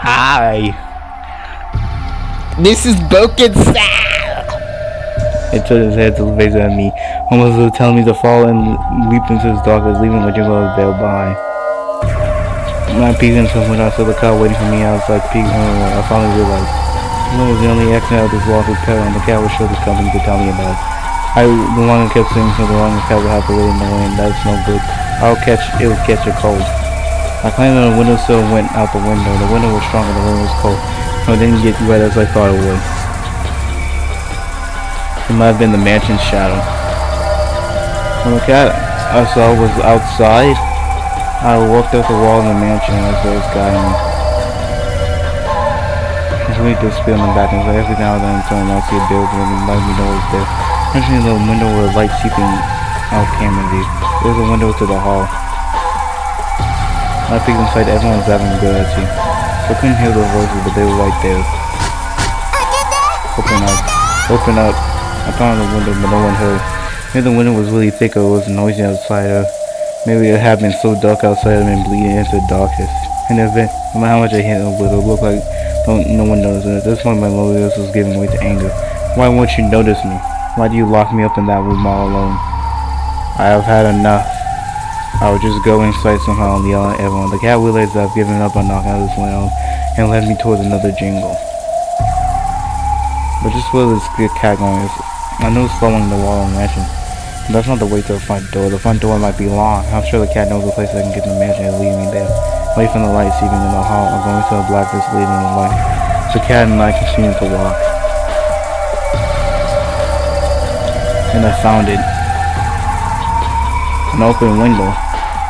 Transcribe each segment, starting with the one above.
Hi. This is Broken Sal. It turned his head to face at me, almost as though telling me to fall and leap into his darkness, leaving my jingle of bell behind. When I peeked into when I saw the car waiting for me outside peeking, I finally realized it was the only accident of this lawful cat, and the cat was sure to come to tell me about it. The longer kept saying so, the longer cat would have to wait in the rain. That's no good. It would catch a cold. I climbed on the windowsill and went out the window. The window was strong and the rain was cold. No, it didn't get wet as I thought it would. It might have been the mansion's shadow. When the cat I saw was outside, I walked up the wall in the mansion and I saw this guy and his wing disappeared on the back and every now and then I'll see a building and let me know it's there. Mentioning the window with a light seeping out came in view. There was a window to the hall. I peeked inside, everyone was having a good at you. I couldn't hear their voices, but they were right there. Open up. I found the window, but no one heard. Maybe the window was really thick or it was noisy outside, or maybe it had been so dark outside and been bleeding into the darkness. In the event, no matter how much I hit it would look like no one noticed it. At this point, my loneliness was giving way to anger. Why won't you notice me? Why do you lock me up in that room all alone? I have had enough. I would just go inside somehow and yell at everyone. The cat realized that I've given up on knocking out this window and led me towards another jingle. But just where this good cat going is, I know it's following the wall in the mansion. But that's not the way to the front door. The front door might be long. I'm sure the cat knows the place I can get in the mansion and leave me there. Away from the light seeping in the hall or going to the blackness leading in the light. The cat and I continued to walk. And I found it. An open window.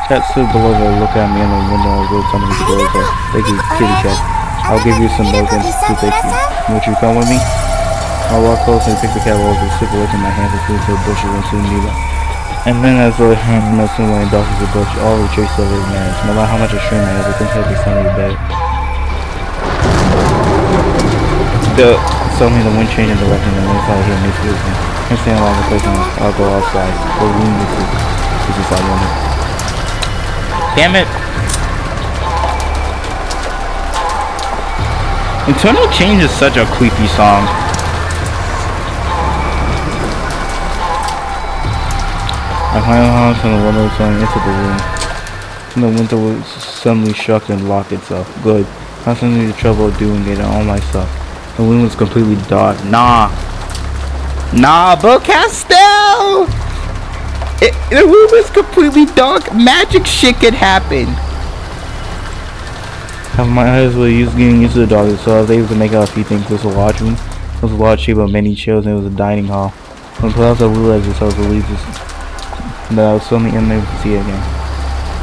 Cat stood below her, look at me in the window and wrote something to go with. Thank you, kitty cat. I'll give you some milk and to take you. Won't you come with me? I'll walk close and pick the cat over, slip away from my hands and flew into the bushes and soon leave it. And then as the hand melted away and darkness the bush, all the traces of it vanished. No matter how much I strained my eyes, I couldn't help but find it better. Suddenly the wind changed in direction and the wind probably hit me through me. I'm standing along the place and I'll go outside. Go room with you. This is all you. Damn it! Internal Change is such a creepy song. I climbed on to the window and into the room. And the window was suddenly shut and locked itself. Good. I suddenly the trouble of doing it all myself. The room was completely dark. Nah, Bro Castell! The room is completely dark. Magic shit could happen. My eyes were getting used to the darkness, so I was able to make out a few things. This was a large room. It was a large shape of many chairs, and it was a dining hall. When perhaps I realized this, I was relieved that I was suddenly unable to see it again.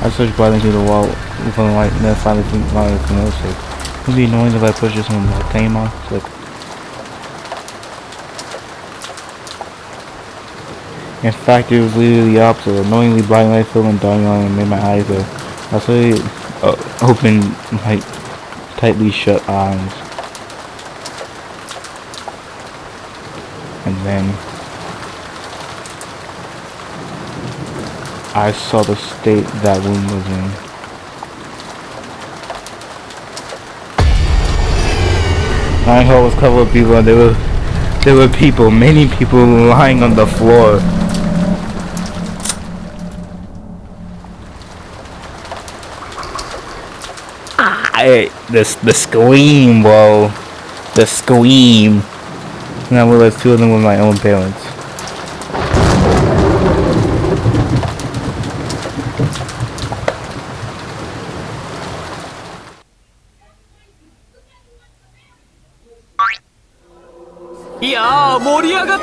I searched blindly through the wall for the light, and then finally found it from the other side. It would be annoying if I pushed this one with a tame on. Click. In fact, it was literally the opposite. Annoyingly blind light filled and dying on and made my eyes I saw it open my tightly shut eyes. And then I saw the state that room was in. My hall was covered with people and there were people, many people lying on the floor. The scream, bro. The scream. And I realized two of them were my own parents.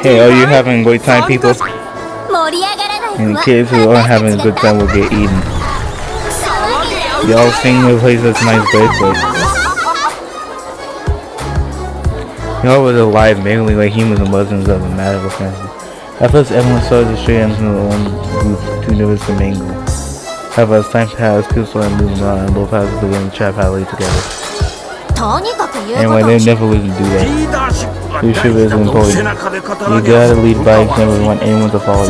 Hey, are you having a great time, people? And the kids who aren't having a good time will get eaten. Y'all sing the place that's nice birthday. Y'all was alive mainly like humans and Muslims of a matter of friendship. At first everyone started to stray into their own group, too nervous to mingle. However, as time passed, people started moving on and both houses began to chat happily together. Anyway, they never listen to do that. Leadership is important. You gotta lead by example if you want anyone to follow you.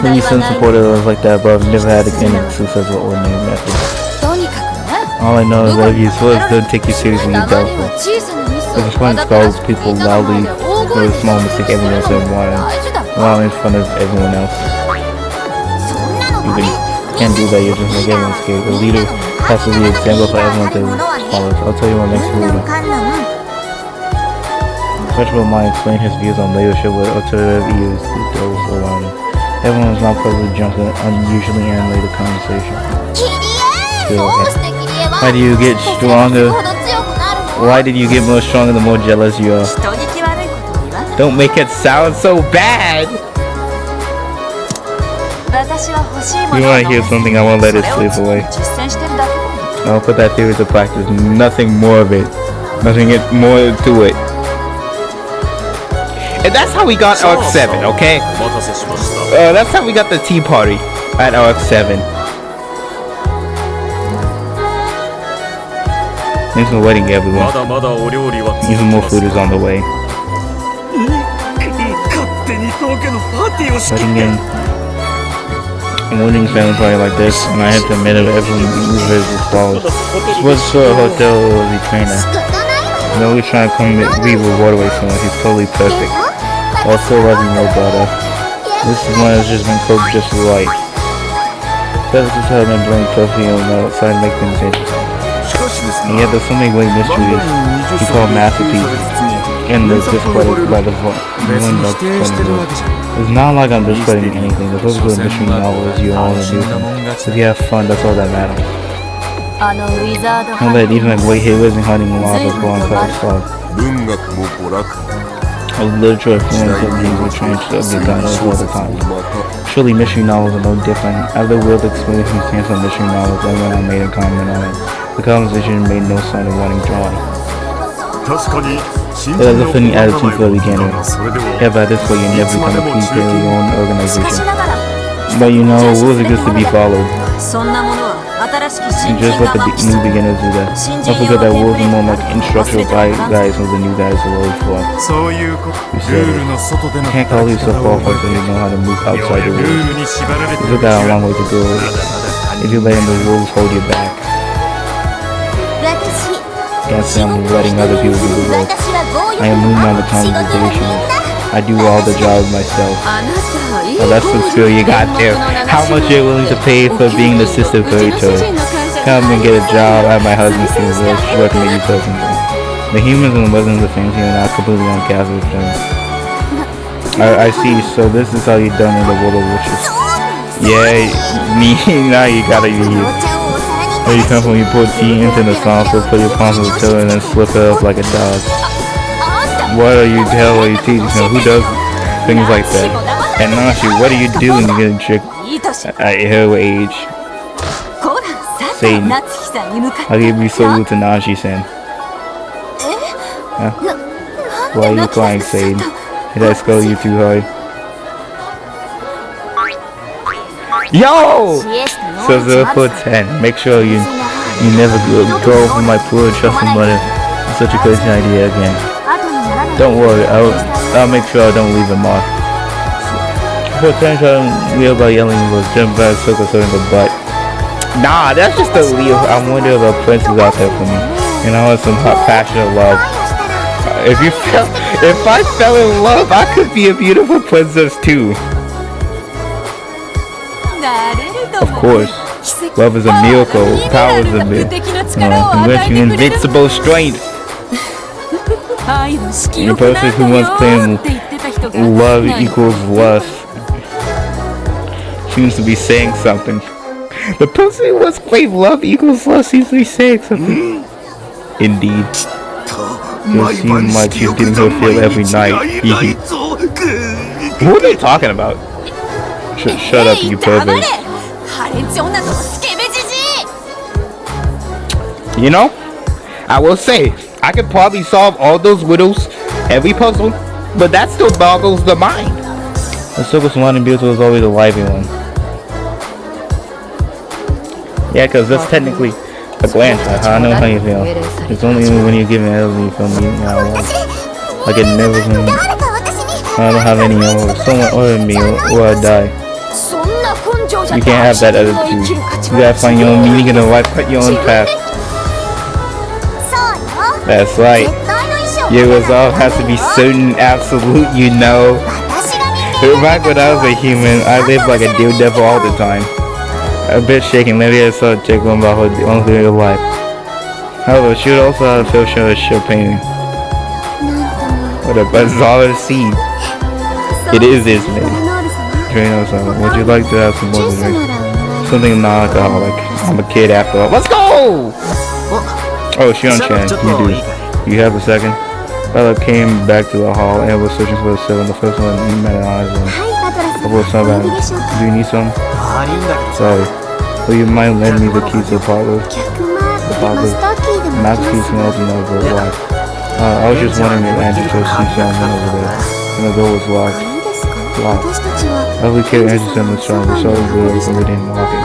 Maybe some supported others like that, but I've never had any successful ordinary methods. All I know is that if you're supposed to take you seriously, you're doubtful. If a friend calls people loudly for a small mistake everyone else while in front of everyone else. You can't do that, you're just like everyone's scared. A leader has to be an example for everyone to follow. I'll tell you what makes a leader. Federal Mind explained his views on leadership with alternative views to those around him. Everyone was not probably jumping unusually animated conversation. Why do you get stronger? Why did you get more stronger the more jealous you are? Don't make it sound so bad! You want to hear something, I won't let it slip away. I'll put that theory to practice. Nothing more of it. Nothing more to it. And that's how we got Arc 7, okay? That's how we got the tea party at Arc 7. Thanks for waiting, everyone. Even more food is on the way. Wedding in a wedding family party like this, and I have to admit that everyone moves as follows. What's for a hotel or the trainer? No, he's trying to come leave with Waterway soon. He's totally perfect. I'll still love you more, brother. This is one that's just been cooked just right. Service is held and blowing perfectly on the outside to make things interesting. And yet there's so many great mysteries you call masterpieces. And there's discredited by the one that's it's not like I'm discrediting anything. The purpose of the mystery novel is you all to do them. If you have fun, that's all that matters. Know that even a great hit isn't hunting lava go on past stuff. A literature influence of these will change subject matters all the time. Surely mystery novels are no different. After Will's experience from stance on mystery novels, everyone I made a comment on it. The conversation made no sign of wanting drawing. It has a funny attitude for the beginner. Yeah, but this way you never become a piece of your own organization. But you know, rules are just to be followed. And just let the new beginners do that. Don't forget that rules are more like instructional guides for the new guys to roll for. You said it. You can't call yourself qualified so you know how to move outside the rules. You got a long way to go if you let the rules hold you back. Can't say I'm letting other people do the work. I am moving on the conversations. I do all the jobs myself. Oh, that's some skill you got there. How much you're willing to pay for being the sister furniture. Come and get a job at my husband's team. Working with you personally. The humans and the Muslims are fancy and not completely on Catholic things. I see. So this is how you're done in the world of witches. Yeah, me. Now you gotta use. Where you come from, you pour tea into the sauce, so put your palms on the tiller and then slip it up like a dog. What are you hell are you teaching him? Who does things like that? And Nashi, what do you do when you get tricked at her age? Satan, how can you be so rude to Nashi-san? Huh? Why are you crying, Satan? Did I scold you too hard? Yo! So 0 make sure you never go for my poor trusting mother. It's such a crazy idea again. Don't worry, I'll make sure I don't leave a mark. For 10 trying real about yelling was jumped by a circle in the butt. Nah, that's just a Leo. I'm wondering if a princess out there for me. And I want some hot passionate love. If I fell in love, I could be a beautiful princess too. Of course, love is a miracle, power is a miracle. Unless you invincible strength. The person who once claimed love equals lust seems to be saying something. The person who once claimed love equals lust seems to be saying something. Indeed. It seems like she's getting her feel every night. Who are they talking about? Shut up, you pervert. You know, I will say, I could probably solve all those riddles, every puzzle, but that still boggles the mind. The circus one in Beautiful is always a lively one. Yeah, because that's technically a glance. I know how you feel. It's only when you're giving Ellie you feel me now. Like it never been. I don't have any someone order me or I die. You can't have that attitude. You gotta find your own meaning in life, cut your own path. That's right. Your resolve has to be certain, absolute, you know. Back when I was a human, I lived like a daredevil all the time. A bit shaken, maybe I saw a chick one about her only through her life. However, she would also have a feel show painting. What a bizarre scene. It is, isn't it? Drano-san, would you like to have some more to drink? Something non-alcoholic. I'm a kid after all. Let's go! Oh, Shion-chan, you do. You have a second? Bella came back to the hall and was searching for the seven. The first one met her eyes on. Do you need some? Sorry. Will you mind lending me the keys to the parlor? The parlor? Max keys can open up the lock. I was just wondering if Andrew chose see someone over there. And the door was locked. As we carried Andrew to the strong, we saw the door and we didn't lock it.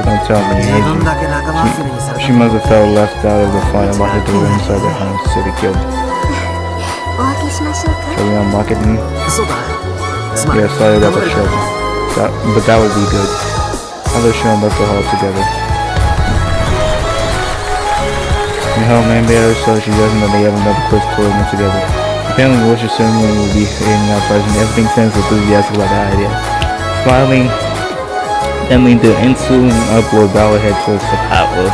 Don't tell me, Andrew. She must have felt left out of the fun and locked the door inside their home to the guilt. Shall we unlock it then? Yeah, sorry about the trouble. But that would be good. Others Sean left the hall together. You know, maybe so she doesn't know they have another close tournament together. Apparently the worship ceremony will be hidden out present. Everything sounds enthusiastic about the idea. Smiling, then leaned to ensuing upward, bow her head towards the power.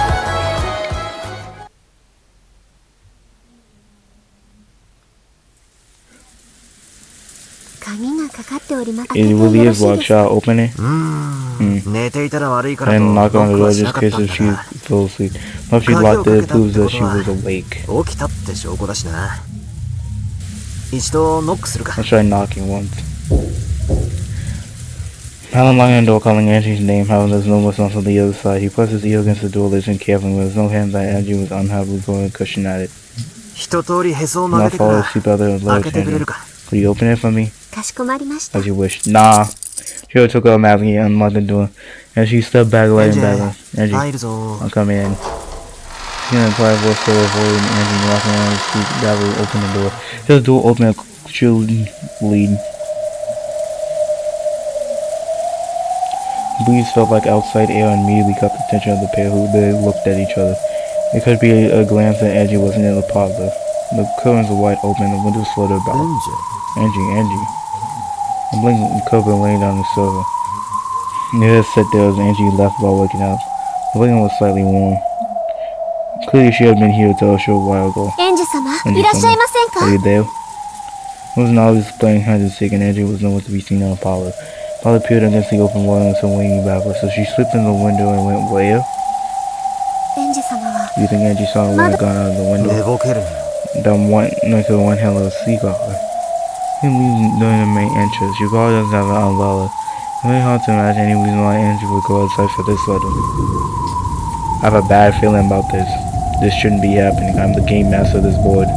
It really is locked. Shall I open it? And knock on the door just in case if she fell asleep. If she locked it, it proves that she was awake. I'll try knocking once. Alan locking on the door, calling Angie's name. However, there's no response on the other side. He pressed his ear against the door, listening carefully. With no hand that Angie was unhappily going a cushion at it. Now fall asleep out there and let us handle. Could you open it for me? As you wish. Nah. She took her mask and unlocked the door. And she stepped back, letting back. Angie, I'll come in. She and a quiet voice still avoiding Angie walking around the street. Gabby opened the door. The door opened and she'll lead. The breeze felt like outside air and immediately caught the attention of the pair who they looked at each other. It could be a glance that Angie wasn't in the parlor. The curtains were wide open, the windows fluttered about. Angie. A blanket cover laying down the sofa. Near sat there as Angie left while waking up. The blanket was slightly warm. Clearly she had been here till a short while ago. Angie-sama, are you there? It was an obvious playing hide and seek, and Angie was nowhere to be seen in the parlor. Paula peered against the open wall and some waiting backwards, so she slipped in the window and went where? You think Angie saw a woman gone out of the window? Next to the one hell of a seagull. During the main entrance, your car doesn't have an umbrella. It's very hard to imagine any reason why Angie would go outside for this weather. I have a bad feeling about this. This shouldn't be happening. I'm the game master of this board.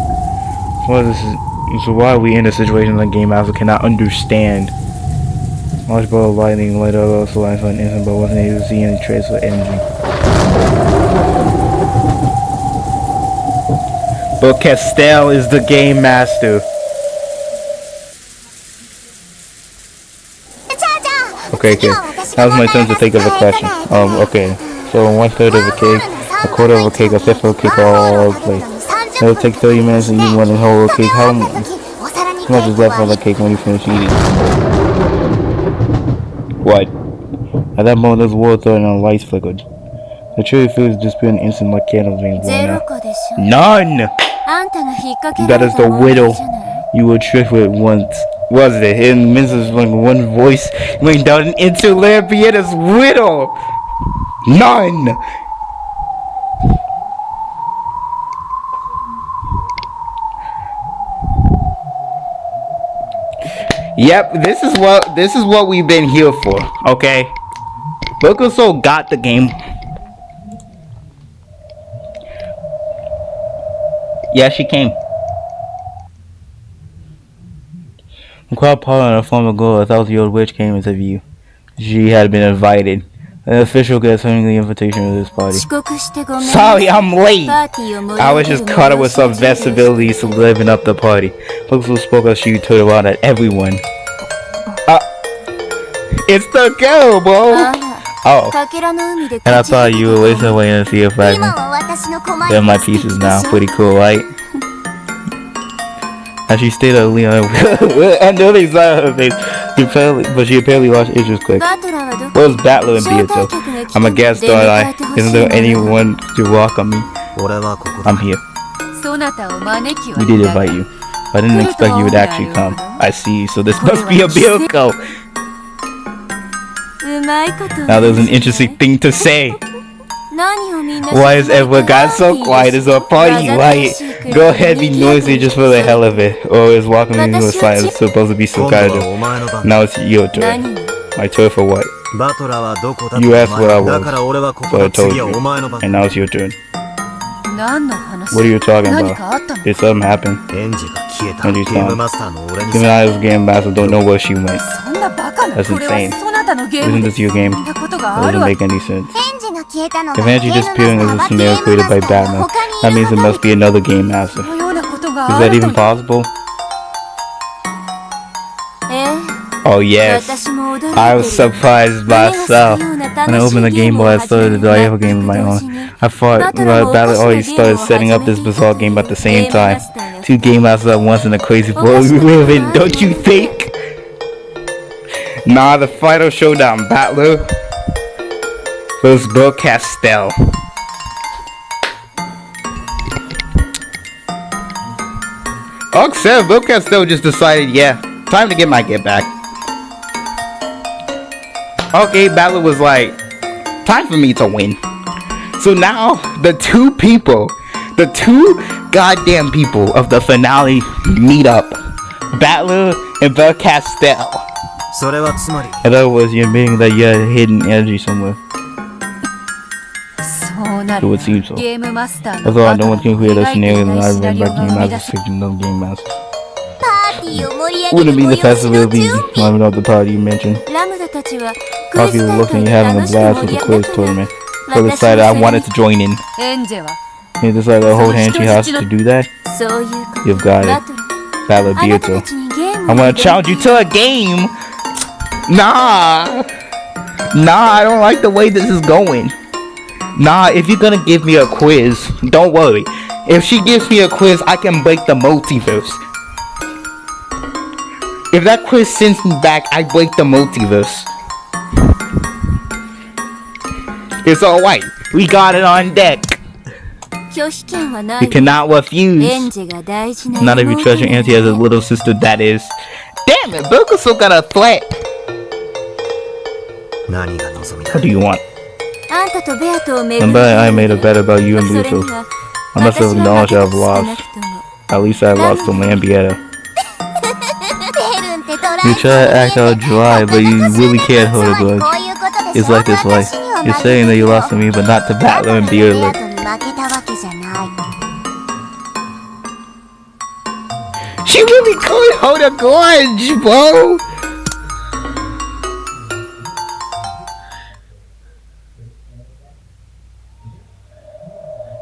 So why are we in a situation the game master cannot understand? Large ball of lightning light up also lines for an instant, but wasn't able to see any trace of energy. But Castell is the game master. Okay. Now it's my turn to think of a question. Okay. So 1/3 of a cake, 1/4 of a cake, 1/5 of a cake, all over the place. It'll take 30 minutes and you want a whole cake. How much is left of the cake when you finish eating? What? At that moment, there's water and the lights flickered. The chilly feels disappeared in an instant like candles being blown out. None! That is the widow you were tricked with once. Was it? In Mrs. like one voice went down into Lampieta's widow! None! Yep, this is what we've been here for, okay? Bokuso got the game. Yeah, she came. The crowd parted on a former girl, a 1,000-year-old witch came into view. She had been invited. An official guest holding the invitation to this party. Sorry, I'm late! I was just caught up with some vestibilities to living up the party. Bokuso spoke as she turned around at everyone. It's the girl, bro! Oh. And I thought you were wasting away to see a fragment. They're my pieces now. Pretty cool, right? As she stayed at Leon, and the other side of her face, she apparently lost interest quick. Where's Battler and Beato? I'm a guest, don't I? Isn't there anyone to welcome me? I'm here. We did invite you. I didn't expect you would actually come. I see, so this must be a miracle. Now there's an interesting thing to say. Why has everyone got so quiet? It's a party, right? Go ahead, be noisy just for the hell of it. Or is welcoming to a silence supposed to be so kind of? Now it's your turn. My turn for what? You asked what I was, so I told you. And now it's your turn. What are you talking about? Did something happen? Angie's gone. Even I as game master don't know where she went. That's insane. Isn't this your game? That doesn't make any sense. If Angie disappearing is a scenario created by Batman, that means it must be another game master. Is that even possible? Oh yes, I was surprised myself. When I opened the Game Boy, I started the Diablo game of my own. I thought Battle already started setting up this bizarre game at the same time. Two game masters at once in a crazy world we live in, don't you think? Nah, the final showdown, Battler versus Bill Castell. Except Bill Castell just decided, yeah, time to get my get back. Okay, Battler was like, time for me to win. So now, the two goddamn people of the finale meet up. Battler and Bill Castell. In other words, you're admitting that you had hidden energy somewhere. It would seem so. Although no one can create a scenario in the live by Game Master's fiction of Game Master. Wouldn't it be the festival of the climbing up the party you mentioned? All people looking, you're having a blast with the quiz tournament. So decided I wanted to join in. You decided to hold hand, she has to do that? You've got it. Battler Beato. I'm gonna challenge you to a game! Nah, I don't like the way this is going. Nah, if you're gonna give me a quiz, don't worry. If she gives me a quiz, I can break the multiverse. If that quiz sends me back, I break the multiverse. It's alright. We got it on deck. You cannot refuse. Not if you trust your auntie as a little sister, that is. Damn it, Bilko still got a threat. What do you want? I'm betting I made a bet about you and Beato. I must have acknowledged I've lost. At least I lost to Lambietta. You try to act all dry, but you really can't hold a grudge. It's like this life. You're saying that you lost to me, but not to Battler and Beerler. She really could hold a grudge, bro!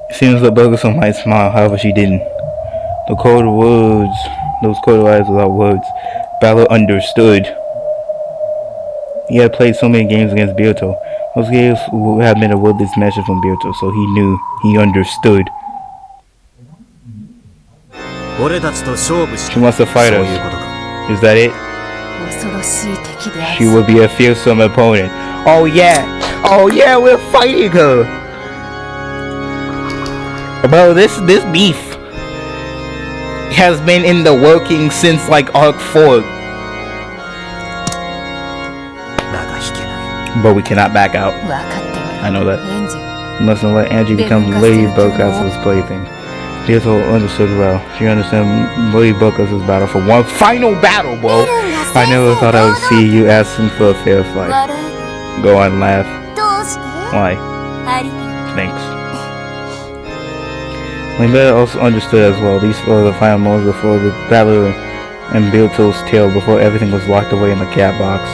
It seems that Burgerson might smile, however she didn't. Those cold eyes without words. Battler understood. He had played so many games against Beato. Those games had been a wordless message from Beato, so he knew, he understood. She wants to fight us. Is that it? She will be a fearsome opponent. Oh yeah, we're fighting her. Bro, this beef has been in the working since like Arc 4. But we cannot back out. I know that. We mustn't let Angie become Lady Bugcastle's plaything. She also understood well. She understands Lady Bugcastle's battle for one final battle, bro. I never thought I would see you asking for a fair fight. Go on, laugh. Why? Thanks. Lambietta also understood as well. These were the final moments before the battle and Beato's tail, before everything was locked away in the cat box.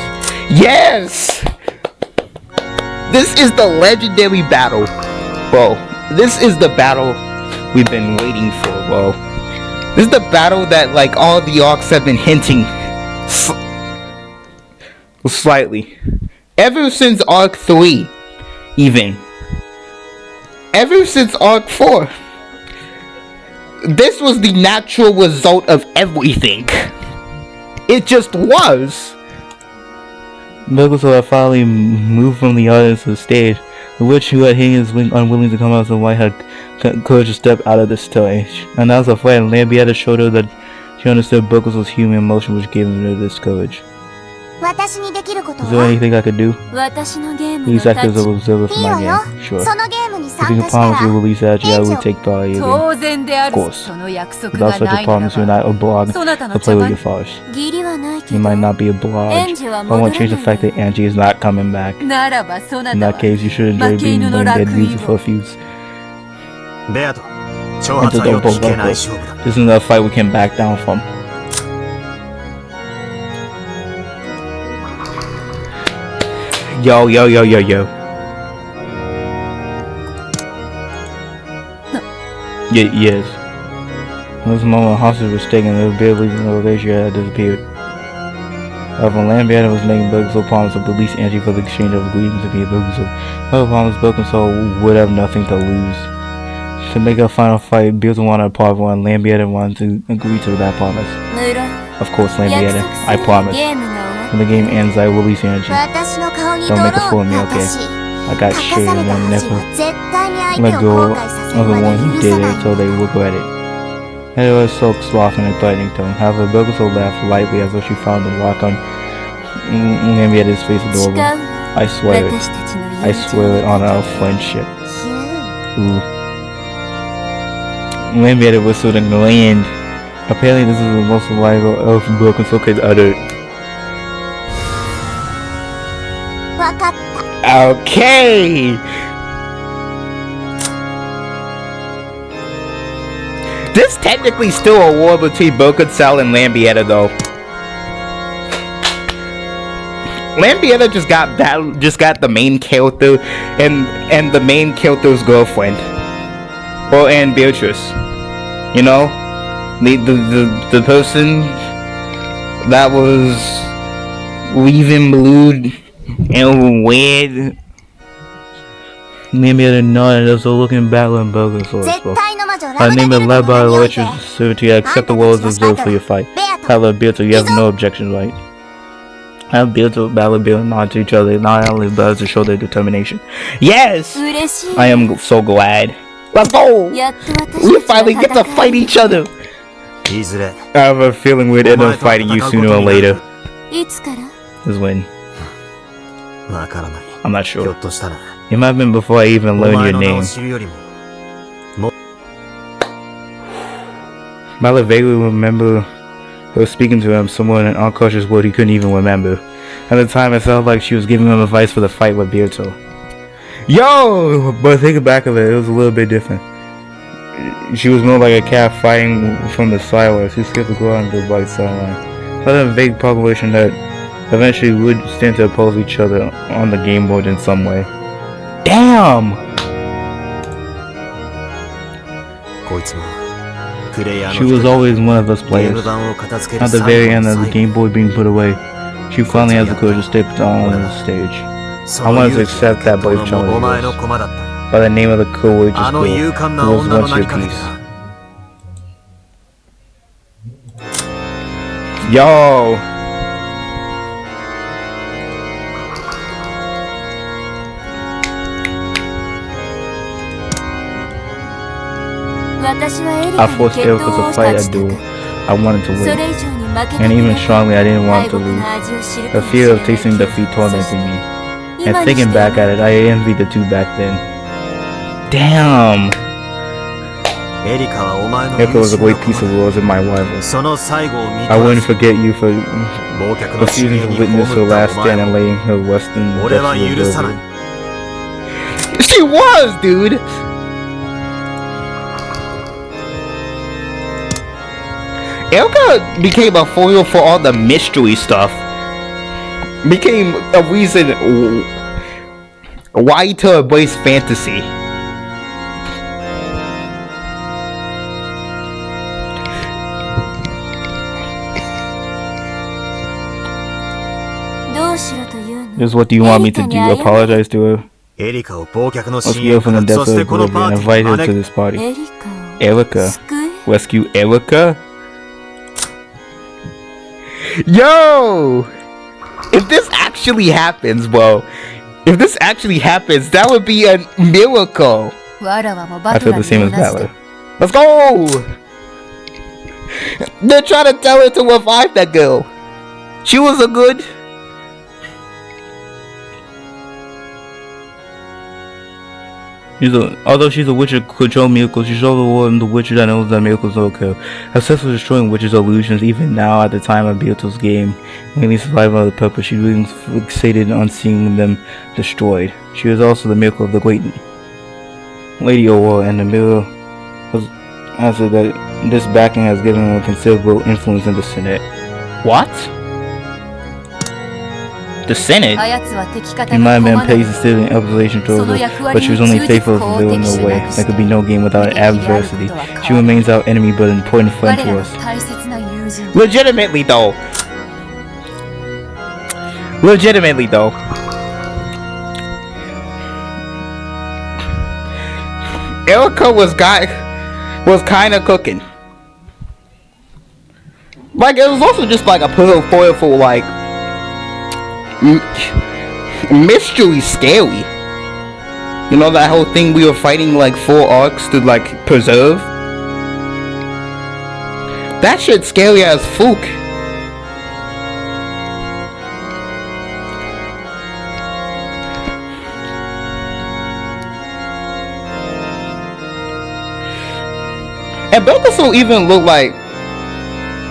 Yes! This is the legendary battle, bro. This is the battle we've been waiting for, bro. This is the battle that like all the arcs have been hinting slightly Ever since Arc 3, even. Ever since Arc 4. This was the natural result of everything. It just was. Bulbasaur had finally moved from the audience to the stage. The witch who had hidden his wing, unwilling to come out of the light, had courage to step out of the stage. And as a friend, Lambietta showed her that she understood Bulbasaur's human emotion, which gave him this courage. Is there anything I could do? Please act as an observer for my game. Sure. If you can promise you'll release Agi, I will take part of your game. Of course. Without such a promise, you're not obliged to play with your force. You might not be obliged, but I want to change the fact that Angie is not coming back. In that case, you should enjoy being lame dead music for a few. This is another fight we can back down from. Yo. Yes. In this moment, hostage was taken and the beard leaving the Lavasia had disappeared. However, Lambietta was making Bulbasaur promise to release Angie for the exchange of greetings to be Bulbasaur. However, promise Bulbasaur would have nothing to lose. To make a final fight, Bulbasaur wanted a part one, and Lambietta wanted to agree to that promise. Of course, Lambietta, I promise. When the game ends, I will release Angie. Don't make a fool of me, okay? I got shit and will never let go of the one who did it until they regret it. It was so soft and threatening tone. However, Bulbasaur laughed lightly as though she found the lock on Lambietta's face adorable. I swear it on our friendship. Ooh. Lambietta whistled and grinned. Apparently this is the most reliable elf Bulbasaur could utter. Okay! This technically still a war between Bulbasaur and Lambietta though. Lambietta just got the main character and the main character's girlfriend. Or and Beatrice. You know? The person that was leaving blue and red. Lambietta nodded as though looking back on Bulbasaur spoke. I name it led by Electric Security. I accept the world as observed for your fight. However, Beatrice, you have no objection, right? I have Beatrice, Balabilla nod to each other, not only but to show their determination. Yes! I am so glad. Let's go! We finally get to fight each other! I have a feeling we'd end up fighting you sooner or later. Is when? I'm not sure. It might have been before I even learned your name. Mala vaguely remember her speaking to him, someone in an unconscious word he couldn't even remember. At the time, it felt like she was giving him advice for the fight with Beerto. Yo! But thinking back of it, it was a little bit different. She was more like a cat fighting from the sideways. She skipped the ground on the right sideline. But a vague proclamation that eventually would stand to oppose each other on the game board in some way. Damn! She was always one of us players. At the very end of the game board being put away, she finally has the courage to step on the stage. I wanted to accept that brave challenge by the name of the courageous girl who was once your piece. Yo! I forced Erica to fight a duel. I wanted to win. And even strongly, I didn't want to lose. The fear of tasting defeat tormented me. And thinking back at it, I envied the two back then. Damn! Erica was a great piece of words in my rival. I wouldn't forget you for refusing to witness her last stand and laying her western destiny. She was, dude! Erica became a foil for all the mystery stuff. Became a reason why to embrace fantasy. Just what do you want me to do? Apologize to her? エリカを忘却の Let's 深 go 淵 from か the ら、 depths そし of てこの oblivion パー and ティー invite に her to 招 this party. エリカを Erica. Rescue Erica? Yo! If this actually happens, bro. If this actually happens, that would be a miracle. I feel the same as Ballard. Let's go! They're trying to tell her to revive that girl. She was a good... Although she's a witch who control miracles, she's also one the witch that knows that miracles don't occur. Obsessed with destroying witches' illusions, even now at the time of Beetle's game, mainly survival of the purpose, she was fixated on seeing them destroyed. She was also the miracle of the great Lady Aurora, and the mirror was answered that this backing has given her considerable influence in the Senate. What? The Senate? He might have been praised still in opposition to her, but she was only faithful to the in no way. There could be no game without adversity. She remains our enemy but an important friend to us. Legitimately though. Erica was kinda cooking. Like, it was also just like a foil for like mystery scary. You know that whole thing we were fighting like 4 arcs to like preserve? That shit scary as fuck. And Belkacel even looked like,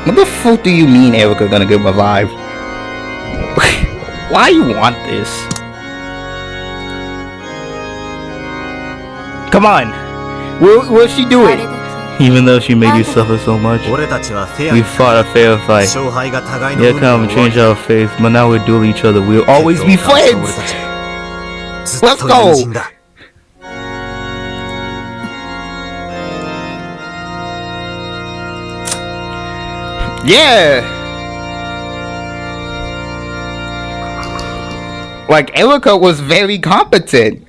what the fuck do you mean Erica gonna get revived? Why you want this? Come on, will she do it? Even though she made you suffer so much, we fought a fair fight. Yeah, come and change our faith, but now we'll duel each other. We'll always be friends. Let's go. Yeah. Like, Erica was very competent.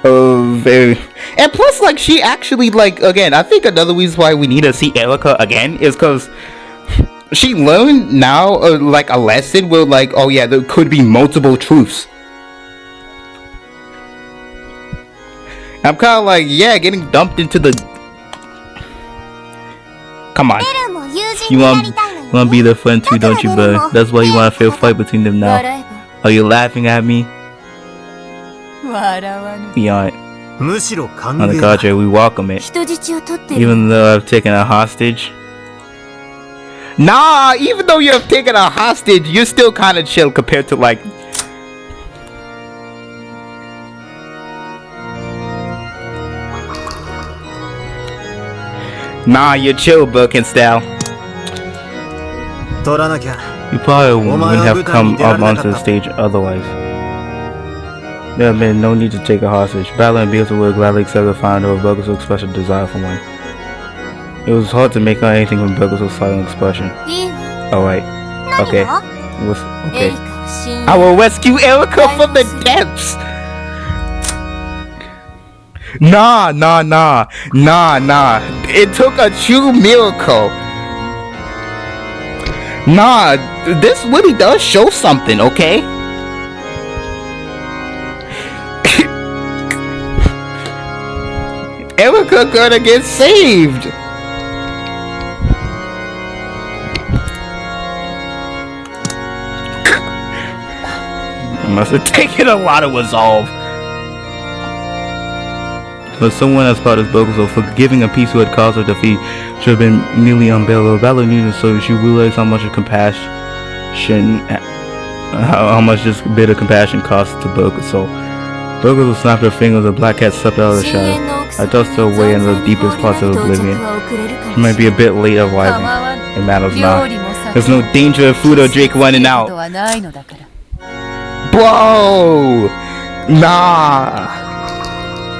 Very. And plus, like, she actually, like, again, I think another reason why we need to see Erica again is because she learned now, like, a lesson where, like, oh yeah, there could be multiple truths. I'm kind of like, yeah, getting dumped into the... Come on. You want to be their friend too, don't you, bud? That's why you want a fair fight between them now. Are you laughing at me? Beyond. On the contrary, we welcome it. Even though I've taken a hostage. Nah, even though you have taken a hostage, you're still kind of chill compared to like... Nah, you're chill, Birkenstyle. You probably wouldn't have come up onto the stage otherwise. There have been no need to take a hostage. Ballard and Beelzebub would gladly accept the founder of Burger's special desire for one. It was hard to make out anything from Burger's silent expression. Alright. Okay. Okay. I will rescue Erica from the depths! Nah. It took a true miracle. Nah, this really does show something, okay? Erica gonna get saved. It must have taken a lot of resolve. But someone as part of Bogoso for giving a piece who had caused her defeat should have been nearly unbearable. Ballard knew this, so she realized how much of compassion, how much this bit of compassion cost to Bogoso. Bogoso snapped her fingers, a black cat stepped out of the shadow. I tossed her away into the deepest parts of oblivion. She might be a bit late arriving. It matters not. There's no danger of food or drink running out. Bro! Nah!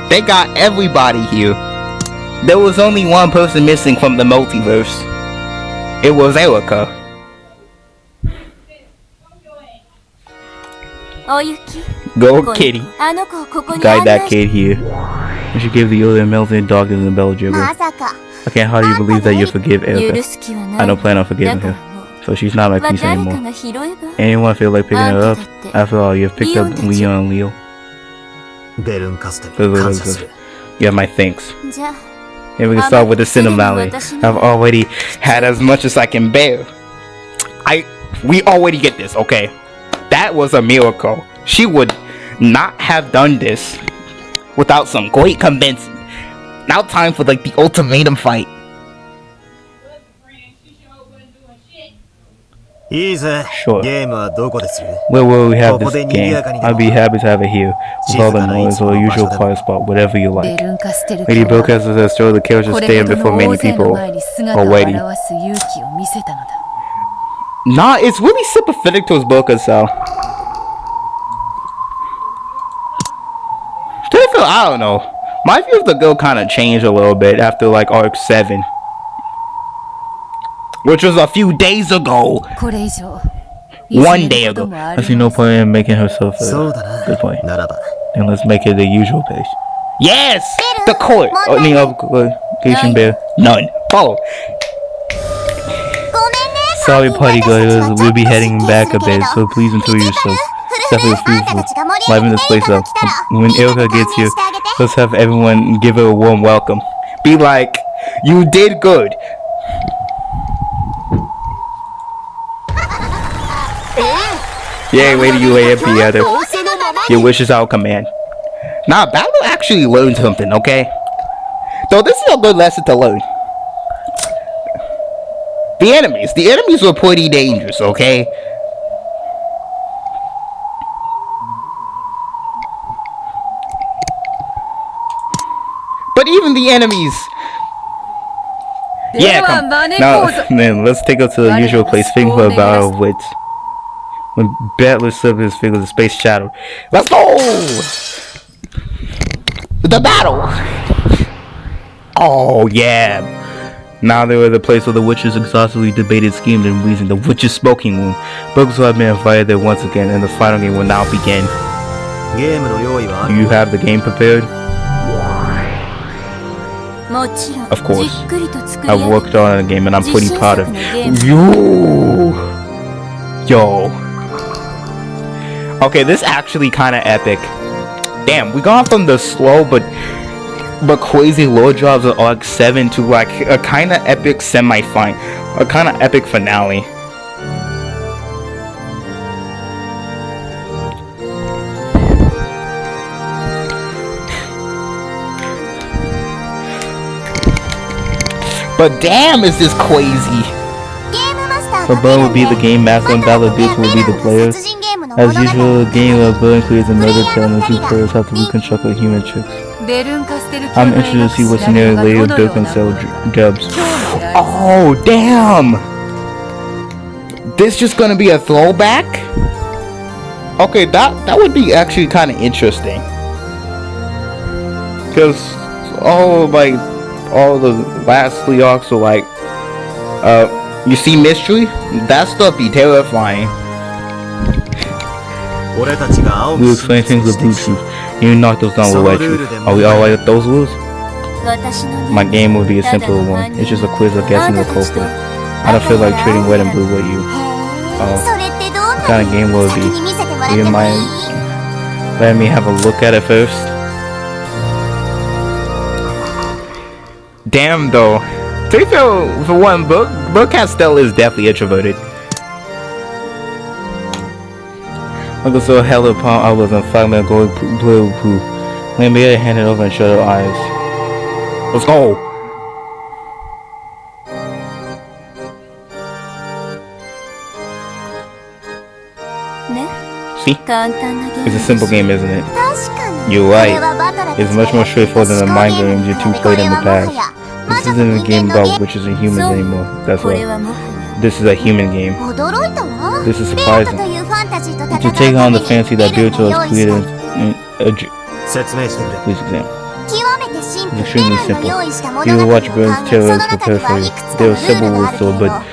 They got everybody here. There was only one person missing from the multiverse. It was Erica. Go kitty. Guide that kid here. You should give the other melting doctors in Belgium. I can't hardly believe that you forgive Erica. I don't plan on forgiving her. So she's not my piece anymore. Anyone feel like picking her up? After all, you've picked up Leon and Leo. You have my thanks. And we can start with the cinemally. I've already had as much as I can bear. We already get this, okay? That was a miracle. She would not have done this without some great convincing. Now time for like the ultimatum fight. Sure. Where will we have this game? I'd be happy to have it here, with all the noise or a usual quiet spot, whatever you like. Lady Broadcaster has shown the characters stand before many people already. Nah, it's really sympathetic to his Broadcaster. I don't know. My view of the girl kind of changed a little bit after like arc 7. Which was a few days ago. 1 day ago. I see no point in making herself a good point. And let's make it the usual pace. Yes! The court! Any obligation bear? None. Follow. Sorry, party goers. We'll be heading back a bit, so please enjoy yourself. Definitely beautiful. Liven this place up. When Erica gets here, let's have everyone give her a warm welcome. Be like, you did good. Yay, lady, you lay it together. Your wish is our command. Nah, Battle actually learned something, okay? Though this is a good lesson to learn. The enemies were pretty dangerous, okay? But even the enemies. Yeah, come. Now, then, let's take us to the usual place, fitting for a battle of wits. When Battler slipped his fingers, the space shadowed. Let's go! The battle! Oh, yeah. Now they were the place where the witches exhaustively debated, schemed, and reasoned. The witches' smoking room. Brooks will have been invited there once again, and the final game will now begin. You have the game prepared? Of course. I've worked on a game and I'm pretty proud of you. Yo. Okay, this is actually kind of epic. Damn, we gone from the slow but crazy low drops of arc 7 to like a kind of epic semi-final, a kind of epic finale. But damn, is this crazy! So Burn will be the game master and Battle Beats will be the players. As usual, the game of Burn creates another tale and the two players have to reconstruct a human tricks. I'm interested to see what scenario later Bill can sell dubs. Oh damn! This just gonna be a throwback? Okay, that would be actually kind of interesting. Cause all the last 3 arcs are like, you see mystery? That stuff be terrifying. We'll explain things with blue truth. You knock those down with white truth. Are we alright with those rules? My game will be a simpler one. It's just a quiz of guessing the culprit. I don't feel like trading red and blue with you. What kind of game will it be? Do you mind letting me have a look at it first? Damn though. To be fair, for one, Brooke Castell is definitely introverted. Uncle so held upon I was on finally going blue poo. Let me hand it over and shut her eyes. Let's go! See? It's a simple game, isn't it? You're right. It's much more straightforward than the mind games you two played in the past. This isn't a game about witches and humans anymore. That's right. This is a human game. This is surprising. To take on the fancy that Birito has created please examine. It's extremely simple. You will watch Burn's terrorists prepare for you. There are several rules to it, but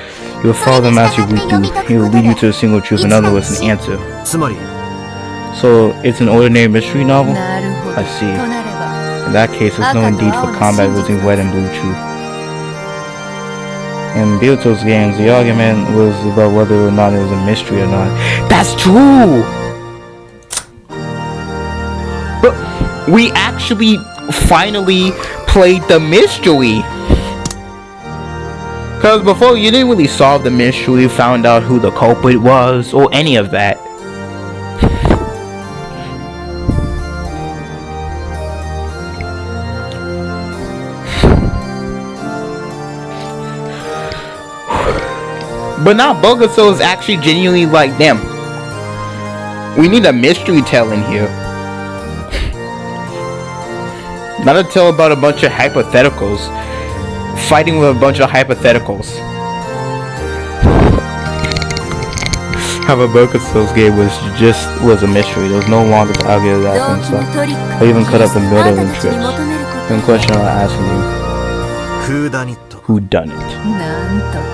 You will follow them as you lead through. He will lead you to a single truth, in other words, an answer. つまり So, it's an ordinary mystery novel? I see. In that case, there's no need for combat using red and blue truth. In Bioto's games, the argument was about whether or not it was a mystery or not. That's true! But we actually finally played the mystery! Because before, you didn't really solve the mystery, found out who the culprit was, or any of that. But now Bogaso is actually genuinely like, damn, we need a mystery telling here. Not to tell about a bunch of hypotheticals. Fighting with a bunch of hypotheticals. How a Bogaso's game was a mystery. There was no longer to argue that and stuff. I even cut up the middle and trips. The question I asked you. Who done it?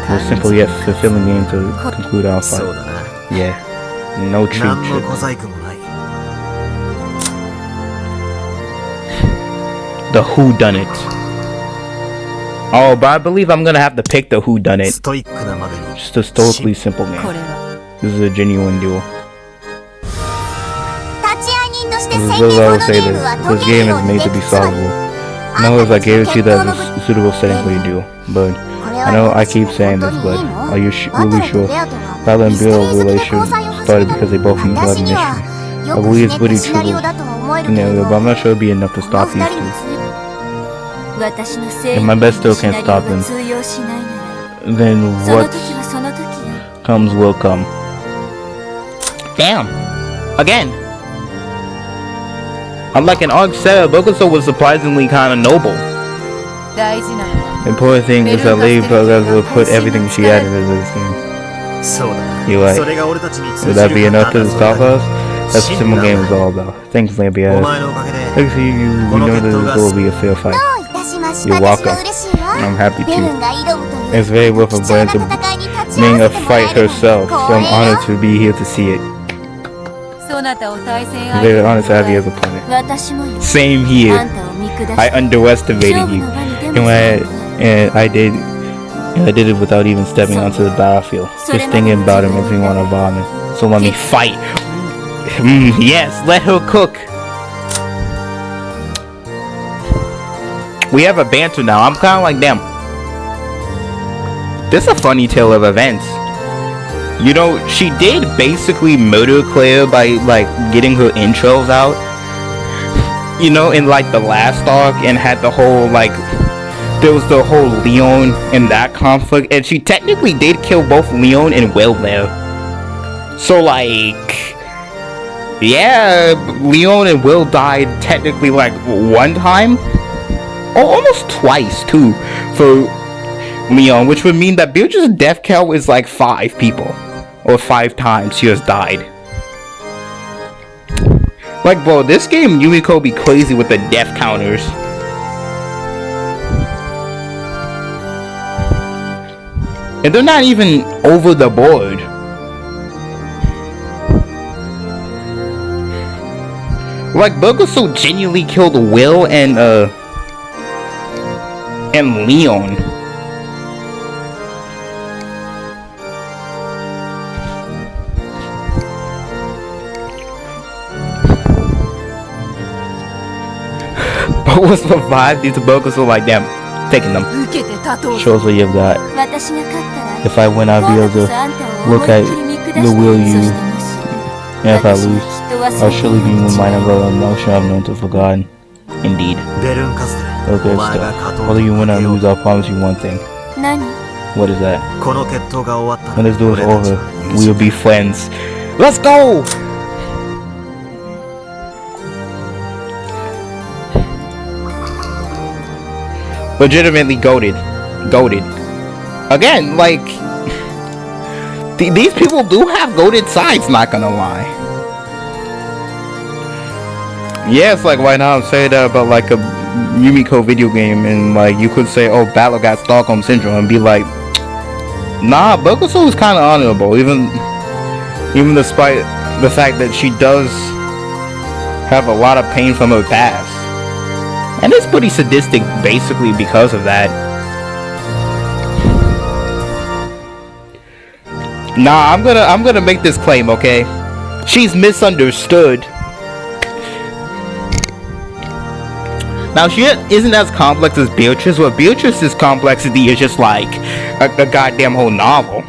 It was simple yet fulfilling game to conclude our fight. Yeah, no truth. The who done it. Oh, but I believe I'm gonna have to pick the who done it. Just a stoically simple game. This is a genuine duel. This is I will say this game is made to be solvable. In other words, I gave it to you that is a suitable setting for your duel. But I know I keep saying this, but are you really sure? Tyler and Bill's relationship started because they both love mystery. I believe it's pretty true scenario, but I'm not sure it'd be enough to stop these two. If my best still can't stop them, then what comes will come. Damn! Again! Unlike an Arc said, Bokuso was surprisingly kind of noble. The important thing is that Lady Bogazo will put everything she had into this game. You're right. Would that be enough to stop us? That's what Simple Game is all about. Thanks, Lambias. Thanks to you, we know that this will be a fair fight. You're welcome. I'm happy too. It's very worth a glance of being a fight herself, so I'm honored to be here to see it. I'm very honored to have you as a opponent. Same here. I underestimated you, and I did it without even stepping onto the battlefield. Just thinking about it makes me want to vomit. So let me fight. Yes, let her cook. We have a banter now. I'm kind of like, damn. This is a funny tale of events. You know, she did basically murder Claire by, like, getting her intros out. You know, in, like, the last arc, and had the whole, like, there was the whole Leon and that conflict, and she technically did kill both Leon and Will there. So, like, yeah, Leon and Will died technically, like, one time? Or almost twice, too, for Leon, which would mean that Beatrice's death count is, like, 5 people. Or 5 times she has died. Like, bro, this game, Yumiko be crazy with the death counters. And they're not even over the board. Like, Bokuso genuinely killed Will and Leon. But what's the vibe? These Bokuso like, damn, taking them. Shows what you've got. If I win, I'll be able to look at the will you. And if I lose, I'll surely be reminded of an emotion I've known to forgotten. Indeed. Okay, still. Whether you win or lose, I'll promise you one thing. What is that? When this duel is over, we will be friends. Let's go! Legitimately goated. Again, like, these people do have goated sides, not gonna lie. Yeah, it's like right now I'm saying that about like a Yumiko video game, and like you could say, oh, Battle got Stockholm Syndrome, and be like, Nah, Bokuso is kind of honorable, even despite the fact that she does have a lot of pain from her past, and it's pretty sadistic, basically because of that. Nah, I'm gonna make this claim, okay? She's misunderstood. Now, she isn't as complex as Beatrice, but Beatrice's complexity is just like a goddamn whole novel.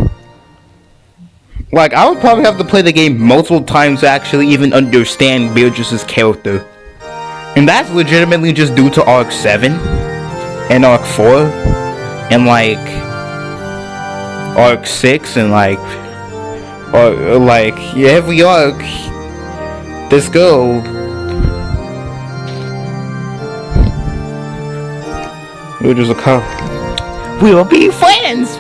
Like, I would probably have to play the game multiple times to actually even understand Beatrice's character. And that's legitimately just due to Arc 7 and Arc 4 and like Arc 6 and like every arc. This girl, we're just a couple. We'll be friends.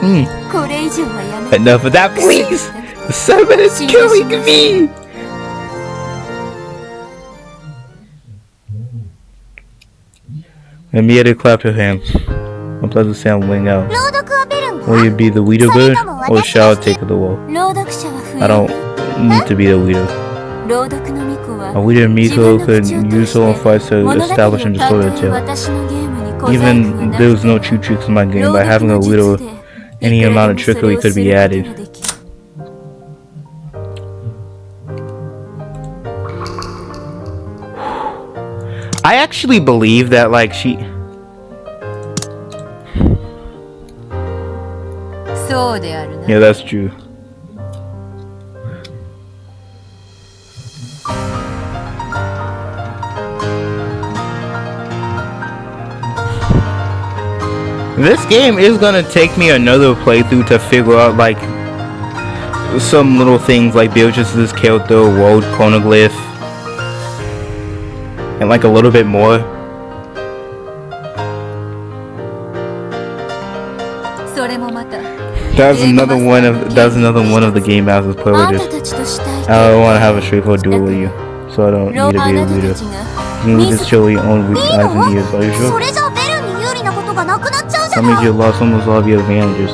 Enough of that, please. The 7 is killing me. Immediately clap your hands. A pleasant sound wing out. Will you be the Weeder bird, or shall I take the wall? I don't need to be the Weeder. A Weeder Miko could use all fights to establish and destroy the tail. Even there was no true tricks in my game, by having a Weeder, any amount of trickery could be added. I actually believe that, like, she... Yeah, that's true. This game is gonna take me another playthrough to figure out, like, some little things like Beatrice's character, world chronoglyph, and like a little bit more. That's another one of the game masters privileges. I don't want to have a straightforward duel with you, so I don't need to be a leader. You need to show your own weak eyes and ears. Are you sure? That means you lost almost all of your advantages.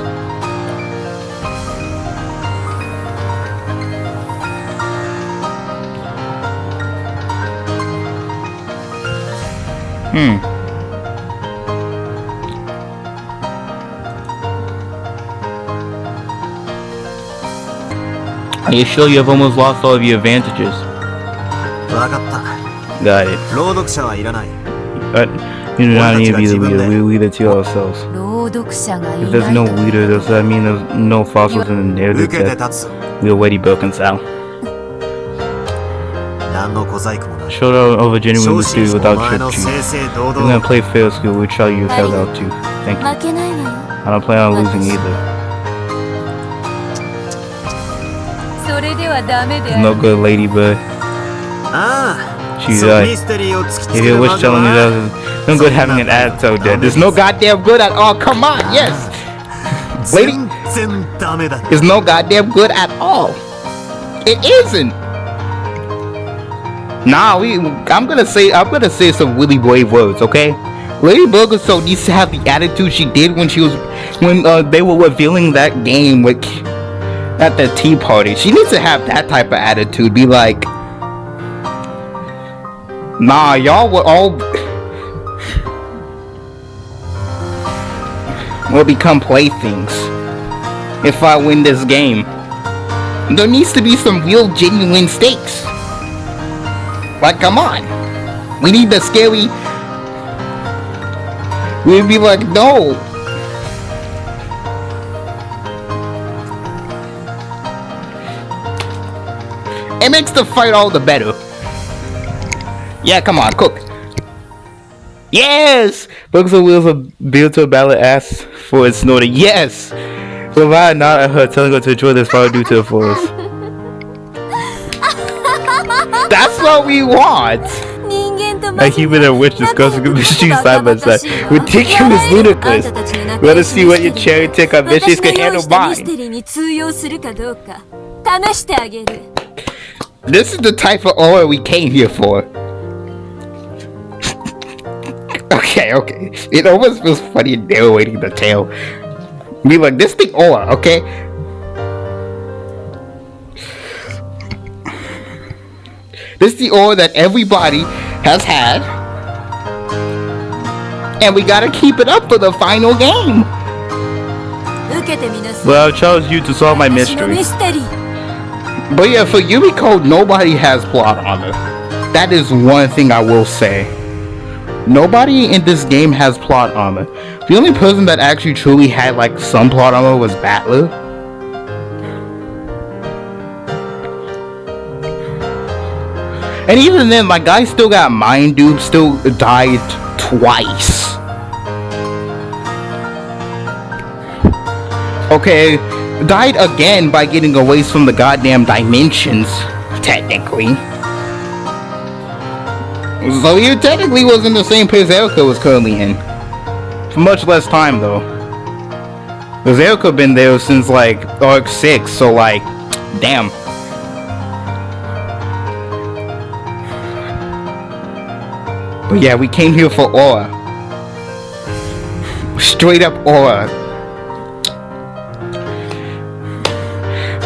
Are you sure you have almost lost all of your advantages? Got it. You do not need to be the leader. We lead it to ourselves. If there's no leader, does that mean there's no fossils in the narrative that we already reconcile? Showdown over genuine mystery without trick cheat. We're gonna play fair skill, we'll try you hell out too. Thank you. I don't plan on losing either. No good, ladybird. She's like, if your wish telling me that there's no good having an attitude there. There's no goddamn good at all. Come on, yes. Lady, there's no goddamn good at all. It isn't. Nah, I'm gonna say some really brave words, okay? Lady Bokuso needs to have the attitude she did when they were revealing that game with at the tea party. She needs to have that type of attitude. Be like, nah, y'all will become playthings if I win this game. There needs to be some real genuine stakes. Like, come on. We need the scary. We'd be like, no. It makes the fight all the better. Yeah, come on, cook. Yes! Bokuso wheels a build to a ballad asks for its snorter. Yes! Provide not at her, telling her to enjoy this fire due to the forest. That's what we want! A human and a witch discussing mystery side by side. Ridiculous, ludicrous. Let us see what your cherry tick ambitions can handle mine. This is the type of aura we came here for. Okay. It almost feels funny narrating the tale. Be like, this thing aura, okay? This is the aura that everybody has had. And we gotta keep it up for the final game. Well, I chose you to solve my mystery. But yeah, for Yumiko, nobody has plot armor. That is one thing I will say. Nobody in this game has plot armor. The only person that actually truly had like some plot armor was Battler. And even then, my guy still got mind dupe, still died twice. Okay, died again by getting away from the goddamn dimensions, technically. So he technically was in the same place Erica was currently in. For much less time though. Because Erica been there since like arc 6, so like, damn. But yeah, we came here for aura. Straight up aura.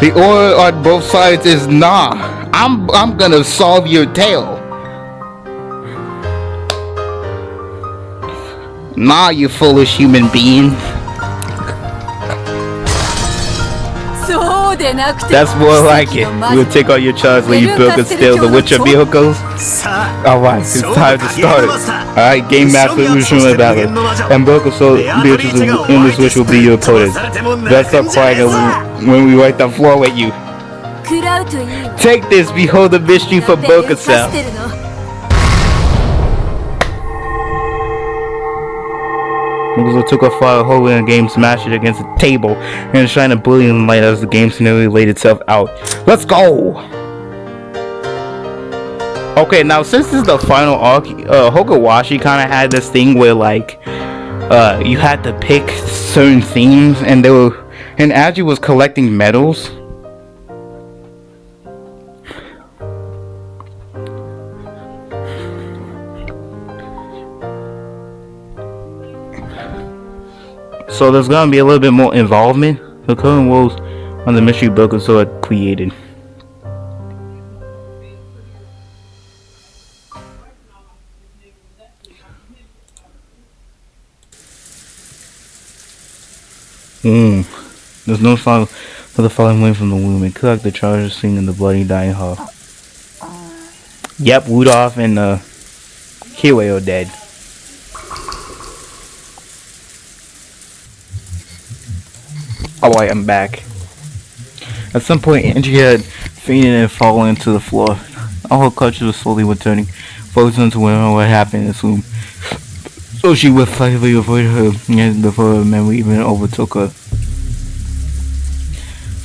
The aura on both sides is nah. I'm gonna solve your tale. Nah, you foolish human being. That's more like it. We'll take all your charge when you build and steal the Witcher vehicles. Alright, it's time to start. Alright, Game Master Ushima Battle. And Broken Soul Beatrice in this which will be your opponent. Let's stop crying when we wipe the floor with you. Take this, behold the mystery for Bokusa. Bokusa took a fire hole in a game, smashed it against a table, and shined a brilliant light as the game scenario laid itself out. Let's go! Okay, now since this is the final arc, Hokawashi kind of had this thing where like, you had to pick certain themes, and Aji was collecting medals. So there's gonna be a little bit more involvement. The current worlds on the mystery book is sort of created. There's no sign for the falling away from the womb. It could like the charges seen in the bloody dying hall. Yep, Rudolph and Kiwi are dead. Alright, I'm back. At some point, Angie had fainted and fallen to the floor. All her clutches were slowly returning, frozen to what happened in this room. So she reflexively avoided her before her memory even overtook her.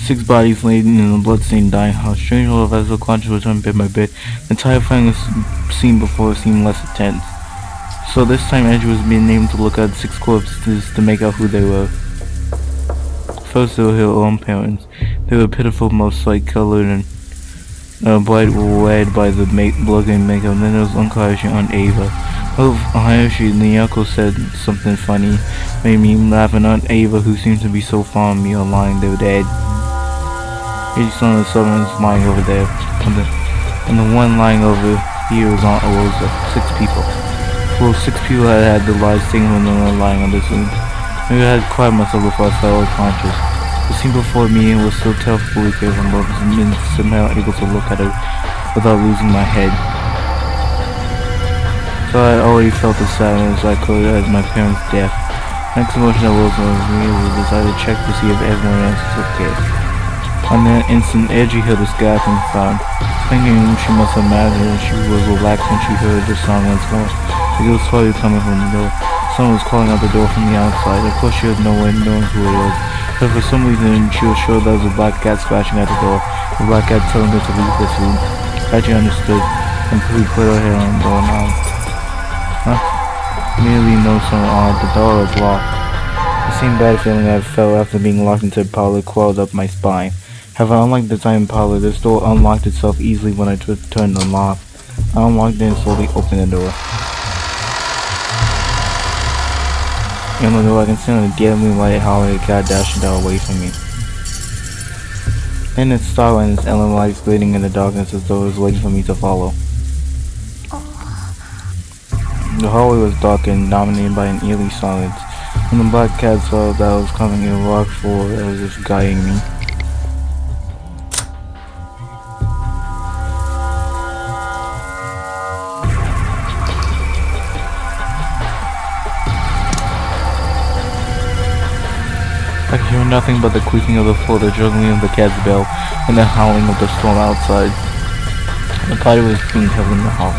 6 bodies laden in a bloodstained dying house. Strange all of as her conscious returned bit by bit. The entire thing seen before seemed less intense. So this time Angie was being able to look at 6 corpses to make out who they were. First they were her own parents. They were pitiful, most light colored and bright red by the blood-stained makeup. Then there was Uncle Hayashi and Aunt Ava. Oh, Hayashi, Niyako said something funny, made me laugh, and Aunt Ava, who seemed to be so fond of me, are lying there dead. Each son of the servants lying over there, and the one lying over here was Aunt Rosa. 6 people. Well, 6 people had their lives taken when they were lying on this room. Maybe I had cried myself before I fell unconscious. The scene before me was still terribly clear from both, and somehow able to look at it without losing my head. So I already felt the sadness I could at my parents' death. Next emotion I was decided to check to see if everyone else was okay. On that instant, Edgy heard this gasping sound. Thinking she must have imagined she was relaxed when she heard the sound once more. It was slowly coming from the door. Someone was calling out the door from the outside. Of course she had no way of knowing who it was. But for some reason she was sure there was a black cat scratching at the door. The black cat telling her to leave this room. Edgy understood and quickly put her hair on the doorknob. Huh? Immediately noticed something odd. The door was locked. The same bad feeling I felt after being locked into a parlor crawled up my spine. However, unlike the time parlor, this door unlocked itself easily when I turned the lock. I unlocked it and slowly opened the door. In the door, I can see on the dead moonlight how a cat dashing down away from me. And its star and its alien lights bleeding in the darkness as though it was waiting for me to follow. The hallway was dark and dominated by an eerie silence, and the black cat saw that I was coming in rock forward as if guiding me. I could hear nothing but the creaking of the floor, the juggling of the cat's bell, and the howling of the storm outside. The party was being held in the hall.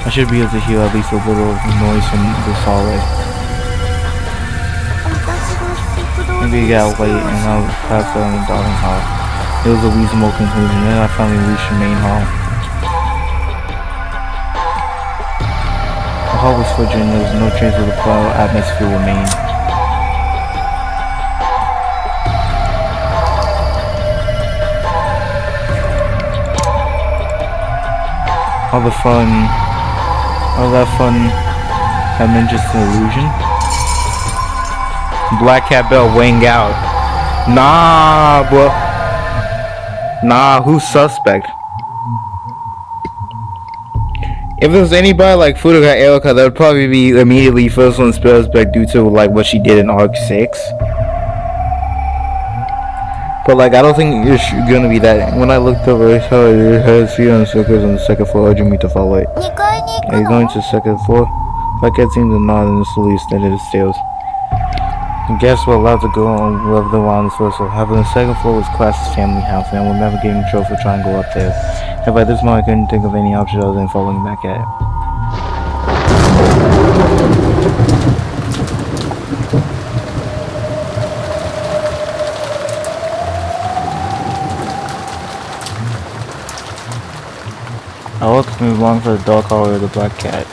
I should be able to hear at least a little noise from this hallway. Maybe it got late and I passed out in the dining hall. It was a reasonable conclusion, then I finally reached the main hall. The hall was frigid and there was no trace of the foul atmosphere remained. All that fun had been just an illusion. Black cat bell weighing out. Nah, bro. Nah, who's suspect? If there was anybody like Furuka Erica, that would probably be immediately first one suspect due to like what she did in Arc 6. But like, I don't think it's gonna be that. When I looked over, I saw it has feet on circles on the second floor, urging me to follow it. Are you going to the second floor? Black cat seemed to nod and slowly ascended the stairs. The guests were allowed to go on wherever they wanted on the first floor. However, the second floor was Class's family house, and I would never get in trouble for trying to go up there. And by this moment, I couldn't think of any option other than following back at it. I looked me long for the dark hallway of the black cat.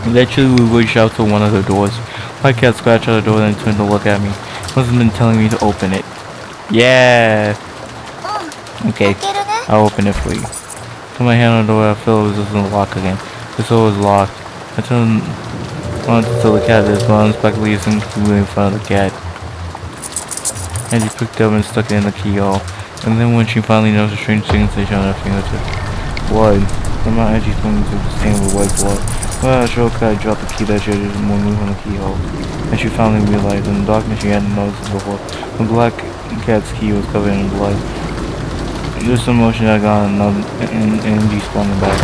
Eventually, we reached out to one of the doors. My cat scratched out the door and turned to look at me. Must have been telling me to open it. Yeah. Okay, I'll open it for you. Put my hand on the door. I feel it was just in the lock again. The door was locked. I turned on to tell the cat this, but unexpectedly it seemed to be in front of the cat. And she picked it up and stuck it in the keyhole. And then when she finally noticed a strange sensation on her fingertip, blood. Somehow Angie's pointing to the stain with white blood. Well, I sure could dropped the key that she had just more move on the keyhole. And she finally realized in the darkness she hadn't noticed it before. The black cat's key was covered in blood. Just some motion I got and Angie spun it back.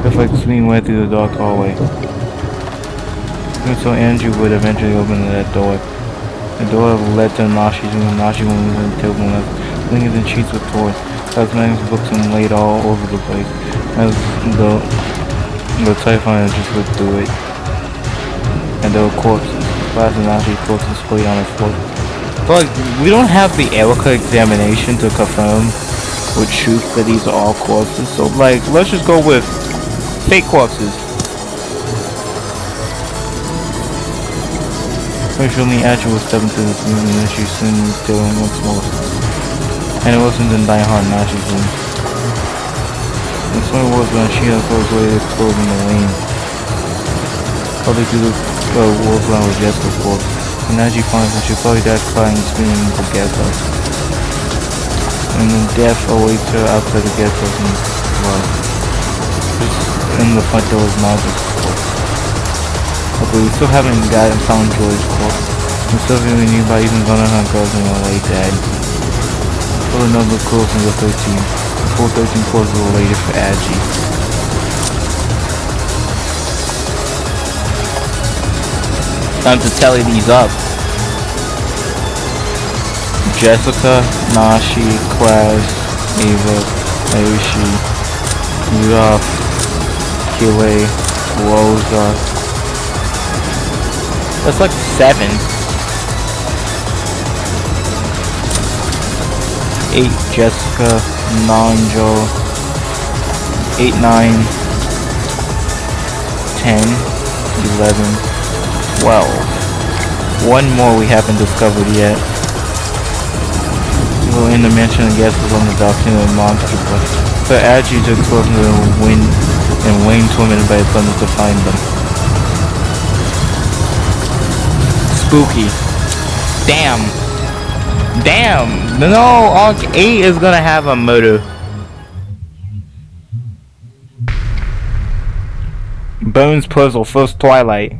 It's like swinging way through the dark hallway. And so Angie would eventually open that door. The door led to Nashi's room. Nashi was in the table left, lingered in sheets with toys. Cosmetics, books, and laid all over the place. As the Typhon just looked through it. And there were corpses. Glass and Nashi's corpses splayed on the floor. But like, we don't have the Erica examination to confirm with truth that these are all corpses. So like, let's just go with fake corpses. Eventually, Asher was stepping into this room and then she soon still once more. And it wasn't in Die Hard Nashi's room. The story was when she had closed way exploded in the lane. Probably through the wolf line with Jessica's corpse. And as she finds her, she probably died crying and screaming into the guest house. And then death awaits her outside the guest house and well, just in the front door is Margaret's corpse. But we still haven't found Joy's corpse. We still haven't knew about even gonna hunt girls and her late dad. Full of number of corpses in the 13. The full 13 corpses were later for Agi. Time to tally these up. Jessica, Nashi, Class, Ava, Aishi, Rudolph, Kiwei, Rosa. That's like 7. 8 Jessica, Nanjo, 8, 9, 10, 11, 12. One more we haven't discovered yet. People in the mansion and guesses on the doctrine of monster but so add you to explore from the wind and Wayne tormented by his thunder to find them. Spooky. Damn. No, Arc 8 is gonna have a motive. Bones puzzle, first Twilight.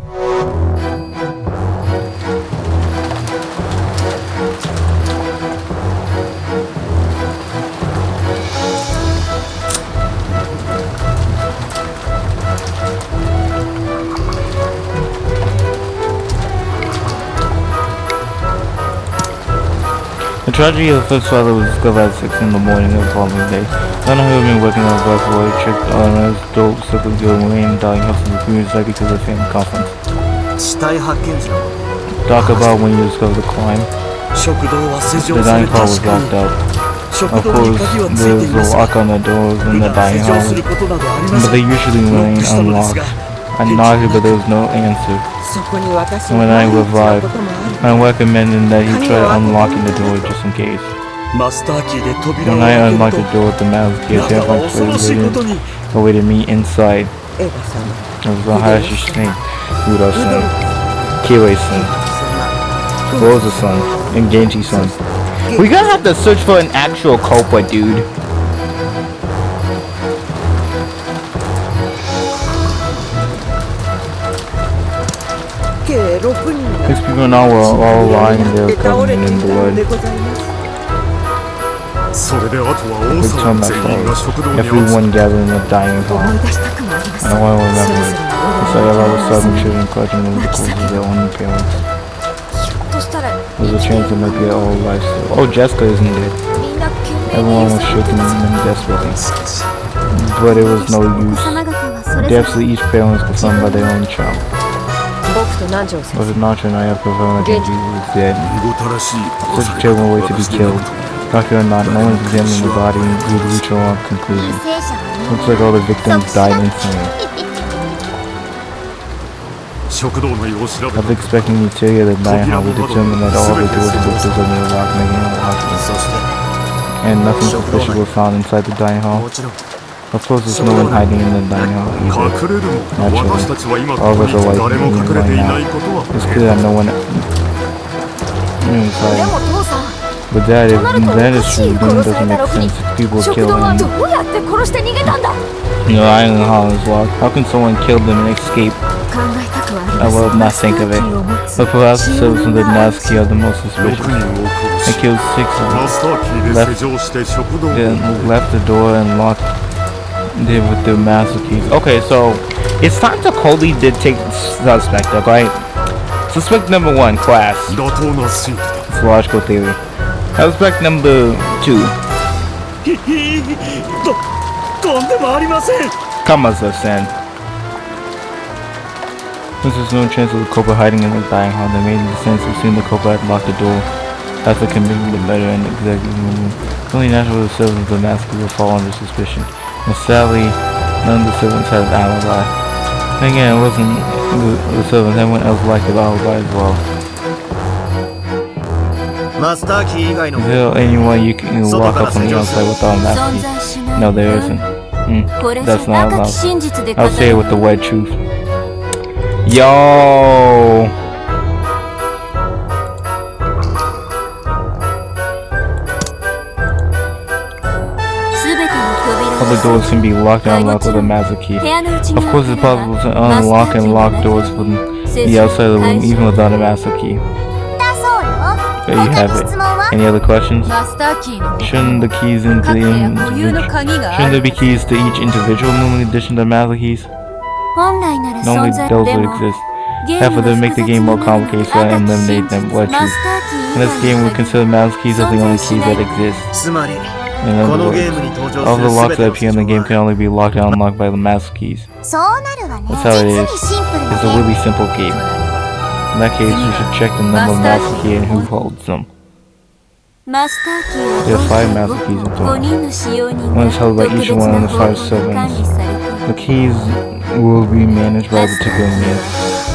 The tragedy of the first father was discovered at 6 in the morning of the following day. None who had been working on the bus boy tricked on his dope circles to Wayne dying house in the community site because of the family conference. Talk about when you discovered the crime. The dining hall was locked up. Of course, there was a lock on the doors in the dining hall, but they usually remain unlocked. I knocked but there was no answer. When I revived, I recommended that he try unlocking the door just in case. When I unlocked the door with the mouse key, I awaited me inside. It was a Hayashi snake, Rudolph-san, Kiwei-san, Rosa-san, and Genji-san. We're gonna have to search for an actual culprit, dude. 6 people now were all lying there covered in blood. Everyone gathered in the dining hall. I don't want to remember it. It's like a lot of sudden children clutching over the clothes of their own parents. There's a chance it might be all life still. Oh, Jessica isn't dead. Everyone was shaking and desperately. But it was no use. Deaths of each parent was confirmed by their own child. But the Nacho and I have confirmed that Genji was dead. Such a terrible way to be killed. Doctor or not, no one examining the body and would reach a wrong conclusion. Looks like all the victims died instantly. I was expecting the interior of the dining hall would determine that all the doors and windows of the lock making it unlockable. And nothing suspicious was found inside the dining hall. Of course, there's no one hiding in the dining hall either. Naturally, all of us are like me right now. It's clear that no one inside. But that is true, then it doesn't make sense. People kill him. The island hall is locked. How can someone kill them and escape? I will not think of it. But perhaps the citizens of Natsuki are the most suspicious. I killed 6 of them. Left the door and locked it with the master keys. Okay, so it's time to coldly take suspect, okay? Suspect number 1, class. It's logical theory. Suspect number 2. Kamaza-san. Since there's no chance of the culprit hiding in the dining hall, there made sense to assume the culprit had locked the door after committing the murder and executive movement. It's only natural the servants of the massacre will fall under suspicion. And sadly, none of the servants had an alibi. And again, it wasn't the servants, everyone else liked the alibi as well. Is there any way you can walk up on the outside without a master key? No, there isn't. That's not allowed. I'll say it with the wet truth. Yo! All the doors can be locked and unlocked with a master key. Of course, it's possible to unlock and lock doors from the outside of the room even without a master key. There you have it. Any other questions? Shouldn't there be keys to each individual room in addition to master keys? Normally those would exist. Half of them make the game more complicated, so I eliminate them. What truth? In this game, we consider mouse keys as the only keys that exist. In other words, all the locks that appear in the game can only be locked and unlocked by the mouse keys. That's how it is. It's a really simple game. In that case, you should check the number of master keys and who holds them. There are 5 master keys in total. One is held by each one of the 5 servants. The keys will be managed by a particular means.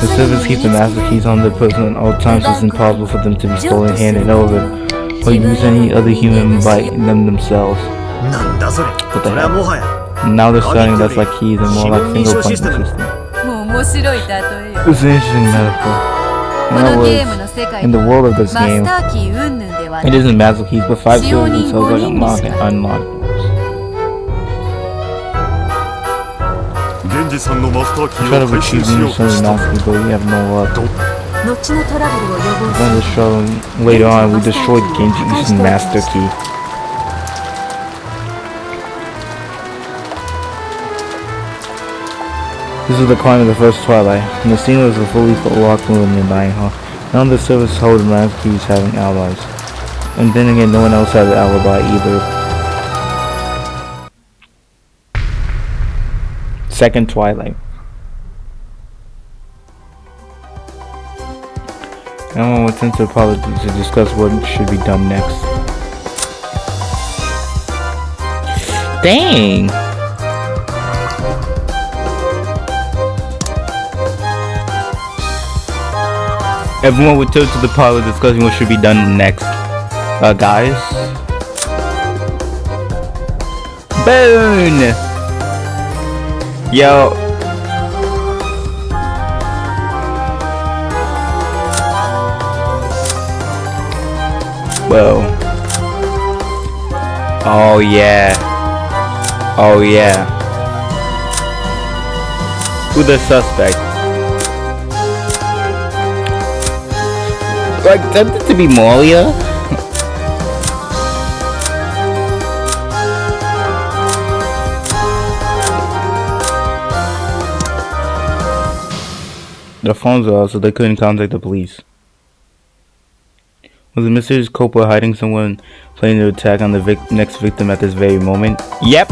The servants keep the master keys on their person at all times, so it's impossible for them to be stolen, handed over, or use any other human by them themselves. What the hell? Now they're starting less like keys and more like single point system. It's an interesting metaphor. In the world of this game, it isn't master keys, but 5 servants themselves like unlock and unlock. Try to achieve necessary master key, but we have no luck. When this show later on, we destroyed Genji's master key. This is the climb of the first twilight, and the scene was a fully locked room in the dining hall. None of the servants holding master keys having allies. And then again, no one else had an alibi either. Second twilight. Everyone went into apologies to discuss what should be done next. Dang! Everyone returned to the parlor discussing what should be done next. Guys? Boom! Yo. Whoa. Oh yeah. Oh yeah. Who's the suspect? Like, tempted to be Malia? Their phones were out, so they couldn't contact the police. Was the mysterious culprit hiding someone planning to attack on the next victim at this very moment? Yep!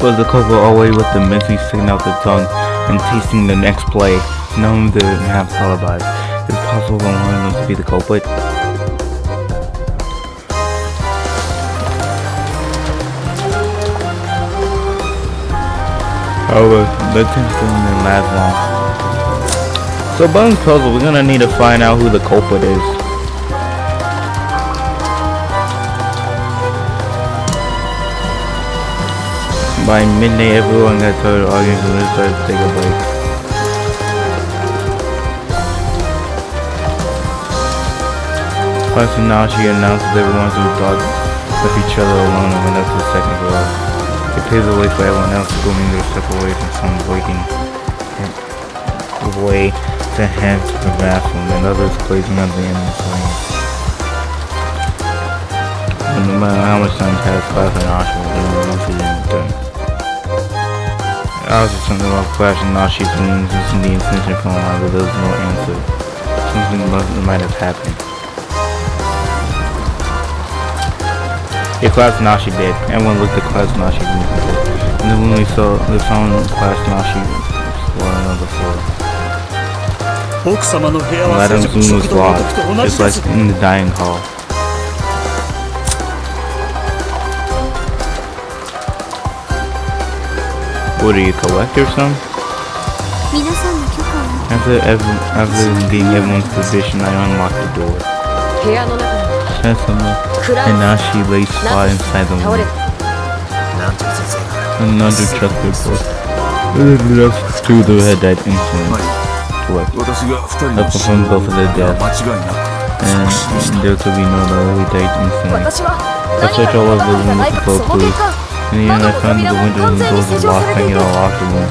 Was the culprit already with the mentally sticking out the tongue and tasting the next play? None of them have alibis. Is it possible for one of them to be the culprit? However, the attention didn't last long. So Bones puzzle, we're gonna need to find out who the culprit is. By midnight, everyone got tired of arguing, so they started to take a break. Plus, now she announced that everyone who thought with each other alone and went up to the second floor. It paves the way for everyone else going their separate ways and some breaking way to head to the bathroom and others blazing on the end of the lane. And no matter how much time passed, class and Asha were doing return. I was just something about Clash and Ashi's rooms using the intention phone line, but there was no answer. Something might have happened. Yeah, Class Nashi did. Everyone looked at Class Nashi's room. And then when we saw the found Class Nashi was on the floor. Madam's room was locked, just like in the dining hall. What are you, collect or something? After being everyone's position, I unlocked the door. And now she lays flat inside the room. Another trust report. Left to the head that instantly. Correct. That confirmed both of their deaths. And there could be no early date instantly. I searched all over the room looking for a clue. In the end, I found that the windows and doors were locked, hanging all locked the room.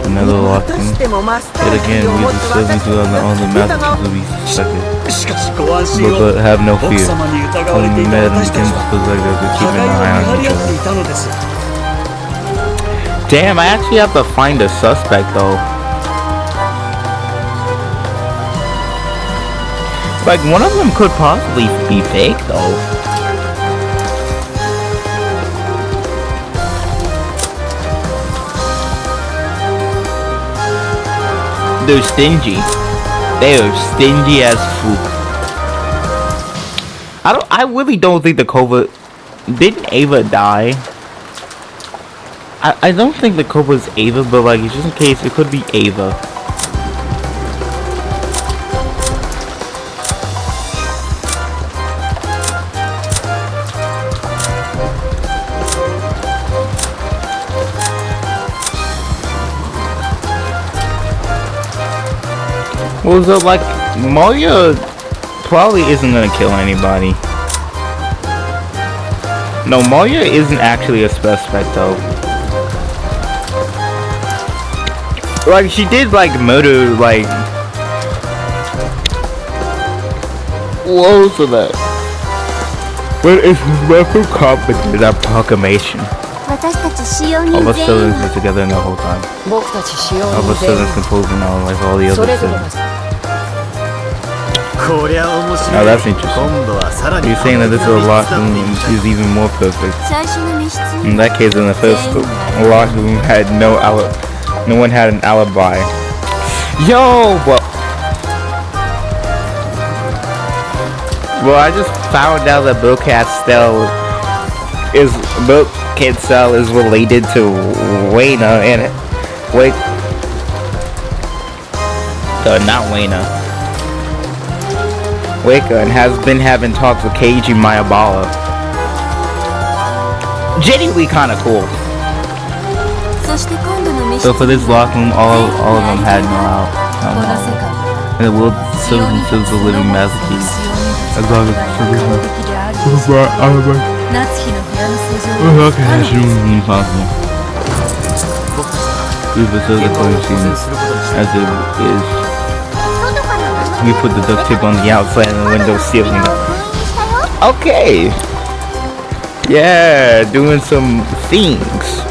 Another locked room. Yet again, we the servants who have all the messages will be suspected. But have no fear. Only Madam Kim was like that, but keeping an eye on each other. Damn, I actually have to find a suspect though. Like, one of them could possibly be fake though. They're stingy. They are stingy as food. I really don't think the Cobra... Didn't Ava die? I don't think the Cobra's Ava, but like, just in case, it could be Ava. Well, so like, Mario probably isn't gonna kill anybody. No, Mario isn't actually a suspect though. Like, she did like murder, like... What was that? But it's very complicated, that proclamation. All of us siblings were together the whole time. All of us siblings composing all like all the other siblings. Now that's interesting. You're saying that this little locker room is even more perfect. In that case, in the first locker room had no one had an alibi. Yo, well, I just found out that Bill Castell is related to Wayna and wait, not Wayna. Waka, and has been having talks with Keiji Mayabala. Genuinely kinda cool. So for this locker room, all of them had no out. And the world serves themselves a living masterpiece. As long as it's okay, that shouldn't be impossible. We facilitate the closing season as it is. We put the duct tape on the outside and the window ceiling. Okay. Yeah, doing some things.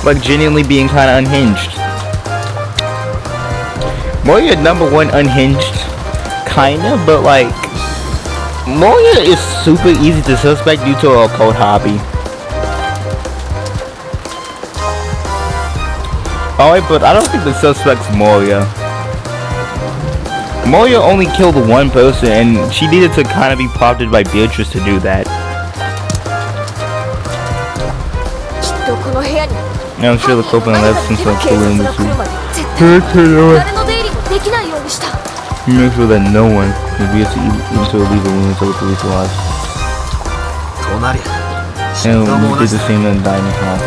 Like genuinely being kind of unhinged. Moria #1 unhinged, kinda, but like Moria is super easy to suspect due to her occult hobby. Alright, but I don't think the suspect's Moria. Moria only killed one person, and she needed to kind of be prompted by Beatrice to do that. And I'm sure the culprit left since I'm still in this room. Make sure that no one will be able to leave the room until the police arrive. And we did the same in the dining hall.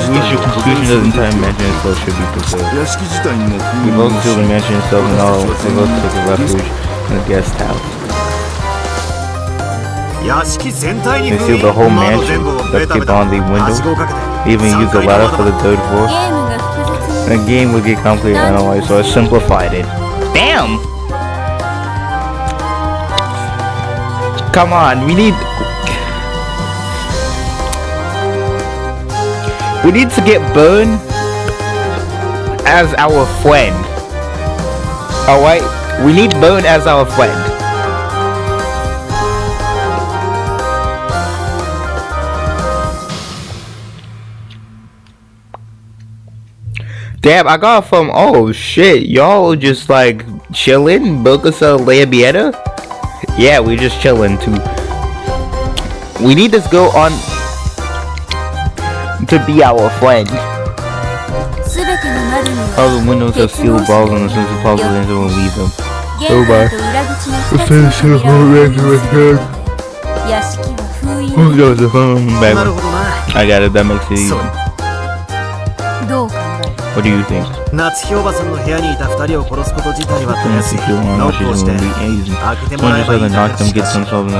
We should conclusion that the entire mansion itself should be preserved. We both feel the mansion itself and all we both took a refuge in the guest house. They sealed the whole mansion, duct tape on the window, even used a ladder for the third floor. The game would get completely analyzed, so I simplified it. Damn! Come on, we need to get Burn as our friend. Alright? We need Burn as our friend. Damn, I got from, oh shit, y'all just like chilling? Bocasa Labieta? Yeah, we just chilling too. We need this girl on to be our friend. All the windows have sealed balls on the sense of possible enter and leave them. Oh bye. I got it, that makes it easy. What do you think? 夏日おばさんの部屋にいた2人を殺すこと自体はたやすい。 If you want ノ to ックをして be Asian, 開けても someone らえ just ばいい had to んだ knock け them, ど、 get しかし themselves in the door.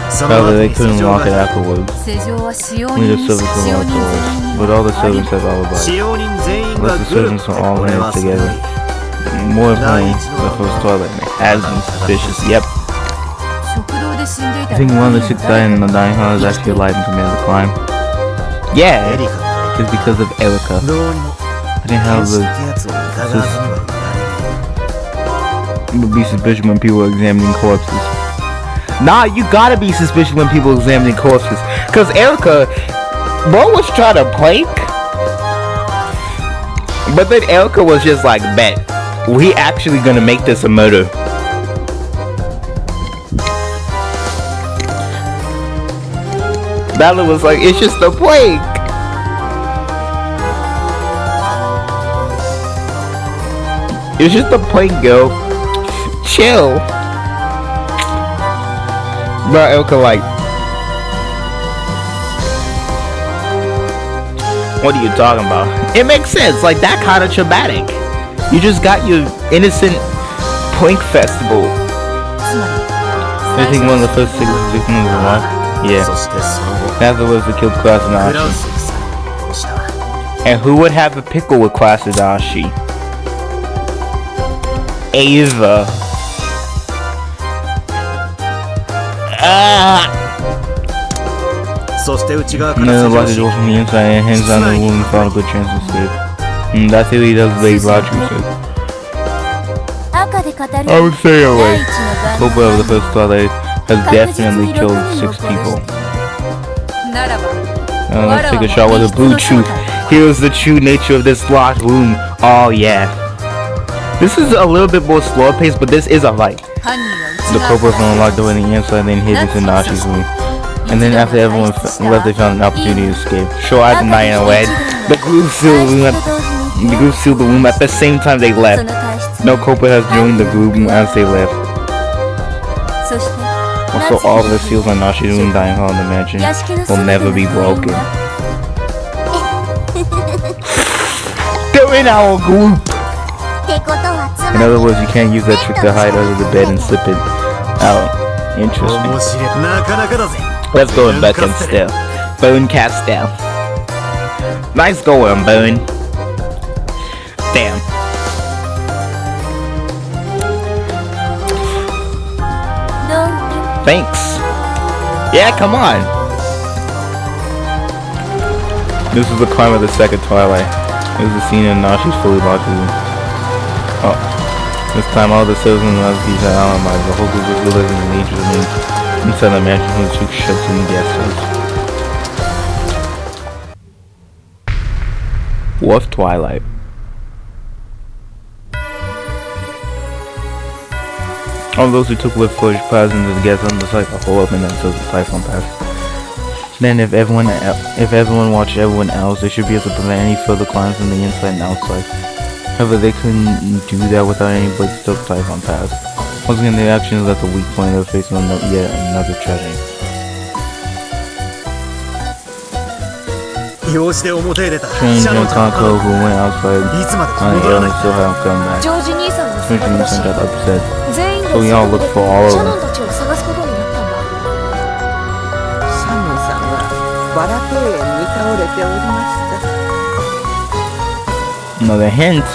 その However, 後 they に couldn't 施錠 lock が it かかる。 afterwards. 施錠は使用 Only the 人 servants 使 of 用 all 人 doors, but all the servants have alibis. 使用人全員 Unless が the グルって servants are all これ in は it すごい。 together. More importantly, the first toilet has been suspicious. Yep. 食堂で死んでいた I think one of the six died in the dining hall is actually alive and committed the crime. Yeah, エリカの it's because of Erica. どうにも I didn't 天 have 使っ the てやつを疑わずにはいられない。 would be suspicious when people are examining corpses. Nah, you gotta be suspicious when people examining corpses. Cause Erica, Bo was trying to prank, but then Erica was just like, bet, we actually gonna make this a murder. Bella was like, it's just a prank. It's just a prank, girl. Chill. But Erica like, what are you talking about? It makes sense, like that kind of traumatic. You just got your innocent prank festival. つまり I think one of the first six victims was alive. Yeah. そしてその後 Afterwards, they killed クラウ Kwasanashi. ス夫妻を殺した。 And who would have a pickle with Kwasanashi? Ava. Ah! そして内側か And ら then 施 the 錠 locked し door from the inside and hands on the wound found a good chance to escape. That theory does very logical sense. 赤で語る I would say 第 away. 一の Hope 番 of the first twilight has definitely killed 6 people. ならば Let's take a shot with the blue truth. Here's the true nature of this locked room. Oh yeah. This is a little bit more slower paced, but this is a fight. 犯人は The 内側 culprit か from ら unlocked door in the inside, then hid into Nashi's room. And then after everyone left, they found an opportunity to escape. Sure, I deny it away. The group sealed the room at the same time they そ left. の体質 No culprit has joined the group as they left. そして Also, all the seals on Nashi's room dying hall in the mansion will never be broken. They're in our group! ってことはつ In まり other words, you can't use that trick to hide under the bed and slip it out. Interesting. 面白い。なかなかだぜ。 Let's go with Beckham still. Boone Castell. Nice going, Boone. Damn. Thanks. Yeah, come on. This is the climb of the second twilight. This is the scene in Nashi's fully locked room. Oh. This time all the citizens of these are alibis. The whole group was living in the ages of inside the mansion with two ships in the guest house. Fourth twilight. All those who took with footage paths into the guest house decided to hole up in themselves with Typhon Pass. Then if everyone watched everyone else, they should be able to prevent any further climbs from the inside and outside. However, they couldn't do that without anybody to took Typhon Pass. Once again, the actions left a weak point of facing yet another tragedy. 用事で表へ出た。 Train シャノン no ちゃん Kanko は who went outside いつまでか on 戻ら the ない island still haven't come back. ジョージ兄さんが Switch 騒ぎ出し got upset. 全員で So we all looked for all シ of ャノ them. ンたちを探すことになったんだ。シャノンさんはバラ庭園に倒れておりました。 Another hint.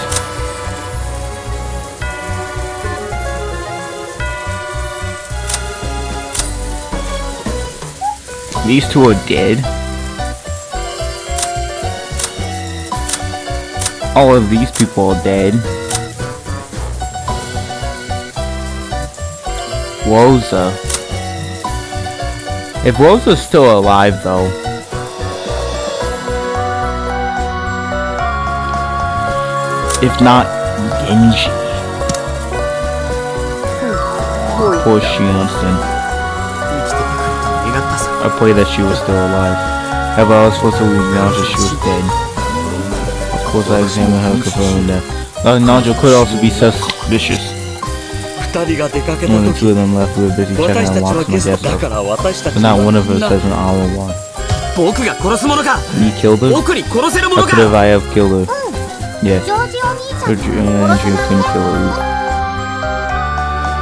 These two are dead. All of these people are dead. Rosa. If Rosa's still alive though. If not, Genji. Poor Shionston. 生きててくれて願ったさ。 I pray that she was still alive. However, I was supposed to acknowledge that she was dead. Of course, I examined her confirming that. Nigel could also be suspicious. 二人が出かけた Only two 時、 of them left who were busy 私 checking た on ちは locks in ゲ the ス guest トだ house. から私たち But に not one of us は has an hour one. 僕が殺すものか。 You killed her? 僕に殺せるもの How か。 could have I have killed her? Yeah. ジョージお兄ちゃん Her and June couldn't kill her.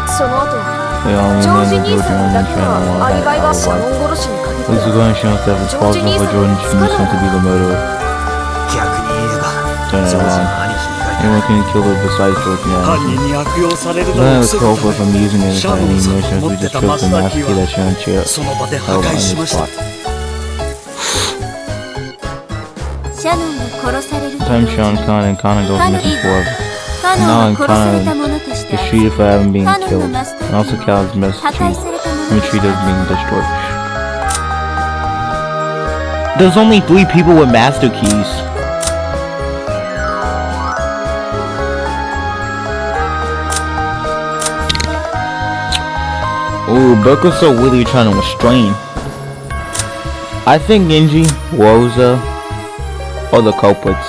その後 They only ジョ know ージ that 兄 George さん and だけ China は want アリ that バイがシャ alibi. ノン殺しにかけ This is て going to show us that it's possible for Jordan Jameson to be the murderer. 逆に言えば Turn ジョ it ージ on. の兄貴に書い Anyone た can kill her besides George 犯 and 人に悪用されるの None を of 防 us ぐ call た for from め using it シ as ャノン any さん munitions. の持 We って just た chose マ to スターキ mask ー it は as Shun その場で破 held 壊 on し the ました spot. シャノンが殺されると同 Time 時 Sean に Khan and Connor goes カノ missing リ for カノン Now が殺されたものとして is treated for having been カノンの killed. マスタ And ー also キー Cal's も message 破壊されたもの and として treated as being destroyed. There's only 3 people with master keys. Ooh, Burko's so really trying to restrain. I think Genji, Rosa, are the culprits.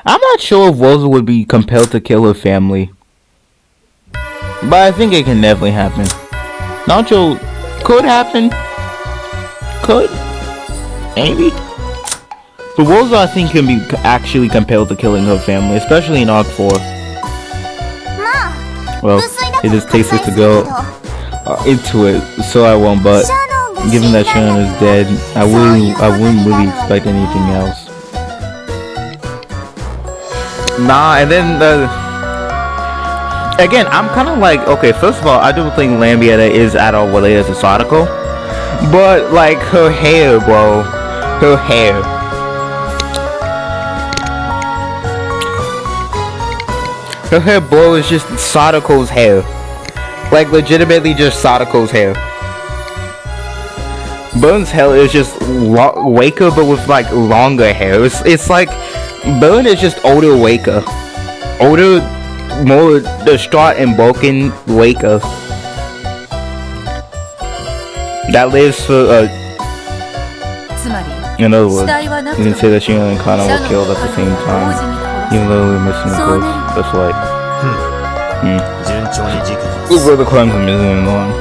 I'm not sure if Rosa would be compelled to kill her family. But I think it can definitely happen. Nacho could happen. Could. Maybe. But Rosa, I think, can be actually compelled to killing her family, especially in Arc 4. まあ Well, 無粋だ it と is 考え tasteless す to ぎる go けど into it, so I won't. But シャノンが死 given んだ that んだ Shannon is から dead, I そういう wouldn't ことに really なるわ expect よ anything ね else. Nah, and then again, I'm kind of like, okay, first of all, I do think Lambietta is at all related to Sadako, but like her hair, bro, her hair. Her hair, bro, is just Sadako's hair. Like, legitimately just Sadako's hair. Burns' hair is just Waker, but with like longer hair. It's like Burn is just older Waker, older, more distraught and broken Waker that lives for. つまり In other 死 words, 体はな we く can と say も that Shino and Kana シャ were ノン killed と at カ the ノン same は同 time, 時に殺 even though we were missing the So ghost. many. That's right. 順調に事件 Who were the crimes of missing on?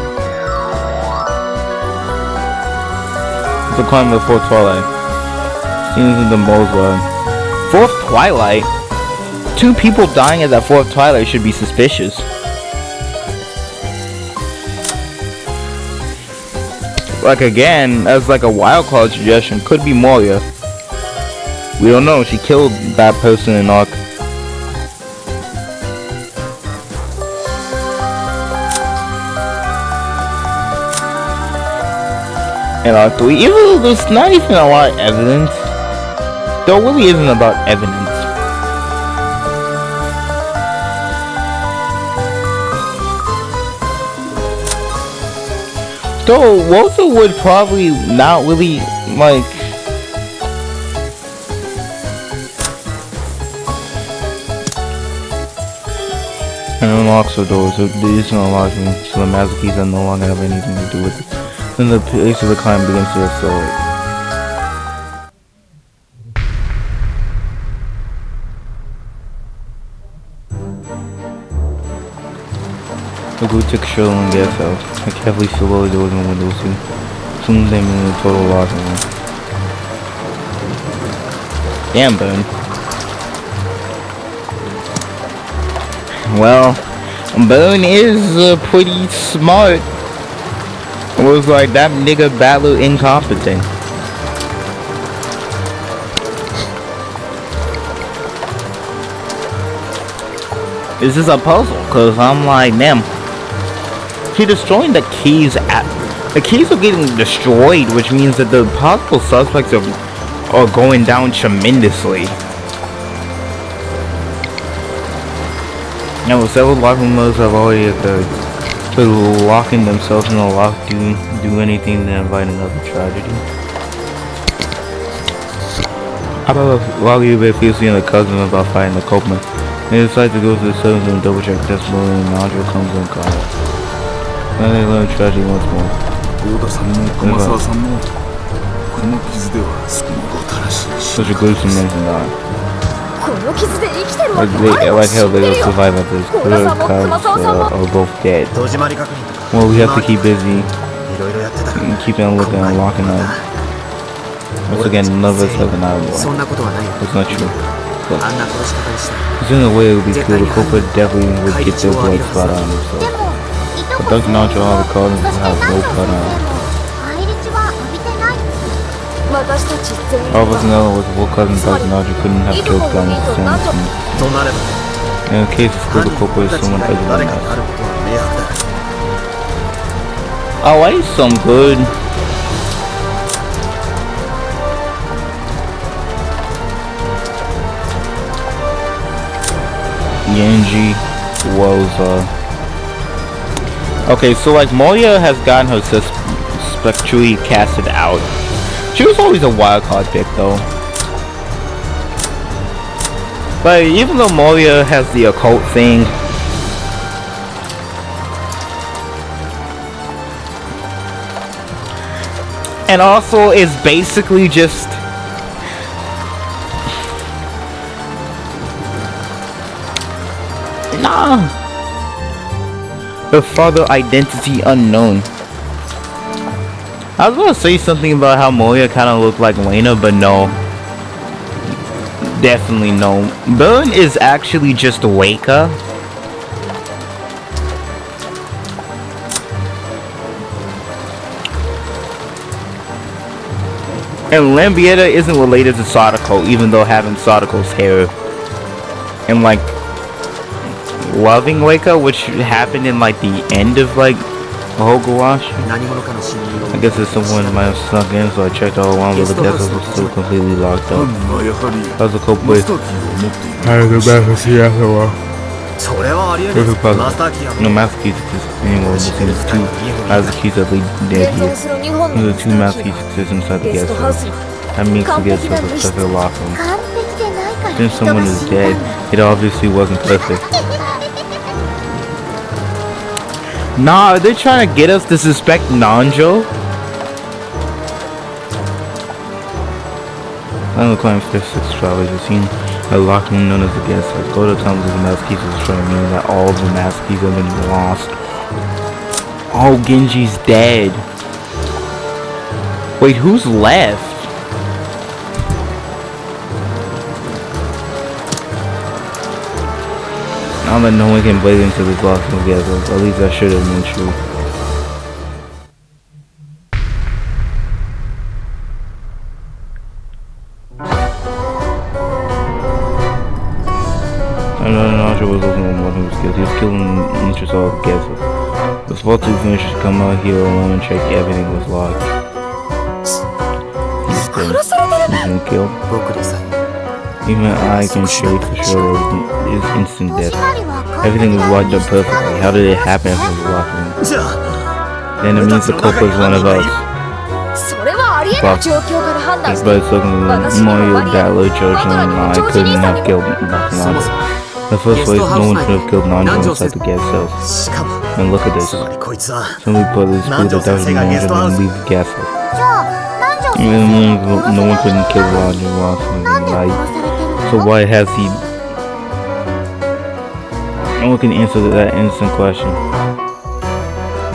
The crime of Fourth Twilight. Seems in the most Fourth Twilight? 2 people dying at that Fourth Twilight should be suspicious. Like again, as like a wild card suggestion, could be Moria. We don't know, she killed that person in Arc. In Arc 3, even though there's not even a lot of evidence, there really isn't about evidence. Though Rosa would probably not really like. And unlocks the doors, so these are unlocked, so the master keys are no longer have anything to do with it. Then the place of the crime begins to accelerate. The group took Shrill and gas out. I carefully sealed all the doors and windows too. Soon they made a total loss in them. Damn, Burn. Well, Burn is pretty smart. It was like that nigga battle incompetent. This is a puzzle, cause I'm like, damn. He destroying the keys the keys are getting destroyed, which means that the possible suspects are going down tremendously. Now, several locking modes have already occurred. So locking themselves in a lock do anything to invite another tragedy. How about while you've been fiercely in the cousin about fighting the Copeman, they decide to go to the servers and double check this morning and Nigel comes in contact. Now they learn tragedy once more. 大田さんも駒沢さんもこの傷ではもたらしいし Such a gruesome end to die. この傷で生きてるわ Like, けあれば like 知 how って they る will よ survive at this. 小田さんも熊沢さんも are both dead. 戸締まり確認とか Well, we have to keep busy いろいろやってたから and keep on looking and locking up. Once again, none of us have an eye. そんなことはないよ。 It's not true. あんな殺し方でした。 Because in a way it would be cool. The culprit definitely would get their blood spot on himself. でも But Dr. Nacho, all the called him to have no blood on him. 返り血は浴びてない。私たち全員 All of us know was full cousin Dr. Nacho couldn't have killed Gunn and Sanderson. となれば In the case of school, the culprit is someone other 誰 than かにあ us. ることは明白だ。 Oh, I need some good. Genji was okay, so like Moya has gotten her spectrally casted out. She was always a wild card pick though. But even though Moya has the occult thing, and also is basically just her father identity unknown. I was gonna say something about how Moya kind of looked like Lena, but no. Definitely no. Burn is actually just Waka. And Lambietta isn't related to Sadako, even though having Sadako's hair. And like loving Waka, which happened in like the end of like Hogawash. 何者かの侵入を I guess if someone might have snuck in, so I checked all around, but the guest was still completely locked ファ up. ンはやはり How's the マ culprit? スターキーを持っている。 I go back and see after a while. それはありえない Where's the マスターキーは No master keys exist anymore. It seems two master keys that lead dead 現 here. 存する日本の There's two マ master keys exist inside the ゲス guest トハウ house. スに That means the guest house is stuck in a locker room. 完璧でないから Since 人 someone が is 死んだ dead, んだ it obviously wasn't perfect. Nah, are they trying to get us to suspect Nanjo? One of the claims there's 6 travelers have seen a locker room known as the guest house. Go to tell them the master keys is trying to mean that all the master keys have been lost. Oh, Genji's dead. Wait, who's left? Now that no one can break into this locker room together, at least that should have been true. Another Nacho was looking at one who was killed. He was killing interest all together. The small two finishers come out here alone and check everything was locked. He's dead. He's been killed. 僕でさえ Even I can say for sure it is instant 星 death. 狩りは完 Everything 璧 was な locked up perfectly. How did it happen from the locker room? じゃあ Then it means the culprit is one of us. それはありえない状況から判断 Yes, して but it's looking Moyo, Battler, Jojo, and I couldn't have killed Nanjo. The first place, no one could have killed Nanjo inside the guest house. しかも And look at this. つまりこいつは Simply put, it's proof that Dr. Nanjo didn't leave the guest house. じゃあ南條 Even no one couldn't kill Nanjo while he なんで was 殺 alive. されてる So の why has he... No one can answer that innocent question.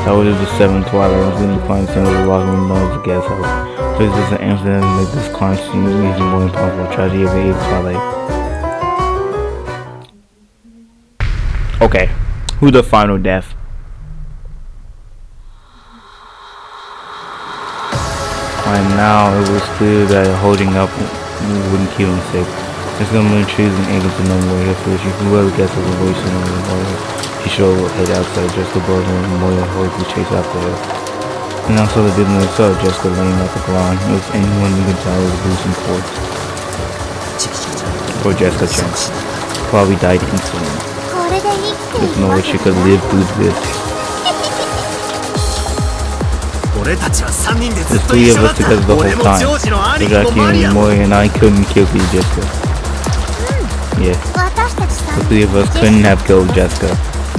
That was just 7 Twilight. I was going to find some of the locker room known as the guest house. Please just answer that and make this crime seem even more impossible. Tragedy of the 8th Twilight. Okay. Who the final death? By now, it was clear that holding up wouldn't keep him safe. There's no more trees and agents and no more here for whoever gets us a voice in the morning. He showed head outside just above him and Moya hurriedly chased after her. And also the business itself, Jessica laying at the ground. If anyone you can tell was losing corpse. Or Jessica Chen. Probably died instantly. これで生きて There's い no ま way す she could live through this. 俺たちは3人でず The っと three 一 of 緒だ us った together the 俺 whole も time. ジョージの兄貴 Jackie もマリア and も Moya and I couldn't kill Jessica. Yeah, 私たち the 3 three of us couldn't have killed Jessica.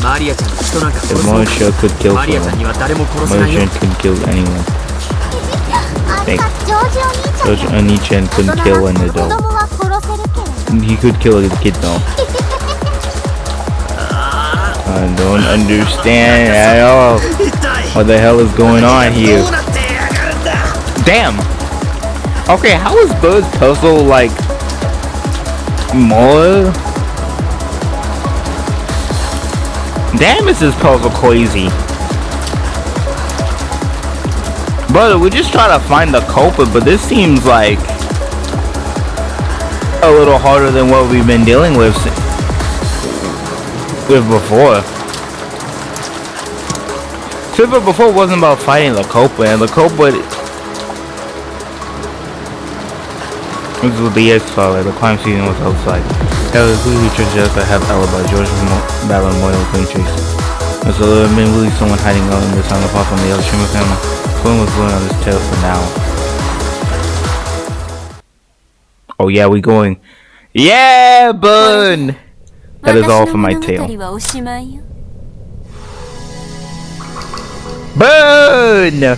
マリアちゃんに人なんか殺 If すの Moya could kill マリアちゃん someone, には誰も殺せ Moya ないよ Chen couldn't kill anyone. あんたジョージお兄ちゃん Judge Oni-chan 大 couldn't 人 kill は an 子 adult. 供は殺せるけど He could kill a kid though. I don't understand at all 一体 what the hell is going on ど here. うなってやがるんだ Damn! Okay, how is Bird's puzzle like more? Damn, is this puzzle crazy? Brother, we just try to find the culprit, but this seems like a little harder than what we've been dealing with before. Tripper before wasn't about fighting the culprit, and the culprit was with the X-Filer. The crime scene was outside. However, who just to have alibi. George was battling Moyle Green Chase. There's a really someone hiding out in this on apart from the other Shimmer family. Someone was going on his tail for now. Oh yeah, we going. Yeah, burn! That is all for my tail. Burn!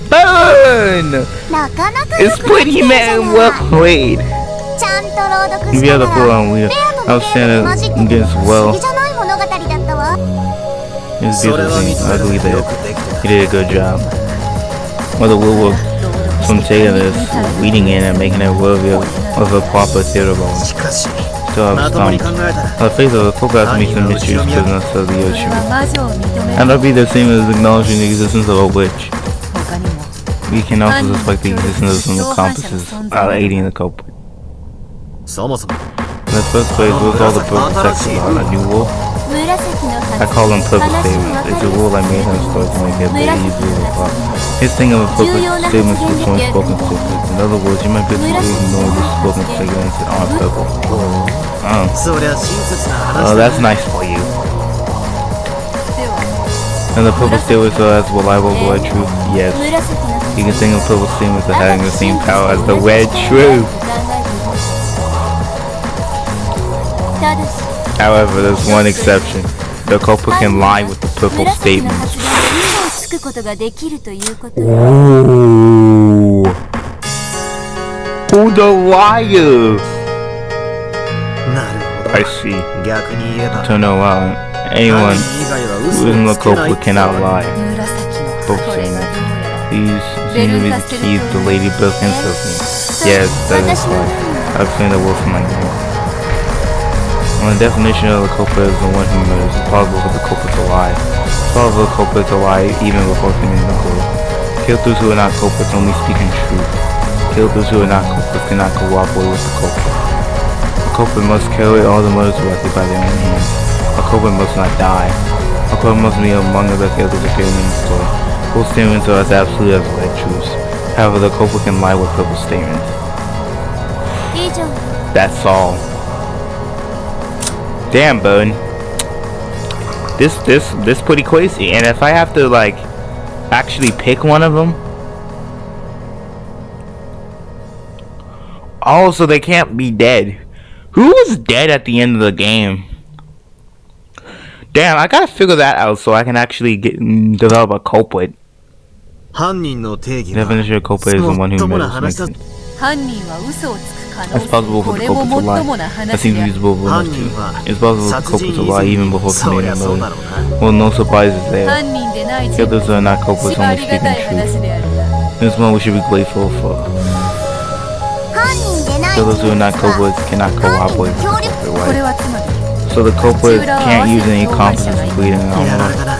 Burn! It's pretty man well played. We have the full on wheel. Outstanding against well. It's beautiful. I believe that. He did a good job. Whether we were from taking this, reading it and making it worthy of a proper theater role. Still have stumped. On the face of the focus makes the mysterious business of the ocean. And that'll be the same as acknowledging the existence of a witch. We can also suspect the existence of some accomplices aiding the culprit. In the first place, what's all the purple text about? A new wolf? I call them purple statements. It's a rule I made in the story to make it very easy to recall. His thing of a purple statements is one spoken statements. In other words, you might be able to ignore the spoken statements that aren't purple. Oh, that's nice for you. And the purple statements are as reliable as the red truth? Yes. You can think of purple statements as having the same power as the red truth. However, there's one exception. The culprit can lie with the purple statements. Ooh. Who the liar? I see. To know anyone who isn't the culprit cannot lie. Purple statements. These seem to be the key to Lady Bill himself. Yes, that is right. I've seen the wolf in my game. The definition of the culprit is the one who murders. It's possible for the culprit to lie. It's possible for the culprit to lie even before committing the crime. Kill those who are not culprits, only speaking truth. Kill those who are not culprits, cannot cooperate with the culprit. The culprit must carry all the murders directly by their own hands. A culprit must not die. A culprit must be among the characters appearing in the story. Full statements are as absolute as red truths. However, the culprit can lie with purple statements. That's all. Damn, Bone. This pretty crazy. And if I have to like actually pick one of them, oh, so they can't be dead. Who was dead at the end of the game? Damn, I gotta figure that out so I can actually develop a culprit. The definition of culprit is the one who murders. It's possible for the culprit to lie. That seems reasonable for us too. It's possible for the culprit to lie even before committing a murder. Well, no surprises there. The others are not culprits, only speaking truth. This one we should be grateful for. The others who are not culprits cannot cooperate with the culprit, right? So the culprit can't use any competence to plead in an armor. Yeah.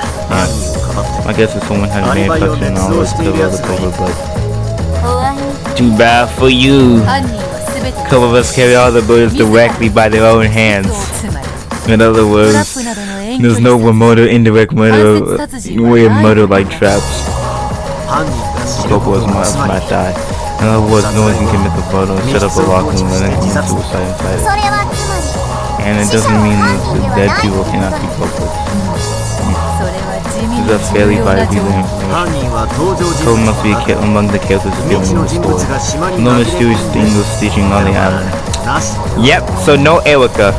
I guess if someone had manufactured knowledge to kill the culprit, but too bad for you. Some of us carry all the burdens directly by their own hands. In other words, there's no remote or indirect murder where murder like traps. The culprit might die. In other words, no one can commit the murder and set up a locker room and then commit suicide inside it. And it doesn't mean that the dead people cannot be culprits. This is a fairly vital information. Cole must be among the characters appearing in the story. No mysterious English teaching on the island. Yep, so no Erica.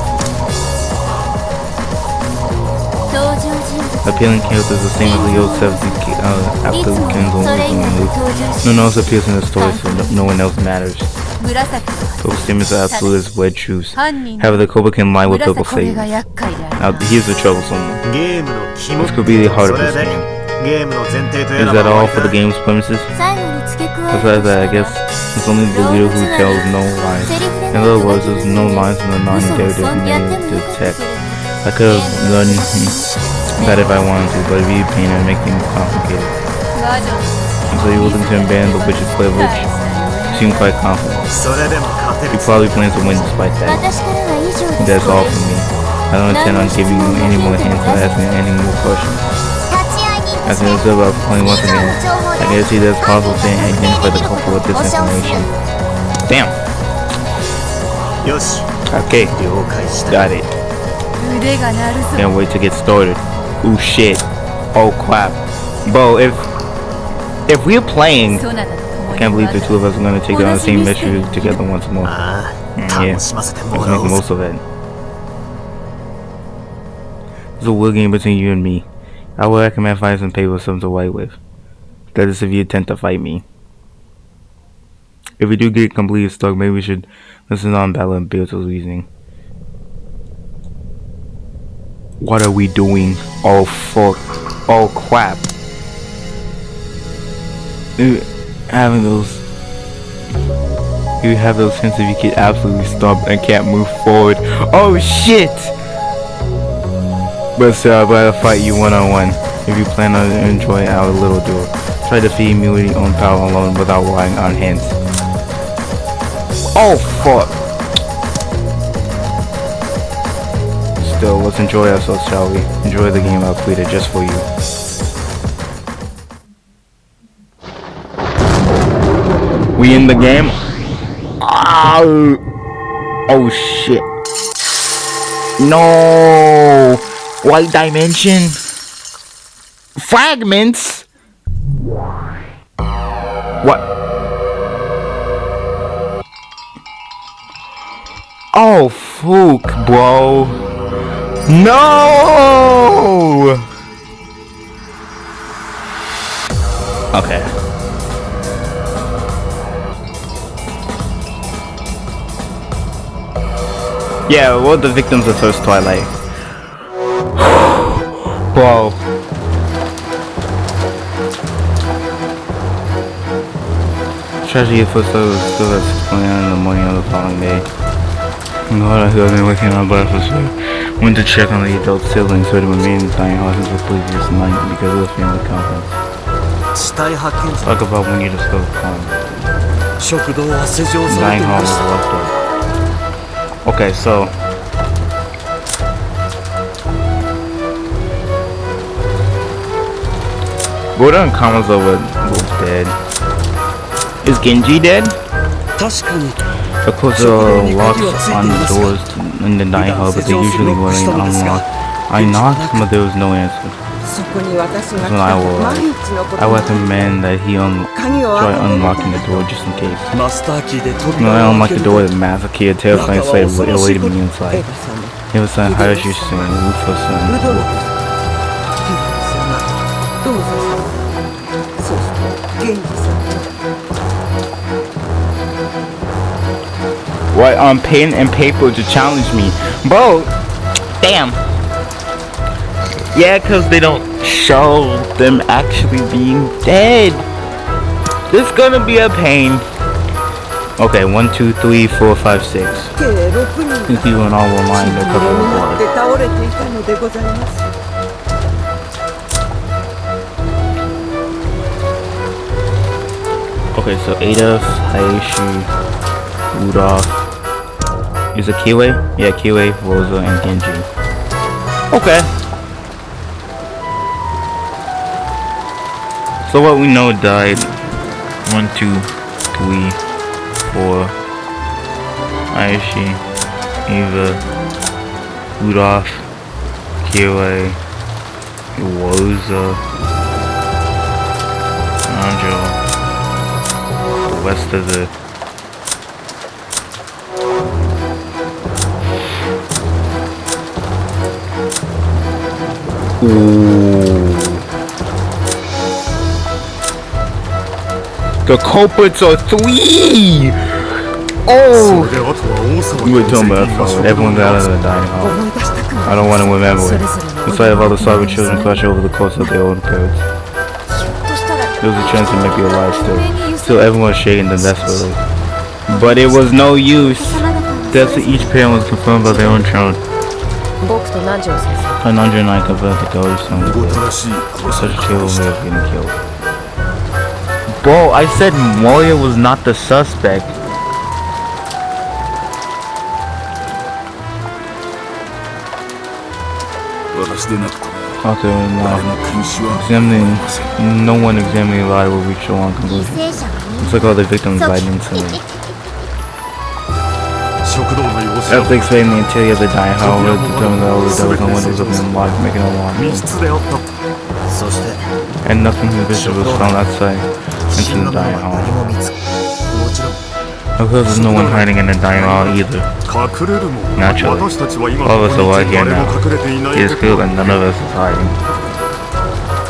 Appealing characters the same as the old 70s after Ken's own removed. No one else appears in the story, so no one else matters. Purple statements are absolute as red truths. However, the culprit can lie with purple statements. Now, here's the troublesome one. This could be the heart of this game. Is that all for the game's premises? Besides that, I guess it's only the leader who tells no lies. In other words, there's no lines in the non-designated text. I could have done that if I wanted to, but it'd be a pain and make things complicated. And so you listen to him ban the witch's play, which seemed quite confident. He probably plans to win despite that. That's all for me. I don't intend on giving you any more hints or asking any more questions. As I observe about playing once again, I can see that it's possible to identify the culprit with this information. Damn. Okay. Got it. Can't wait to get started. Ooh shit. Oh crap. Bro, if we're playing, I can't believe the two of us are gonna take on the same mission together once more. Yeah. Let's make the most of it. It's a will game between you and me. I would recommend finding some paper or something to write with. That is if you attempt to fight me. If we do get completely stuck, maybe we should listen on battle and build to reasoning. What are we doing? Oh fuck. Oh crap. Having those... You have those hints if you get absolutely stumped and can't move forward. Oh shit! But still, I'd rather fight you one-on-one. If you plan on enjoying our little duel, try to defeat me with your own power alone without relying on hints. Oh fuck! Still, let's enjoy ourselves, shall we? Enjoy the game I've created just for you. We in the game? Oh shit! No! White dimension? Fragments? What? Oh, fuck, bro. No! Okay. Yeah, we're the victims of first Twilight. Bro. Tragedy first was still at 6 in the morning of the following day. God, I feel I've been waking up breakfast. Went to check on the adult siblings who had remained in dying house since the previous night because of the family conference. Talk about when you discovered crime. Dying hall was left over. Okay, so Gordon and Kamazo were both dead. Is Genji dead? Of course, there are locks on the doors in the dying hall, but they usually weren't unlocked. I knocked, but there was no answer. That's when I will recommend that he try unlocking the door just in case. When I unlocked the door, the master key, a terrifying sight awaited me inside. He was saying, Hayashi-san, Rufus-san. What on pen and paper to challenge me, bro? Damn. Yeah, cause they don't show them actually being dead. This is gonna be a pain. Okay, 1, 2, 3, 4, 5, 6. These people in all were lying their cover of blood. Okay, so Ada, Hayashi, Rudolph. Is it Kiwei? Yeah, Kiwei, Rosa, and Genji. Okay. So what we know died. 1, 2, 3, 4. Aishi, Eva, Rudolph, Kiwei, Rosa, Angel. The rest of the The culprits are 3! Oh! You were talking about everyone's out of the dining hall. I don't want to remember it. The sight of all the sorry children crush over the corpse of their own parents. There was a chance he might be alive still. Still, everyone was shaking them desperately. But it was no use. Deaths of each parent was confirmed by their own child. 僕と南條先生 109 confirmed that Dory's son was dead. Such a terrible way of getting killed. Bro, I said Moria was not the suspect. Okay, no. No one examining the body will reach a wrong 犠 conclusion. 牲者は It's like all the victims died instantly. 食堂の様子 After explaining the interior of the dying however, determined that all the doors and windows of them locked, making a alarm. 密室であったそして And nothing suspicious was found outside 死 into ん the だ dying 者は hall. 何も見つもちろん Of course, there's no one hiding in the dying hall either. 隠れるも Naturally, 私たちは今 all of us are ここ right に here 誰も now. 隠れていない It is clear that none of us is hiding.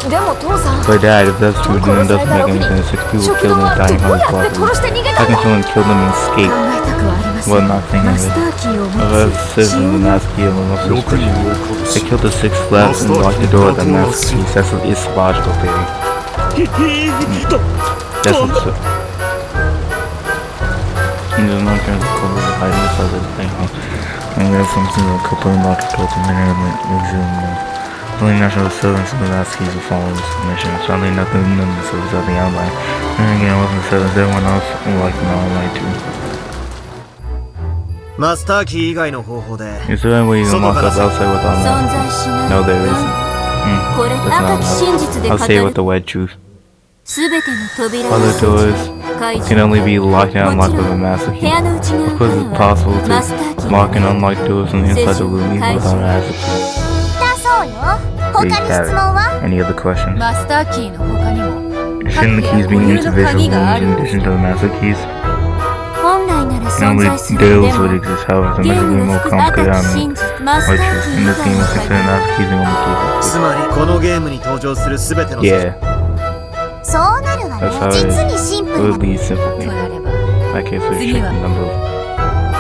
でも父さん But Dad, if that's true, then it doesn't make any sense. 6 people 食 killed 堂 in は the ど dying う hall や is って殺して逃げ How たん can だ someone kill them and 考 escape? えたくはありません Well, nothing マ of ス it. ターキーを Of 持 us つ citizens 使用 and mass key of the most 6 人 suspicious. を殺 They し killed the 6th left and locked the door with the mask keys. That's its logical theory. That's what's up. And there's no chance of culprit hiding inside the dying hall. And there's something that culprit locked the door to many exhumed. Only national surveillance and the last keys will follow this mission. Sadly, nothing none of this was out the outline. And again, it wasn't surveillance. Everyone else like the outline too. マスターキー以外の方法で Is there any way you can lock us outside without 存 knowing? 在しない No, there isn't. これ That's 赤 not き enough. 真実で I'll 語 say it with る the wet truth. すべての扉の Other 数 doors 解 can 除 only be locked and もち unlocked ろ with a ん master 部 key. 屋の内側 Of か course, ら it's は possible マスター to キー lock and unlock doors from the inside the room even 解 without 除 an access. だそうよ他に They 質 have 問は it. Any other questions? マスターキーの他にも Shouldn't the keys be individual rooms in addition to the master keys? 本来なら存 Normally, 在するで deals も would exist, however, to ゲ make ー it ム more が複雑赤 complicated き on 真 the 実マスタ white ー truth. キ In ー this game, 以 it's 外 considered の master keys the only keys. つまりこのゲームに登場する全ての Yeah, そうなるわね that's how 実にシン it プル would な be simple. となれば That case would次 check は the number of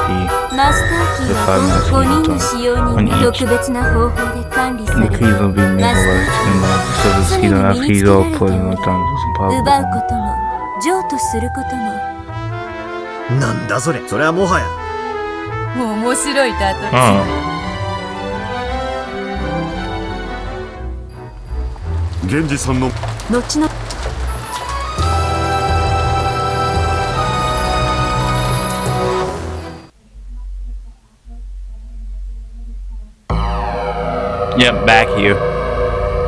key. マスターキーは5人の使用人が特別な方法で管理さ And れ the る keys will be madeマスタ over ー and so the 常 keys に and 身 master に keys つけ all られて put お in り the times was 奪う impossible. ことも譲渡することもなんだそれそれはもはや面白い例え 源氏さんの後の Yep, back here.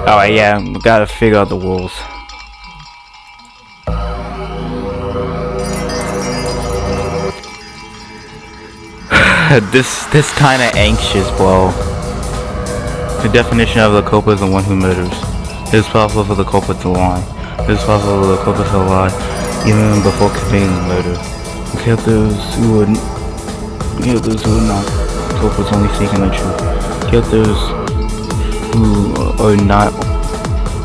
Alright, yeah, we gotta figure out the rules. this kinda anxious, bro. The definition of the culprit is the one who murders. It is possible for the culprit to lie. It is possible for the culprit to lie even before committing the murder. We kill those who are not culprits, only seeking the truth. Kill those who are not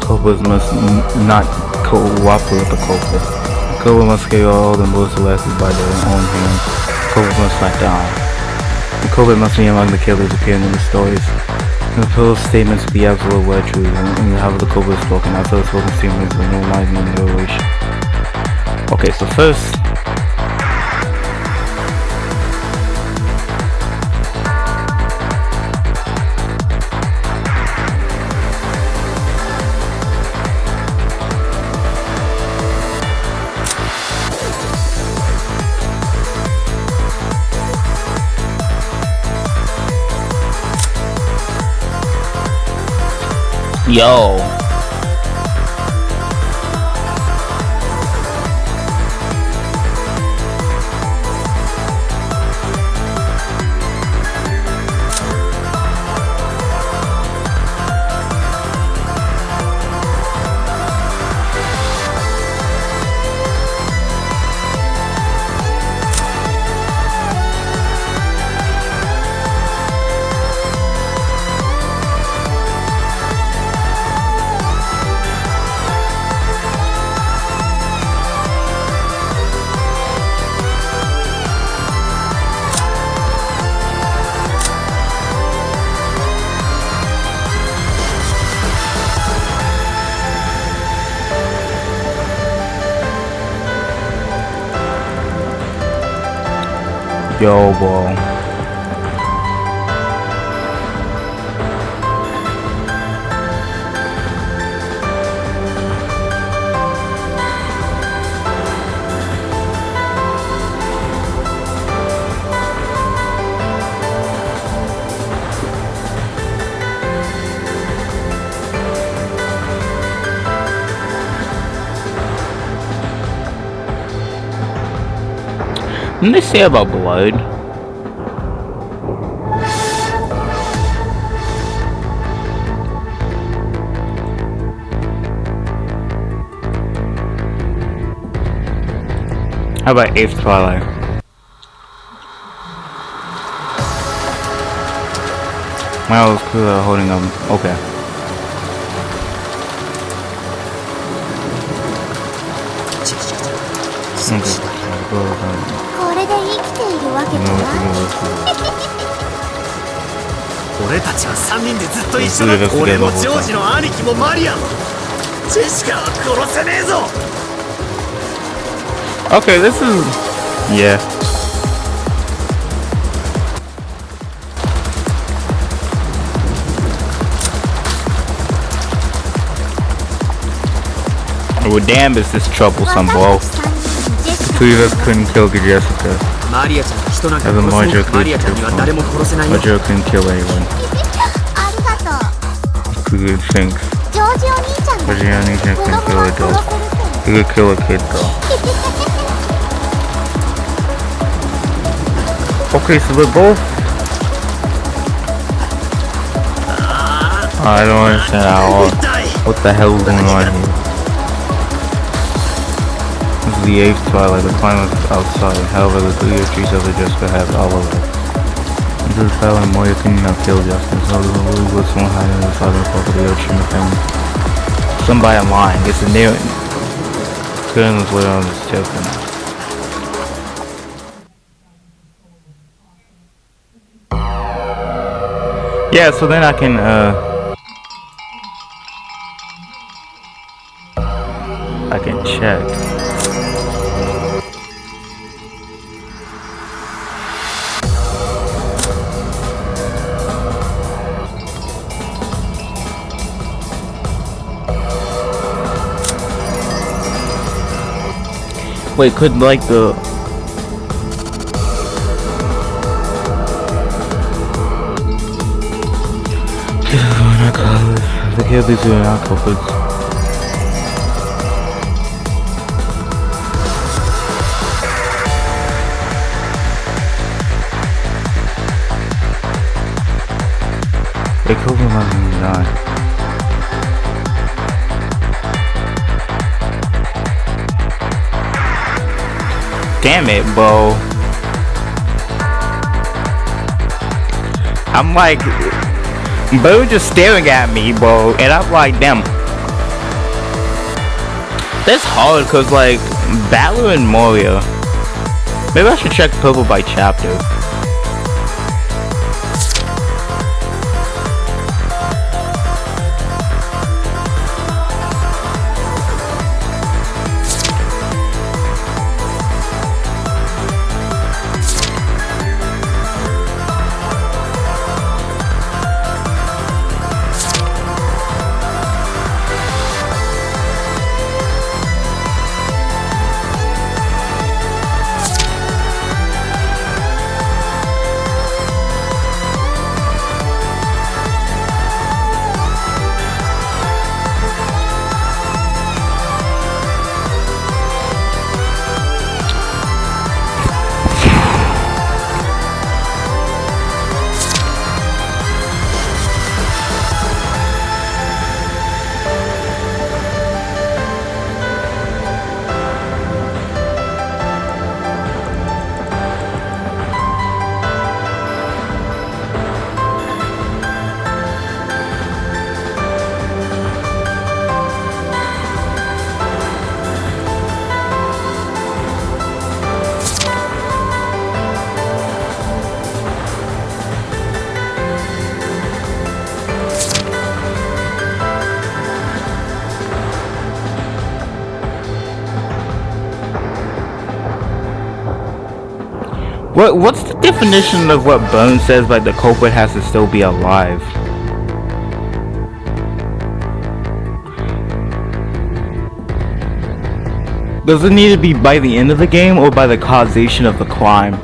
culprits must not cooperate with the culprit. The culprit must carry all the motives selected by their own hands. The culprit must not die. The culprit must be among the killers appearing in the stories. The full statements to be absolute word truth, and have the culprit spoken. After the spoken statements, there no lying in narration. Okay, so first, yo. Yo, bro. What did they say about blood? How about 8th Twilight? Wow, it's cool holding them. Okay. Okay. これで生きているわけだな。俺たちは3人でずっと一緒だ。俺もジョージの兄貴もマリアもジェシカは殺せねえぞ。 Okay, this is... yeah. Well, damn, is this troublesome, bro. The two of us couldn't kill Jessica. マリアちゃんが人なんか As a 殺 Mojo す。マリアちゃんには誰も殺せないよ。 Mojo couldn't kill anyone. ありがとう。 Who could think? ジョージお兄ちゃんだ。 Mojo couldn't 子 kill 供は a 殺 dog. せる He could kill a kid, though. Okay, so they're both... I don't understand at all. What the hell is going on here? This is the 8th Twilight, the climate outside. However, the three trees of the Jessica have all of it. Into the battle, and Moya couldn't have killed Jessica, so the Lily was someone hiding in the side of the property of Shima family. Somebody lying. It's a new... Goodness, what on this token. Yeah, so then I can, check. Wait, could like the... The kid is doing alcohol. They killed him when he died. Damn it, bro. I'm like, bro, just staring at me, bro, and I'm like, damn. That's hard, cause like, Valor and Moria. Maybe I should check Purple by chapter. What's the definition of what Bones says, like the culprit has to still be alive? Does it need to be by the end of the game or by the causation of the crime?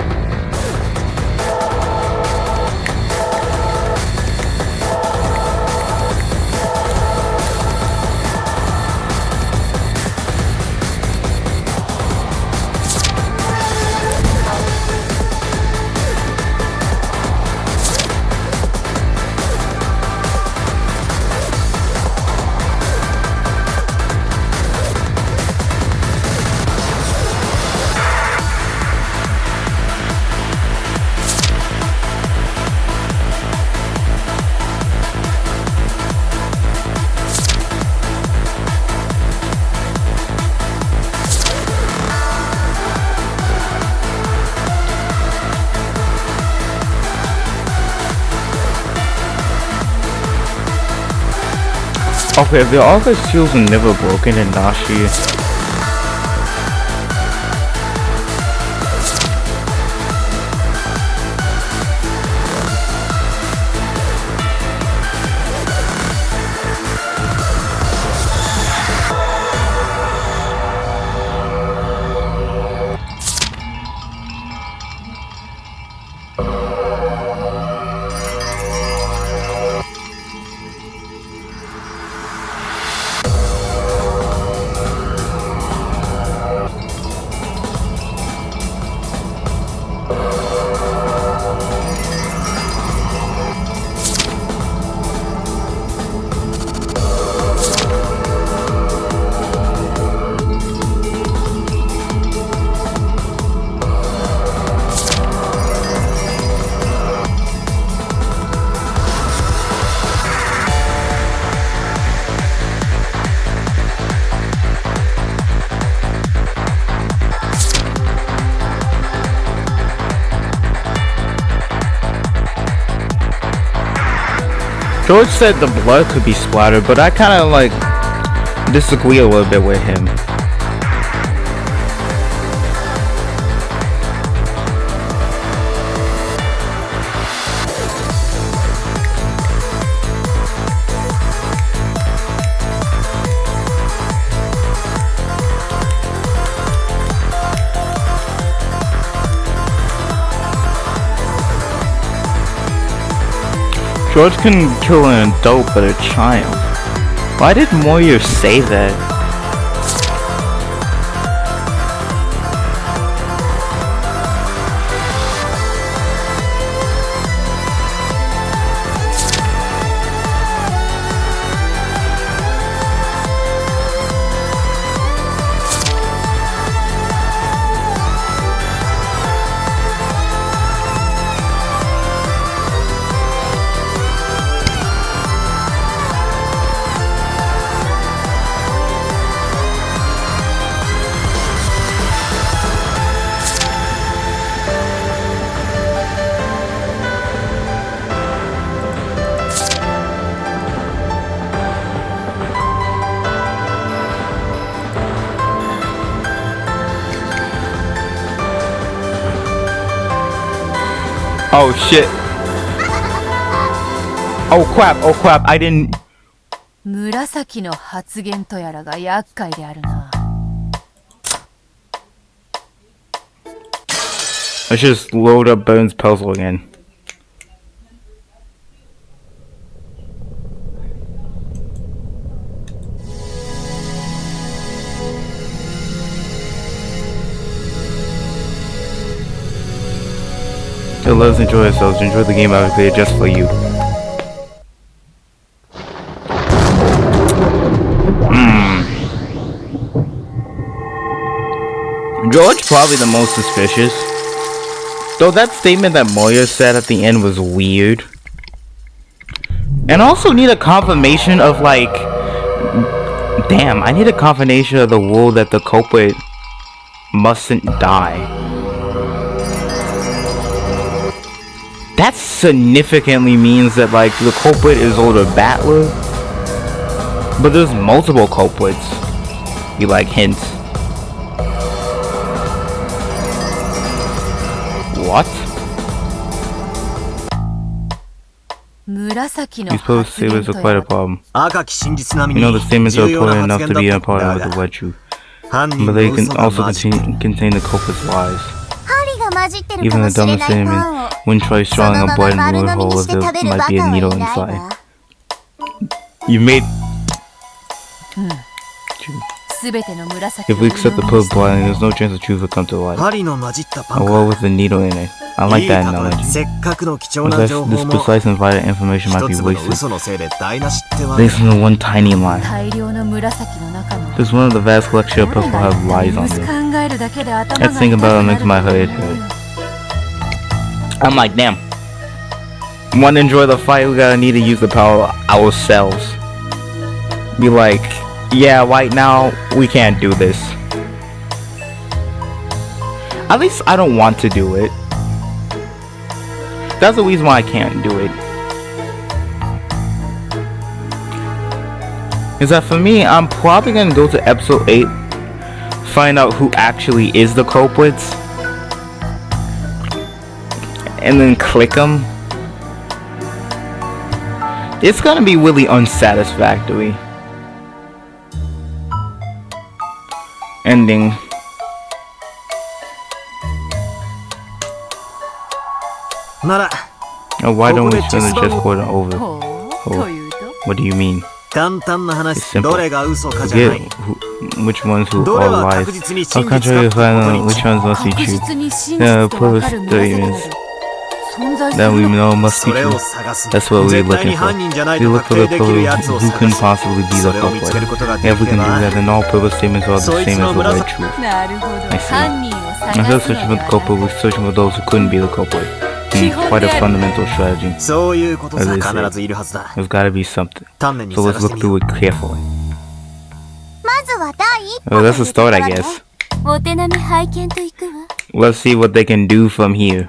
Okay, if the other seals are never broken in Nashi, George said the blood could be splattered, but I kind of like disagree a little bit with him. George can kill an adult but a child. Why did Moyer say that? Oh shit. Oh crap, I didn't. 紫の発言とやらが厄介であるな。Let's just load up Bones' puzzle again. So let's enjoy ourselves. Enjoy the game I played just for you. George probably the most suspicious. Though that statement that Moyer said at the end was weird. And I also need a confirmation of like... Damn, I need a confirmation of the rule that the culprit mustn't die. That significantly means that like the culprit is older battler. But there's multiple culprits. You like hints. What? These 紫の post 発言 statements と are quite や a problem. 赤き真実並み You に know the statements are 重要な important 発 enough 言 to be a だ part だ of the が wet truth, 犯人 but の they can 嘘が also 混じって contain the culprit's lies. 針が混じってる Even かも the しれ dumbest ないパ statement ンを wouldn't try その strawing a まま blind 丸 bullet 飲み hole に if して there 食べるバ might カ be a はい needle ない inside. わ。 You made. 全ての紫 If we accept the pill blindly, there's no chance the truth will come to light. 針の混じったパ A ン wall か with a needle in it. I like いい that 例え analogy. せっかくの貴重 This な情報 this も precise and vital information might 一 be 粒の wasted 嘘のせいで台無しってわ based on the one tiny lie. 大量の紫の中の This one of the vast collection of purple have lies on 考 them. えるだけで頭 Let's が think 痛く about it な makes る my と head 思うよ hurt. I'm like, damn. Want to enjoy the fight? We gotta need to use the power ourselves. Be like, yeah, right now we can't do this. At least I don't want to do it. That's the reason why I can't do it. Is that for me, I'm probably gonna go to episode 8, find out who actually is the culprits, and then click them. It's gonna be really unsatisfactory. Ending. Oh, why don't we spend the chessboard over? ほうというと What do you mean? 簡単な It's 話 simple. どれが嘘かじゃない Forget which ones who どれ are は lies. 確実に How 真実だ contrary って to こと find に which ones must be 確 true. 実に真 Yeah, 実と分かる post 紫など statements 存在す that る we の know must be それ true. を探す That's what we're 絶対 looking に for. 犯人じゃない We と look 確 for 定 the できる culprit やつを who 探 can す possibly be そ the れを見つける culprit. ことがで Yeah, if き we れ can do ば that, then all purple statements are the So it's same as the no white murasa- truth. なるほど I see. 犯人を Instead 探 of すの searching で for the は culprit, な we're searching for those who couldn't be the culprit. Quite a fundamental strategy. そういうことさ As they say. 必ずいるはずだ There's gotta be something. 丹念に So 探 let's して look みよ through う it carefully. まずは第一歩 Well, と that's いう a とこ start, ろ I ね guess. お手並み拝見といくわ Let's see what they can do from here.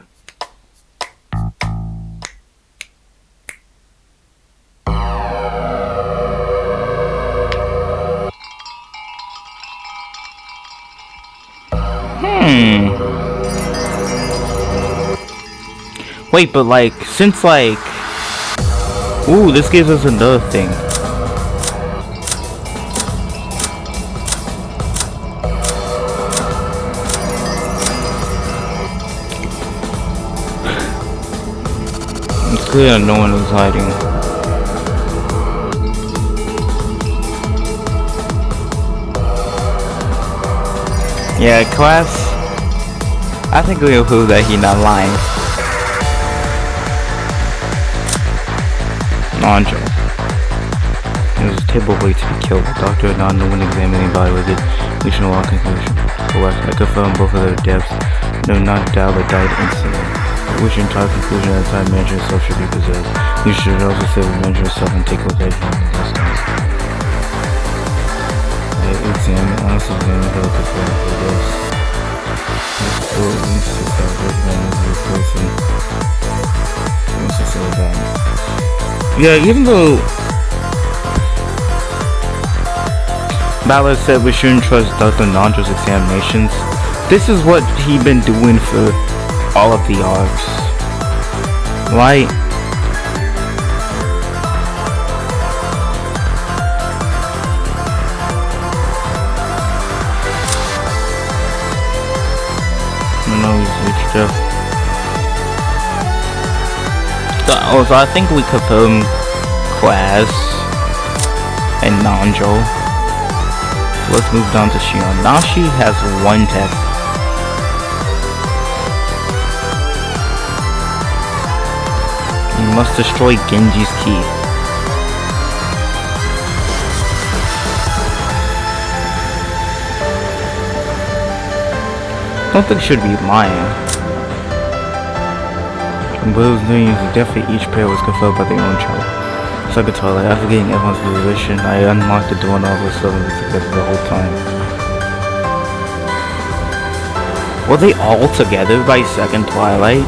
Wait, but like, since like... Ooh, this gives us another thing. It's clear that no one is hiding. Yeah, class. I think we'll prove that he's not lying. Anjo. It was a table weight to be killed. The doctor had not known examining the body with it, reaching a wrong conclusion. Correct. I confirmed both of their deaths. No, not doubt they died instantly. Which entire conclusion at the time manager itself should be possessed. You should also say the manager itself and take possession of the distance. Examine, honestly examine how to confirm for this. Let's go at least 6 hours of the person. Let's just say that. Yeah, even though Ballard said we shouldn't trust Dr. Nandra's examinations, this is what he been doing for all of the arcs. Right? No, he's just... So I think we confirmed Quaz and Nanjo. So let's move down to Shion. Now she has one test. You must destroy Genji's key. Don't think she should be lying. Will's doing is definitely each pair was confirmed by their own child. So I could tell, like, after getting everyone's position, I unlocked the door and all of a sudden we together the whole time. Were they all together by second Twilight?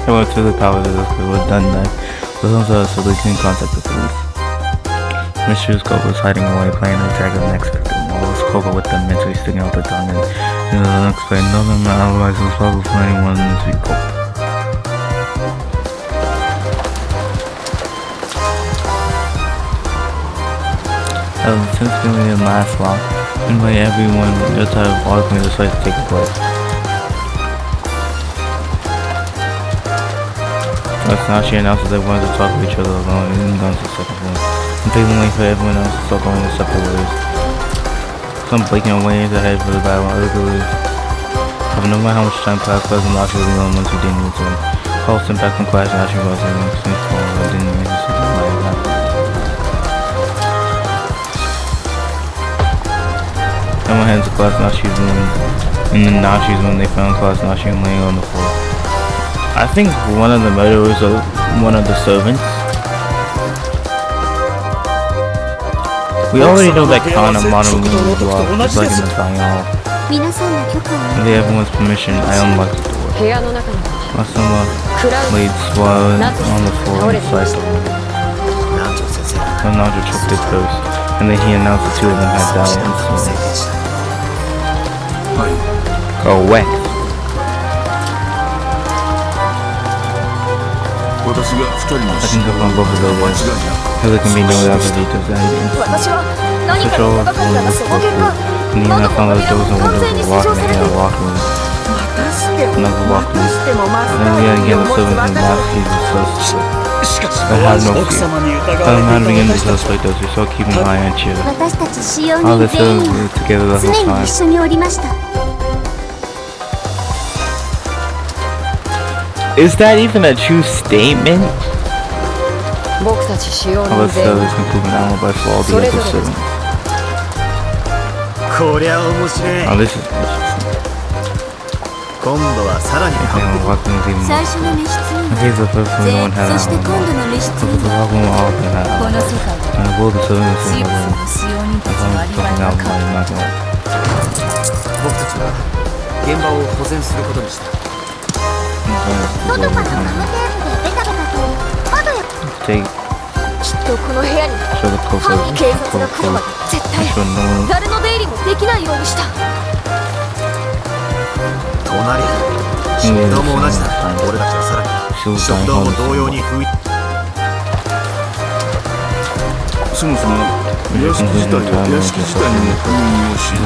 I went to the power of this, we're done that. so they couldn't contact the police. Mr. Scope was hiding away, planning to attack the next victim. While Scope with them mentally sticking out the tongue and unexplained. No man otherwise was possible for anyone to be caught. Since filming didn't last long, anyway, everyone just had arguing the site to take place. Now she announced that they wanted to talk to each other alone and didn't go to the second floor. And taking wait for everyone else to start going to separate ways. Some breaking away into the head for the battle and other beliefs. But no matter how much time passed, Cousin Nashi was the only ones who didn't return. Called sent back from class, Nashi was the one who but didn't even see something like that. Everyone heads to class Nashi's room. In the Nashi's room, they found class Nashi laying on the floor. I think one of the murderers was one of the servants. We already know that Kana modern room was locked, just like in the dining hall. With everyone's permission, I unlocked the door. My son laid swallowed on the floor and cycle. Then Najo choked it first, and then he announced the two of them had died instantly. Go away. I can go on both of those ways. Because it can be no other details and switch over to one of the food. And then I found out the doors and windows were locked and I walked in. Another walked in. And then we had again the servants and last keys and suspect. I had no fear. I don't know how to begin the suspect though, so we started keeping an eye on Chira. All the servants were together the whole time. Is that even a true statement? All the servants can prove an alibi for all the other servants. Oh, this is interesting. I think the first one no one had an alibi. So for the last one all of them had an alibi. And the world is serving the same way. As long as fucking alibi is not going to. 僕たちは現場を保全することにした。 外からガムテープでベタベタと窓やきっとこの部屋に犯人警察が来るまで絶対誰の出入りもできないようにした。隣食堂も同じだ。俺たちはさらに食堂も同様に封印。そもそも屋敷自体にも封印をし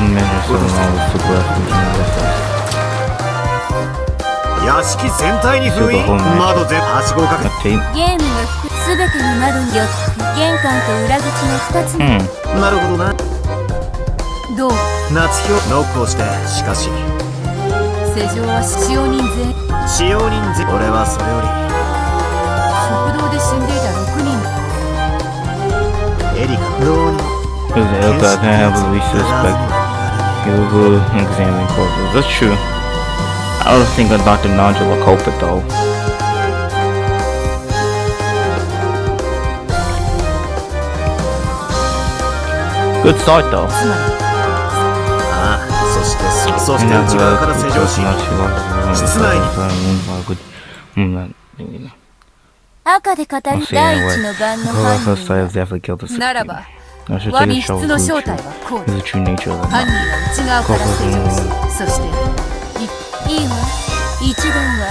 屋敷全体に封印。窓全はしごをかけゲームがすべての窓によって玄関と裏口の2つに、なるほどな。どう夏日をノックをして、しかし世情は使用人全使用人全俺はそれより食堂で死んでいた6人エリカどうにも I can't have the least suspect. He was examining corpses. That's true. I don't think that Dr. Nigel will culprit though. Good start though. ああ、そして内側から施錠し室内に赤で語る第一の番の犯人ならばわ密室の正体はこうだ。犯人は内側から施錠し、そしていいわ、一番は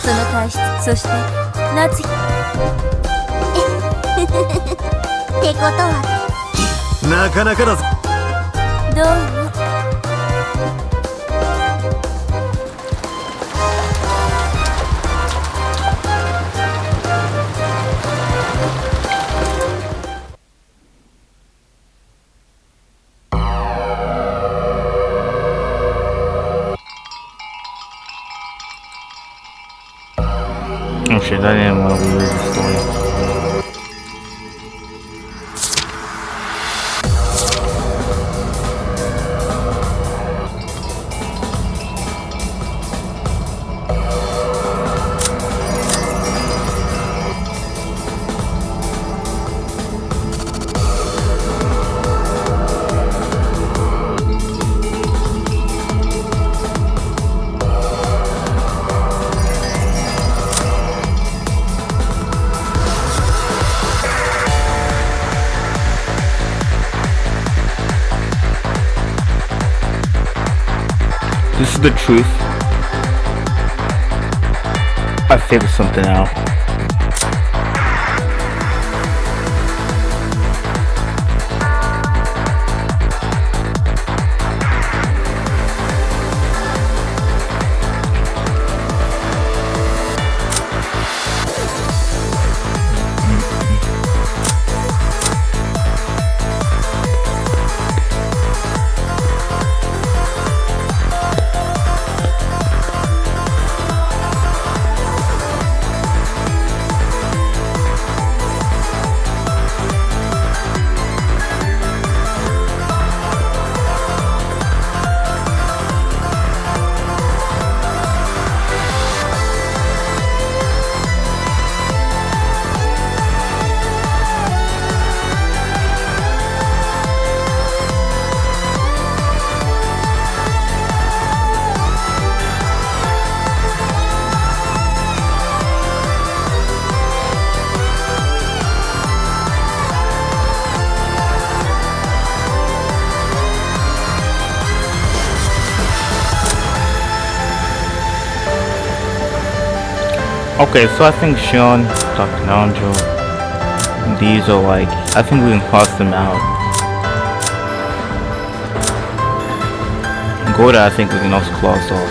その体質、そして夏日ってことはなかなかだぞ。どうも。Oh shit, I didn't want to read the story. is the truth. I figured something out. Okay, so I think Sean, Dr. Nanjo, these are like, I think we can cross them out. Gorda, I think we can also cross off.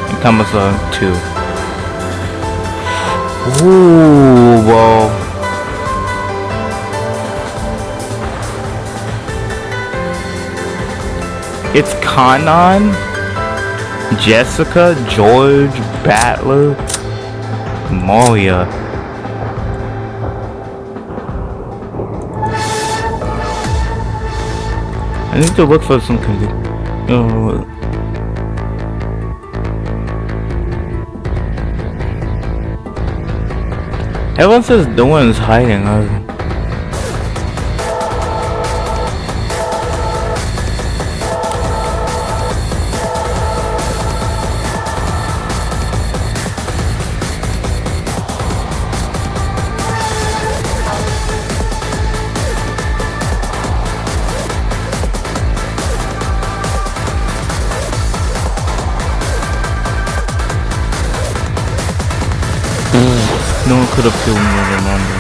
And Kamasa, too. Ooh, well. It's Kanan, Jessica, George, Battler, Moria. I need to look for some kind of... Everyone says no one's hiding. No one could have killed me over Monday.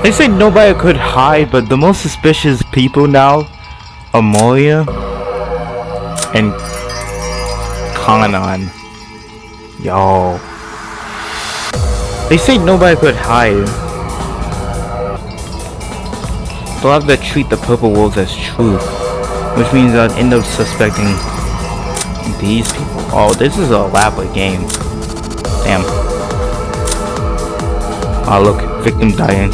They say nobody could hide, but the most suspicious people now are Moria and Kanan. Yo. They say nobody could hide. So I'll have to treat the purple wolves as truth, which means I'd end up suspecting these people. Oh, this is a elaborate game. Damn. Oh look, victim dying.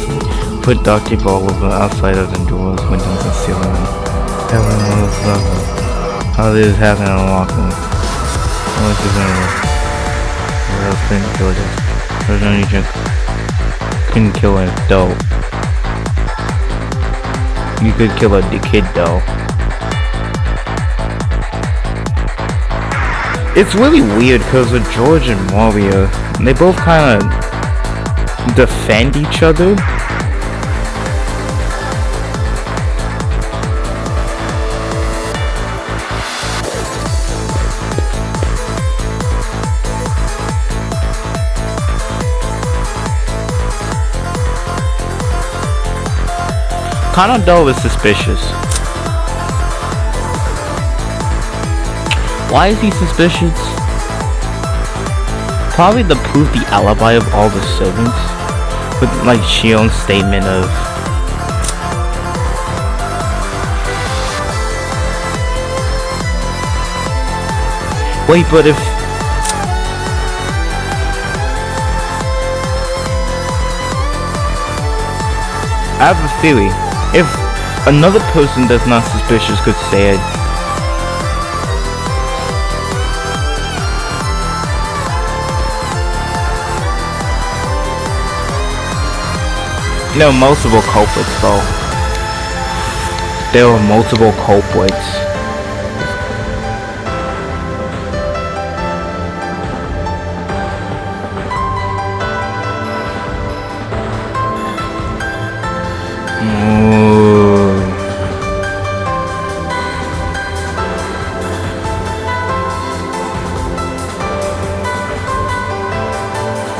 Put duct tape all over outside of the doors, windows, and ceiling. Everyone was level. How did this happen in Lachlan? How much is gonna work? What else couldn't kill this? There's no need to... Couldn't kill a doe. You could kill a kid though. It's really weird because with George and Moria, they both kind of defend each other. Kanado is suspicious. Why is he suspicious? Probably to prove the alibi of all the servants. With like Shion's statement of wait, but if I have a theory. If another person that's not suspicious could say it, there are multiple culprits though. There are multiple culprits.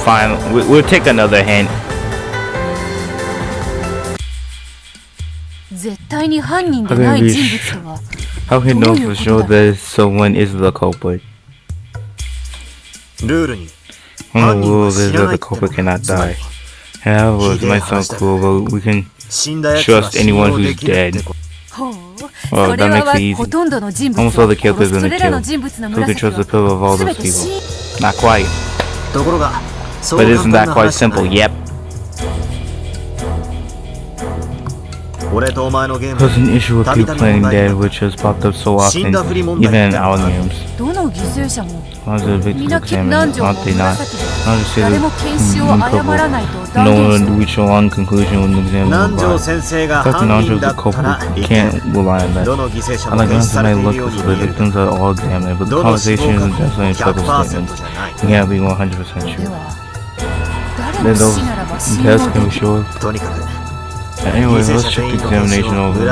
Fine, we'll take another hint. How can we know for sure that someone is the culprit? On the rule is that the culprit cannot die. However, it might sound cruel, but we can trust anyone who's dead. Well, that makes it easy. Almost all the characters in the kill, so we can trust the pillar of all those people. Not quite. But isn't that quite simple? Yep. There's an issue with people playing dead, which has popped up so often, even in our games. Ones are victims examined, aren't they not? I'll just say that no one reach a long conclusion when examining the body. Dr. Nanjo is the culprit, we can't rely on that. I like to my look so the victims are all examined, but the conversation isn't just any type of statements. We can't be 100% sure. Then those tests can be sure. Anyway, let's check the examination over. It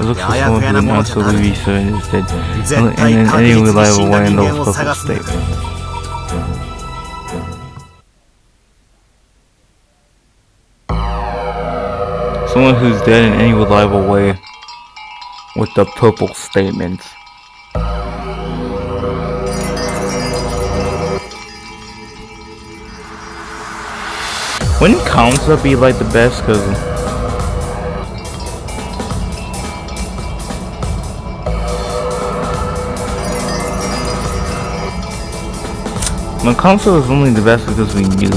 looks for someone who can absolutely be certain is dead, and in any reliable way in those perfect statements. Someone who's dead in any reliable way with the purple statements. Wouldn't Kansa be like the best? Cause Kansa was only the best because we knew.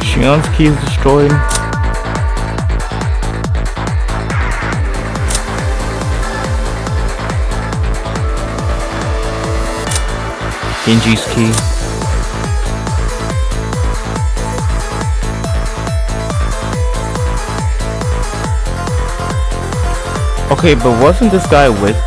Shion's key is destroyed. Genji's key. Okay, but wasn't this guy with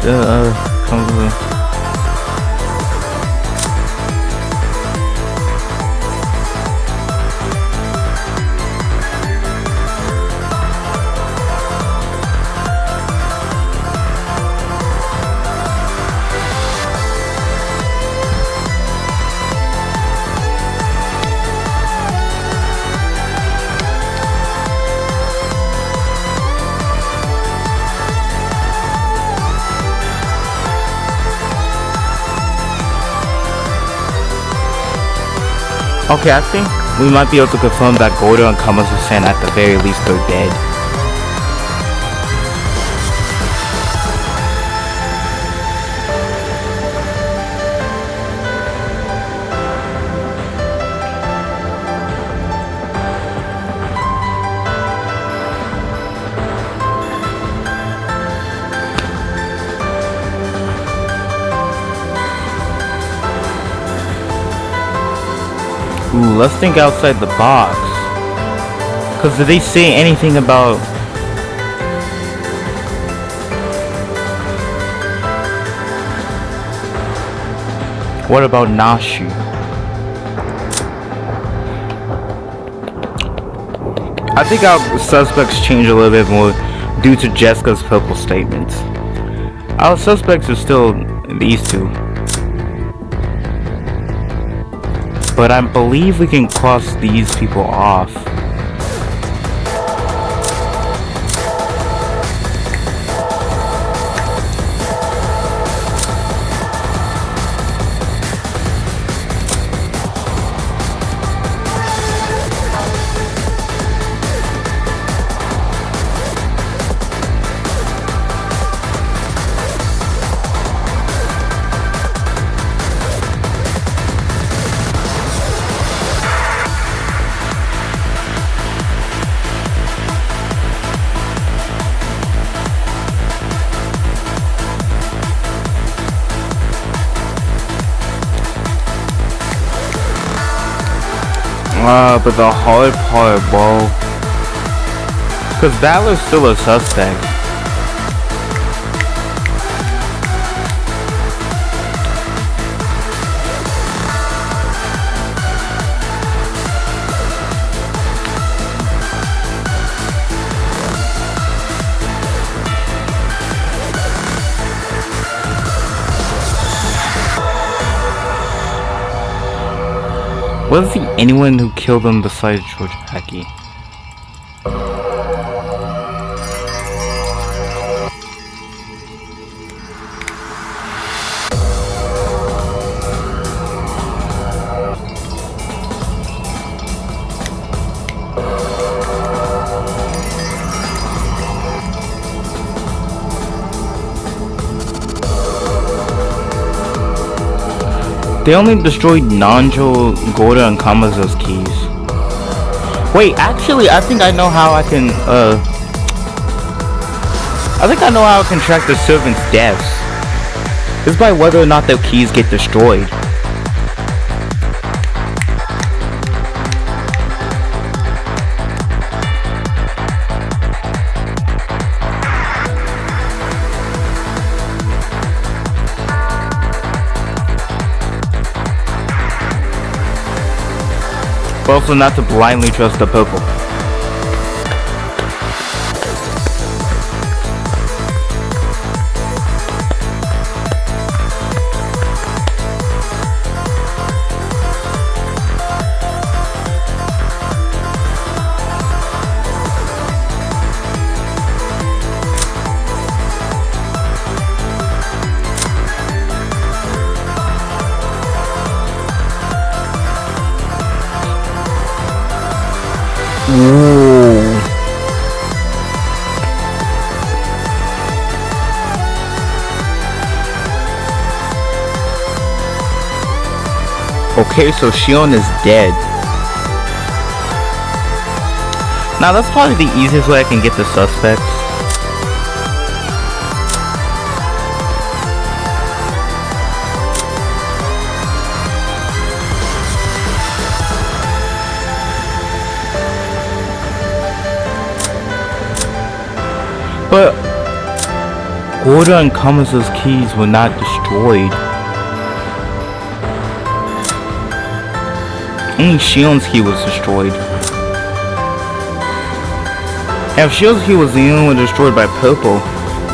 Okay, I think we might be able to confirm that Gordo and Kamasu-san at the very least are dead. Ooh, let's think outside the box. Cause did they say anything about what about Nashi? I think our suspects change a little bit more due to Jessica's purple statements. Our suspects are still these two. But I believe we can cross these people off. But the hard part, bro. Because Valor's still a suspect. Was there anyone who killed him besides George Hackey? They only destroyed Nanjo, Gorda, and Kamazo's keys. Wait, actually, I think I know how I can, track the servants' deaths. It's by whether or not their keys get destroyed. But also not to blindly trust the purple. Ooh. Okay, so Shion is dead. Now that's probably the easiest way I can get the suspects. But Gorda and Kamazo's keys were not destroyed. Only Shion's key was destroyed. And if Shion's key was the only one destroyed by purple,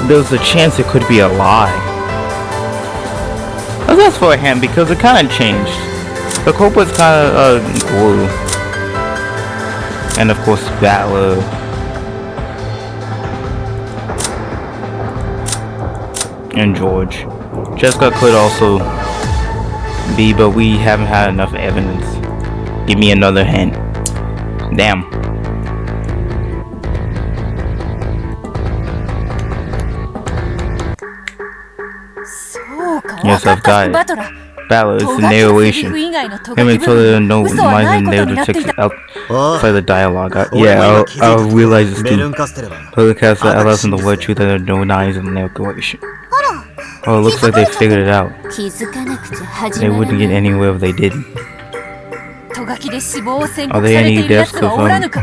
there's a chance it could be a lie. That's for him because it kind of changed. The culprit's kind of Guru. And of course Valor. And George. Jessica could also be, but we haven't had enough evidence. Give me another hint. Damn. Yes, I've got it. Valor is the narration. Him and Toda no minds and narrative text outside the dialogue. I'll realize this too. Toda cast the allies in the word truth that there are no lines in the narration. Oh, it looks like they figured it out. They wouldn't get anywhere if they didn't. Are there any deaths confirmed?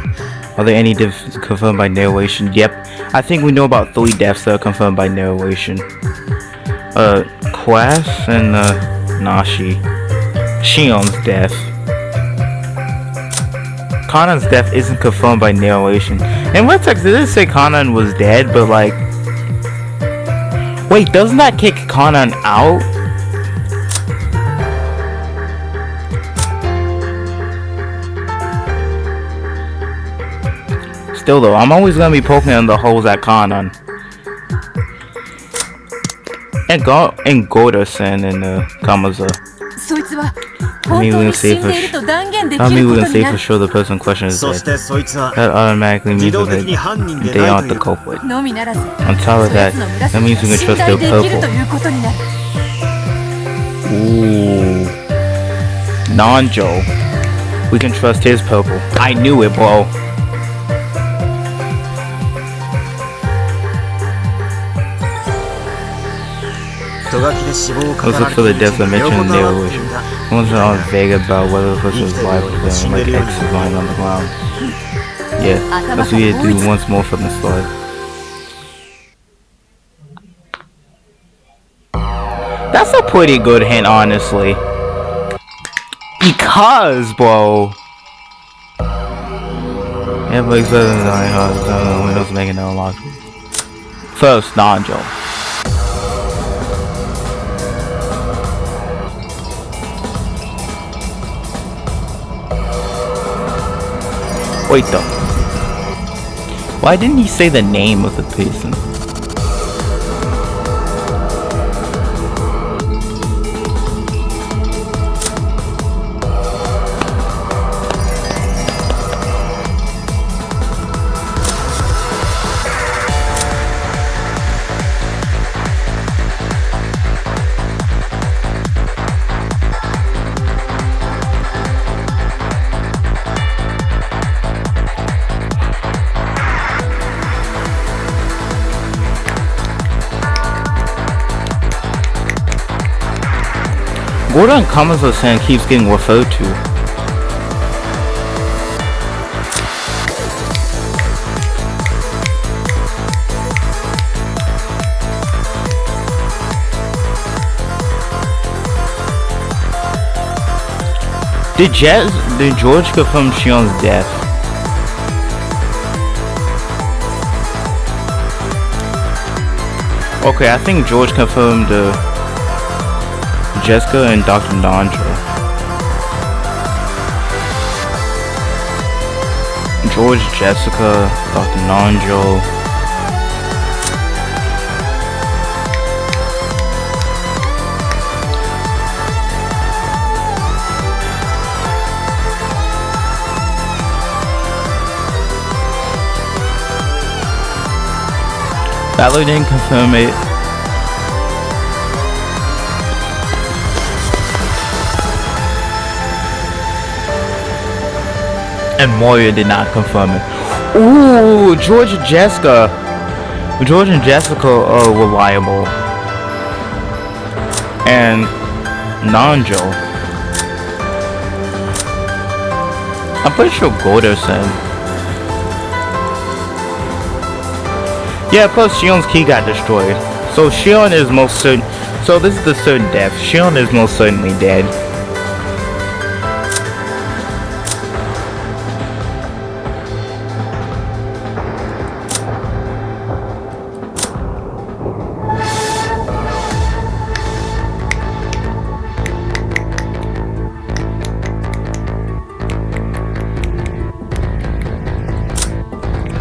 Are there any deaths confirmed by narration? Yep. I think we know about 3 deaths that are confirmed by narration. Quas and Nashi. Shion's death. Kanan's death isn't confirmed by narration. In Red Text, it did say Kanan was dead, but like... Wait, doesn't that kick Kanan out? Still though, I'm always gonna be poking in the holes at Kanan. And Gorda-san and Kamazo. I mean, we can say for sure the person in question is dead. That automatically means that they aren't the culprit. On top of that, that means we can trust their purple. Ooh. Nanjo. We can trust his purple. I knew it, bro. Let's look for the deaths I mentioned in the narration. Wasn't all vague about whether the person was alive or dead, like X is lying on the ground. Yeah, that's what we had to do once more from the start. That's a pretty good hint, honestly. Because, bro. Yeah, but it's better than Windows making it unlock. First, Nanjo. Wait though. Why didn't he say the name of the person? Gordon Kamazo-san keeps getting referred to. Did George confirm Shion's death? Okay, I think George confirmed Jessica and Dr. Nanjo. George, Jessica, Dr. Nanjo. Ballard didn't confirm it. And Moria did not confirm it. Ooh, George and Jessica. George and Jessica are reliable. And Nanjo. I'm pretty sure Godo said. Yeah, plus Shion's key got destroyed. So Shion is most certain. So this is the certain death. Shion is most certainly dead.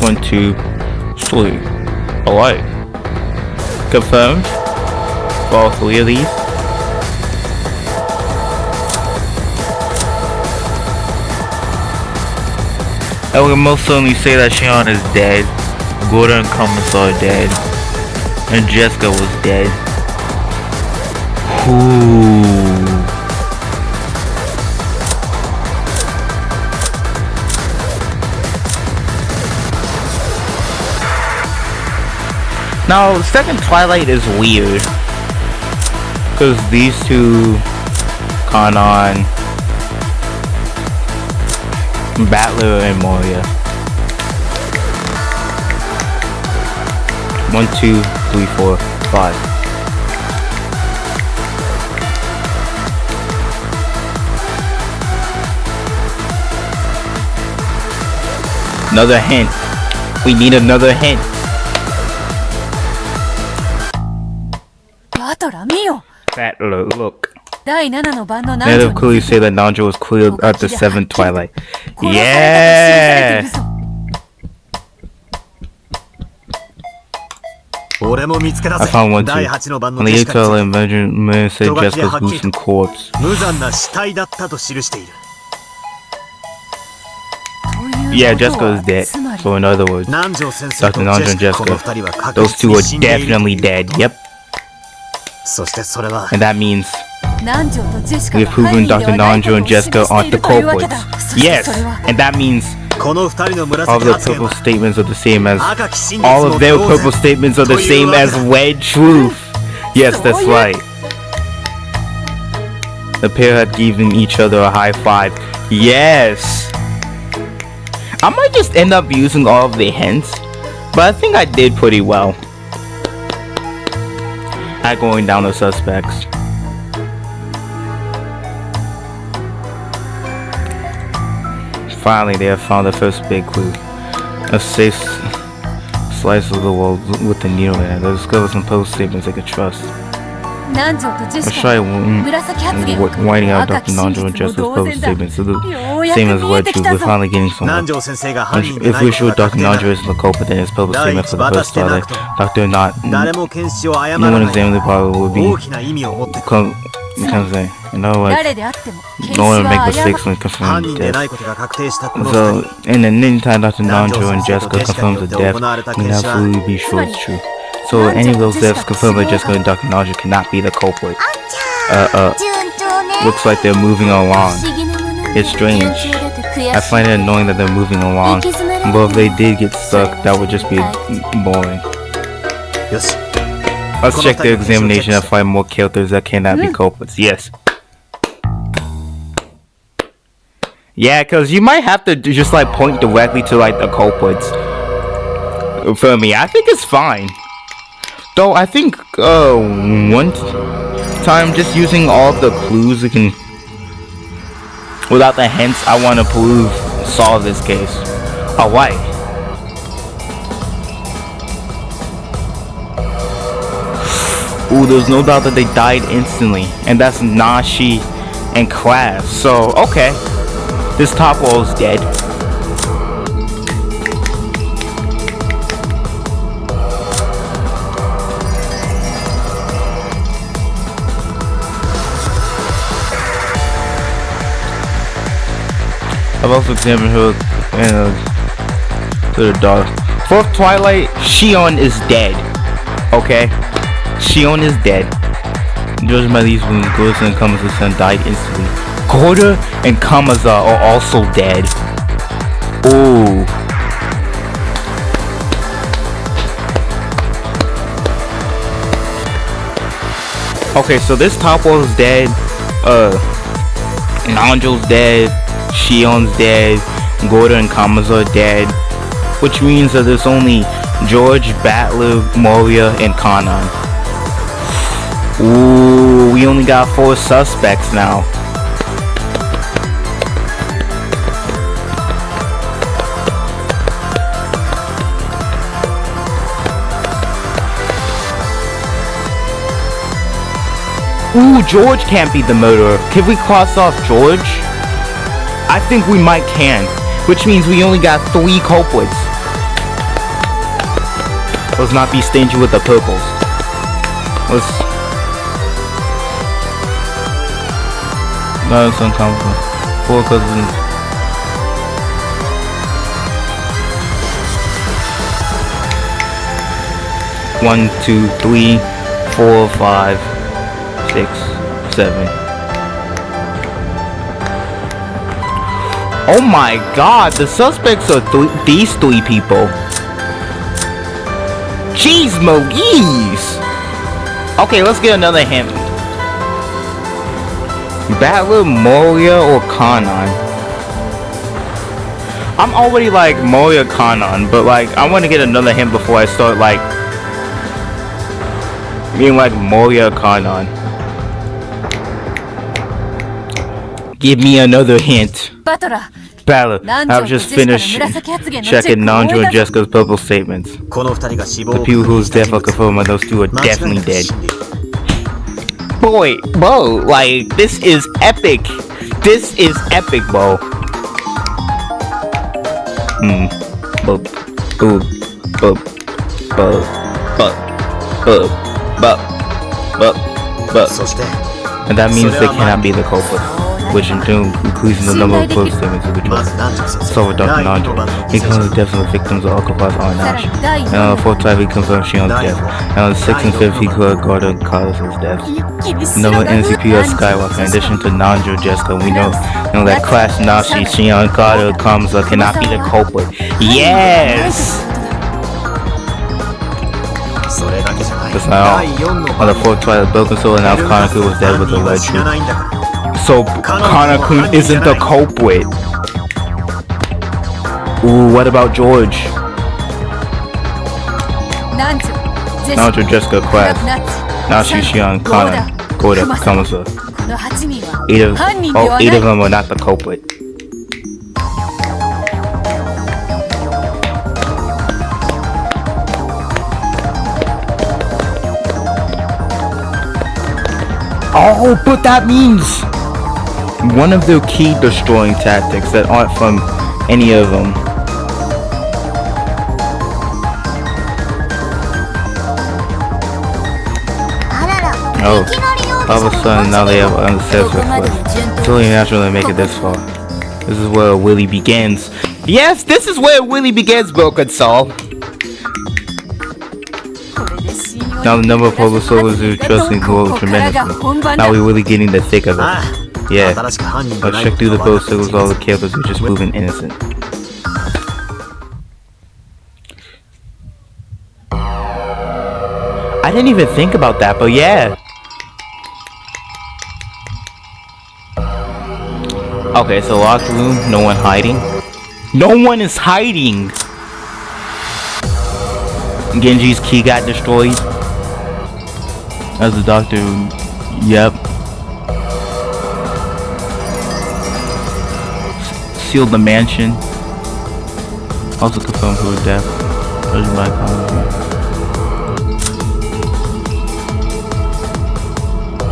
One, two, three. Alright. Confirmed for all three of these. I would most certainly say that Shion is dead. Gordon and Commissar are dead. And Jessica was dead. Ooh. Now, second Twilight is weird. Because these two, Kanon, Battler, and Moria. 1, 2, 3, 4, 5. Another hint. We need another hint. Battler, look. Let him clearly say that Nanjo was cleared at the 7th Twilight. Yeah! I found one too. On the 8th Twilight, man said Jessica's gruesome corpse. Yeah, Jessica is dead. So in other words, Dr. Nanjo and Jessica, those two are definitely dead. Yep. And that means we've proven Dr. Nanjo and Jessica aren't the culprits. Yes, and that means all of their purple statements are the same as Red Truth. Yes, that's right. The pair had given each other a high five. Yes! I might just end up using all of the hints, but I think I did pretty well at going down the suspects. Finally, they have found the first big clue. A safe slice of the wall with the needle in it. They discovered some post statements they could trust. Let's try whiting out Dr. Nanjo and Jessica's post statements. The same as what truth. We're finally getting somewhere. If we're sure Dr. Nanjo isn't the culprit, then his public statement for the first started. Dr. Not. No one examining the bottle would be. In other words, no one would make mistakes when confirming the death. So, in the meantime, Dr. Nanjo and Jessica confirmed the death, we can absolutely be sure it's true. So, any of those deaths confirmed by Jessica and Dr. Nanjo cannot be the culprit. Looks like they're moving along. It's strange. I find it annoying that they're moving along, but if they did get stuck, that would just be boring. Let's check the examination and find more characters that cannot be culprits. Yes. Yeah, because you might have to just like point directly to like the culprits. For me, I think it's fine. Though I think one time just using all of the clues it can without the hints, I want to solve this case. Alright. Ooh, there's no doubt that they died instantly, and that's Nashi and Class. So, okay, this top wall is dead. I've also examined her to the dark. Fourth Twilight, Shion is dead. Okay. Shion is dead. Judging by these wounds, Gordo and Kamaza's son died instantly. Gordo and Kamaza are also dead. Ooh. Okay, so this top wall is dead. Nanjo's dead. Shion's dead. Gordo and Kamaza are dead. Which means that there's only George, Battler, Moria, and Kanan. Ooh, we only got 4 suspects now. Ooh, George can't be the murderer. Can we cross off George? I think we might can. Which means we only got 3 culprits. Let's not be stingy with the purples. Let's... No, it's uncomfortable. 4 cousins. One, 2, 3, 4, 5, 6, 7. Oh my god, the suspects are these 3 people. Jeez Louise! Okay, let's get another hint. Battler, Moria, or Kanan? I'm already like Moria, Kanan, but like I want to get another hint before I start like being like Moria, Kanan. Give me another hint. Battler, I've just finished checking Nanjo and Jessica's purple statements. The people whose death are confirmed by those 2 are definitely dead. Boy, bro, like, this is epic. This is epic, bro. Boop, boop, boop, boop, boop, boop, boop, boop. And that means they cannot be the culprit, which in turn increases the number of close statements of the truth. So with Dr. Nanjo, he confirmed the deaths of the victims of Okapa's are Nash. And on the 4th time, he confirmed Shion's death. And on the 6th and 5th, he confirmed Gordo and Carlos's death. The number of NCP of Skywalker, in addition to Nanjo, Jessica, we know that Clash, Nashi, Shion, Gordo, Kamaza cannot be the culprit. Yes! That's not all. On the 4th Twilight, Broken Soul announced Kaneko was dead with the lead truth. So Kana-kun isn't the culprit. Ooh, what about George? Nancho, Jessica, Class. Nashi, Shion, Kana, Koda, Kamasa. 8 of them are not the culprit. Oh, but that means one of their key destroying tactics that aren't from any of them. Oh, all of a sudden now they have unobsessed with it. It's only natural to make it this far. This is where Willie begins. Yes, this is where Willie begins, Broken Soul. Now the number of polar soldiers who trust me grow tremendously. Now we're really getting the thick of it. Yeah, let's check through the post signals. All the killers who just proven innocent. I didn't even think about that, but yeah. Okay, so locked room, no one hiding. No one is hiding! Genji's key got destroyed. As the doctor, yep. Sealed the mansion. Also confirmed her death.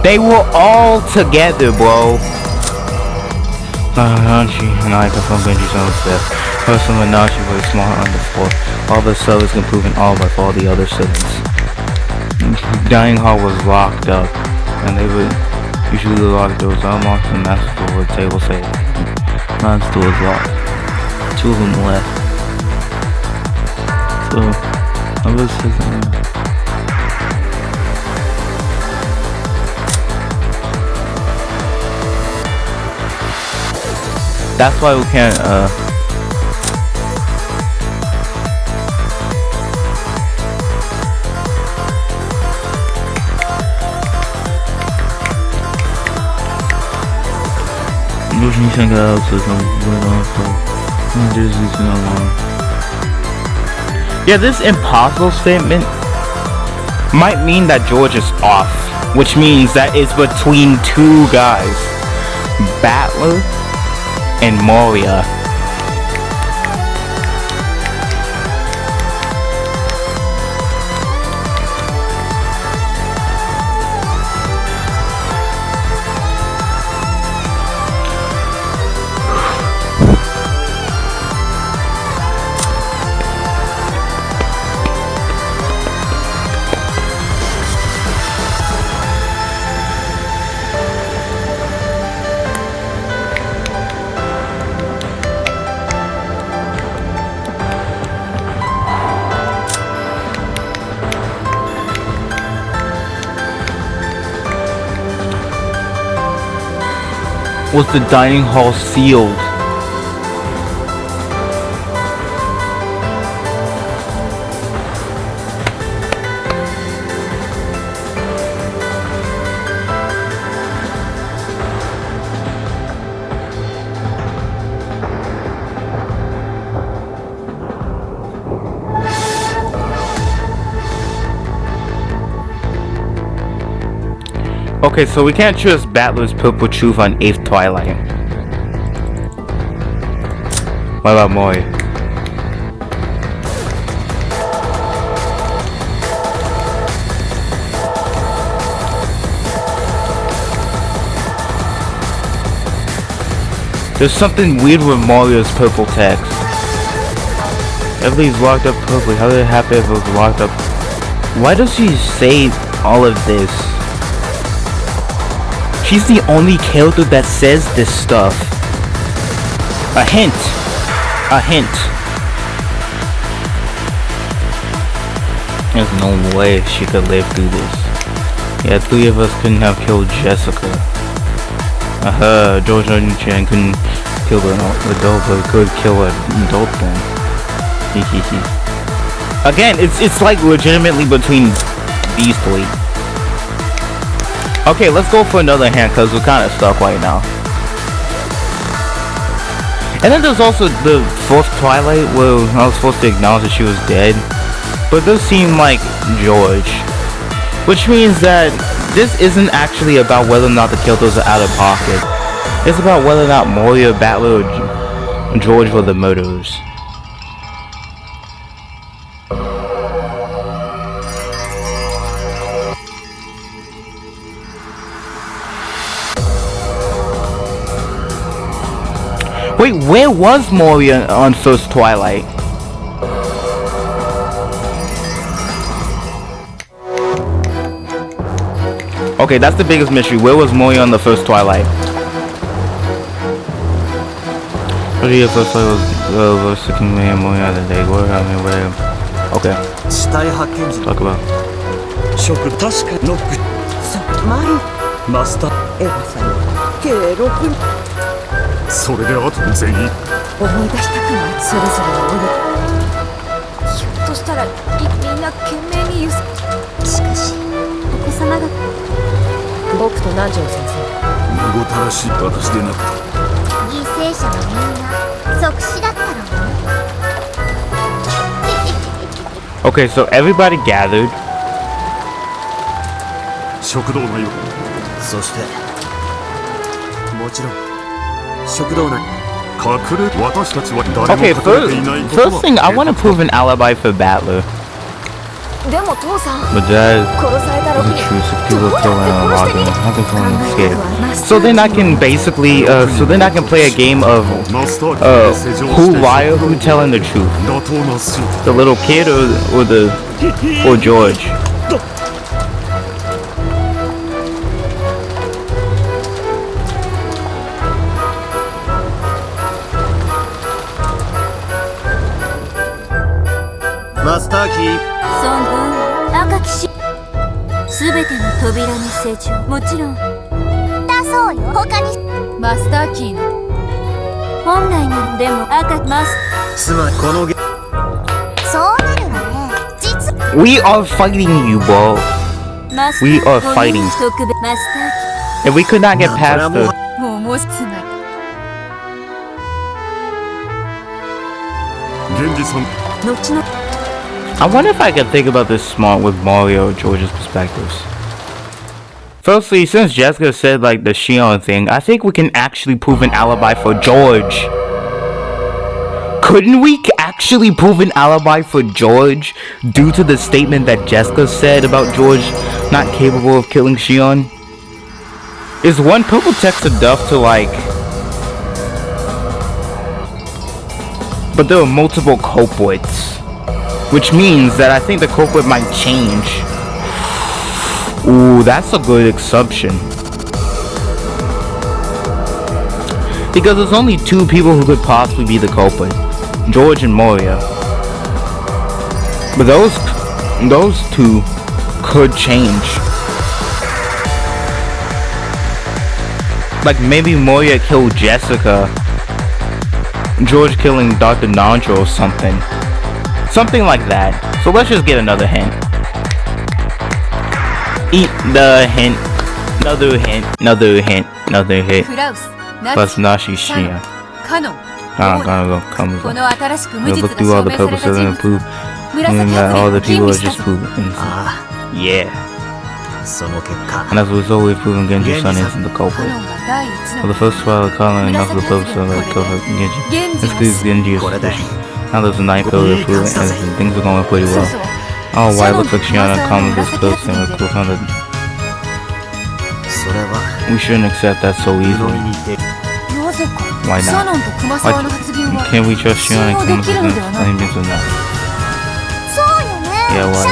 They were all together, bro. Nachi and I confirm Genji's own death. Person with Nachi was smart on the floor. All the sellers can prove an all with all the other siblings. Dining hall was locked up, and they would usually lock doors unlocked and master door with table safe. Mine's door is locked. 2 of them left. So I was thinking. That's why we can't yeah, this impossible statement might mean that George is off, which means that it's between 2 guys, Battler and Moria. Was the dining hall sealed? Okay, so we can't trust Battler's Purple Truth on 8th Twilight. What about Mori? There's something weird with Mario's purple text. Everybody's locked up purple. How did it happen if it was locked up? Why does she say all of this? She's the only character that says this stuff. A hint. A hint. There's no way she could live through this. Yeah, 3 of us couldn't have killed Jessica. George Chan couldn't kill an adult, but could kill an adult then. Again, it's like legitimately between these 3. Okay, let's go for another hint because we're kind of stuck right now. And then there's also the fourth Twilight where I was supposed to acknowledge that she was dead. But it does seem like George. Which means that this isn't actually about whether or not the Kyotos are out of pocket. It's about whether or not Moria, Battler, or George were the murderers. Wait, where was Moria on first Twilight? Okay, that's the biggest mystery. Where was Moria on the first Twilight? The first Twilight was 16 million Moria the day. Okay. Talk about. それであと全員思い出したくないそれぞれのひょっとしたらみんな懸命にしかしお子様が僕と南條先生見事らしい私でなく犠牲者はみんな即死だったろうね Okay, so everybody gathered. 食堂のよそしてもちろん Okay, first thing, I want to prove an alibi for Battler. But Jazz is a truth if people are killing and unlocking. How can someone escape? So then I can basically, play a game of, who liar, who telling the truth? The little kid or George? Master Key 孫文赤騎士すべての扉の成長もちろんだそうよ他にマスターキーの本来ならでも赤マスつまりこのそうなるわね実 We are fighting you, bro. We are fighting. If we could not get past the... もうもしつまり源氏さん後の I wonder if I could think about this smart with Mario or George's perspectives. Firstly, since Jessica said like the Shion thing, I think we can actually prove an alibi for George. Couldn't we actually prove an alibi for George due to the statement that Jessica said about George not capable of killing Shion? Is one purple text enough to like... But there are multiple culprits. Which means that I think the culprit might change. Ooh, that's a good assumption. Because there's only two people who could possibly be the culprit. George and Moria. But those two could change. Like maybe Moria killed Jessica. George killing Dr. Nandro or something. Something like that. So let's just get another hint. Eat the hint. Another hint. Another hint. Another hint. Plus Nashi Shia. Gonna come. We'll look through all the purposes and prove that all the people are just proven innocent. Yeah. And as a result, we've proven Genji's son isn't the culprit. For the first trial, Colin enough of the purpose of the culprit Genji. This gives Genji a suspicion. Now there's a night pill to prove it, and things are going pretty well. Oh, why it looks like Shiana comes this close and we're close on the... We shouldn't accept that so easily. Why not? Why can't we trust Shiana and Kuma's claims or not? Yeah, why?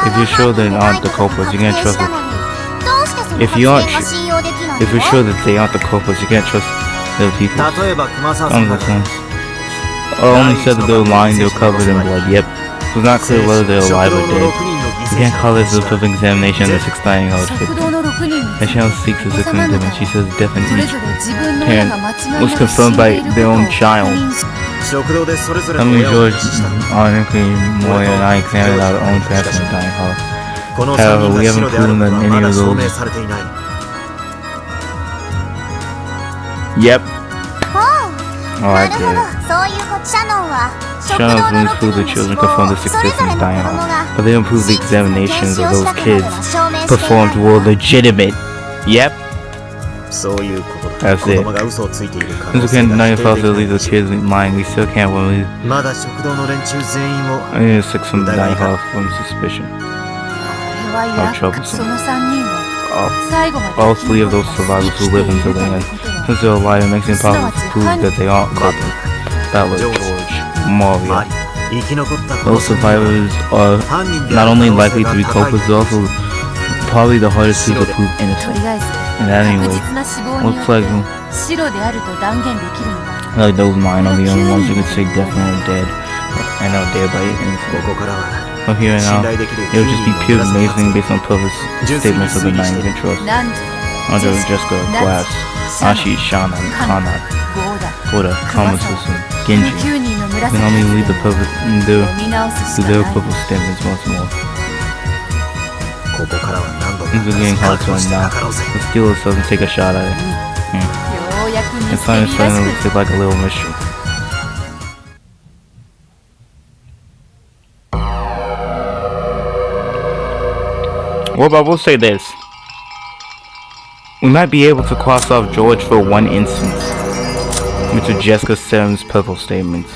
If you're sure they aren't the culprits, you can't trust them. If you're sure that they aren't the culprits, you can't trust the people. Only said that they were lying, they were covered in blood. Yep. It was not clear whether they were alive or dead. We can't call this a perfect examination of the 6 dying outfit. And she seeks a sixth and she says death in each parent was confirmed by their own child. I mean, George, Moria, and I examined our own parents in the dying hall. However, we haven't proven that any of those. Yep. Oh, I get it. Shannon's wings prove the children confirm the success of dying off, but they don't prove the examinations of those kids performed were legitimate. Yep. That's it. Since we can't deny the possibilities of kids' mind, we still can't believe. I need to stick some dying off from suspicion. How troublesome. All three of those survivors who live until the end. Since they're alive, it makes it impossible to prove that they aren't culprits. Ballard, George, Mario. Those survivors are not only likely to be culprits, but also probably the hardest to prove innocent. And anyway, looks like those mine are the only ones you could say definitely are dead. And are dead by innocent. But here and now, it would just be pure amazing based on Purvis' statements of the nine you can trust. Under Jessica, Glass, Ashi, Shana, Kana, Koda, Kamatsu, and Genji. You can only lead the Purvis to their Purvis statements once more. Things are getting hard to end now. Let's steal ourselves and take a shot at it. It's starting to look like a little mystery. Well, but we'll say this. We might be able to cross off George for one instance. Mr. Jessica Seven's purple statements.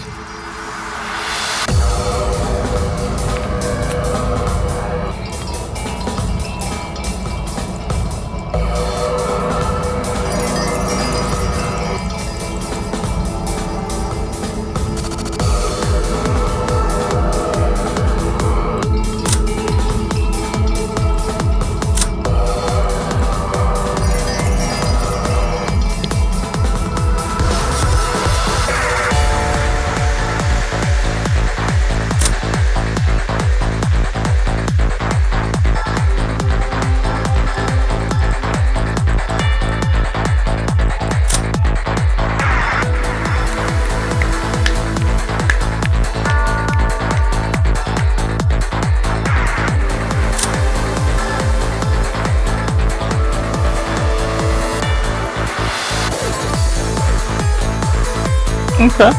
Okay.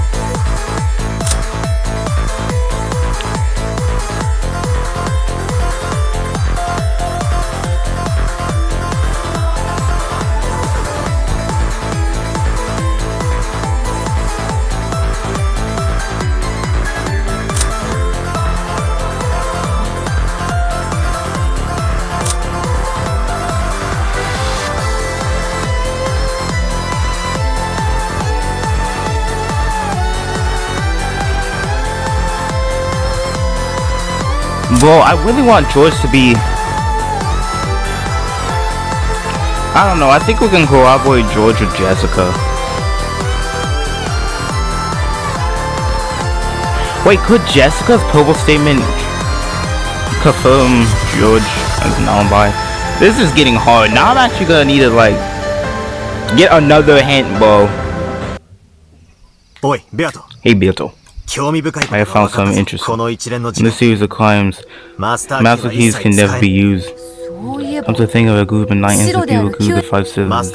Bro, I really want George to be... I don't know, I think we can corroborate George with Jessica. Wait, could Jessica's purple statement confirm George as an alibi? This is getting hard. Now I'm actually gonna need to, like, get another hint, bro. Hey, Beato. I have found something interesting. In this series of crimes, master keys can never be used. Come to think of a group of 9 innocent people include the 5 citizens.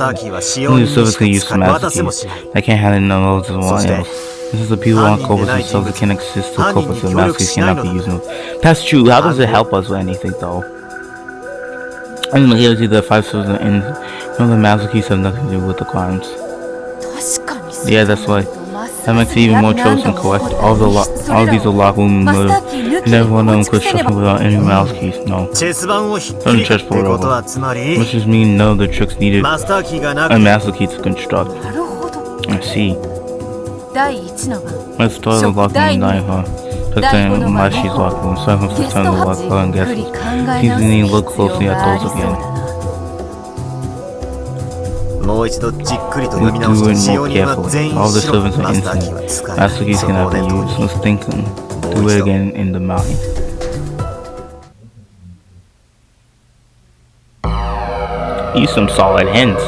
Only the servants can use master keys. I can't handle no loads of one else. This is the people who aren't culprits themselves that can exist to culprits, so master keys cannot be used. That's true. How does it help us with anything, though? I mean, here's either 5 citizens and none of the master keys have nothing to do with the crimes. Yeah, that's why. That makes it even more troublesome. Collect all these are locked room murder, and every one of them could structure without any mouse keys. No. Turn the chessboard over. Which just means none of the tricks needed a master key to construct. I see. Let's start the lock room 9, huh? Protecting Mashi's lock room, so I can turn the lock and guesses. Please need to look closely at those again. Let's do it more carefully. All the servants are innocent. Master keys cannot be used. Let's think and do it again in the mind. Use some solid hints.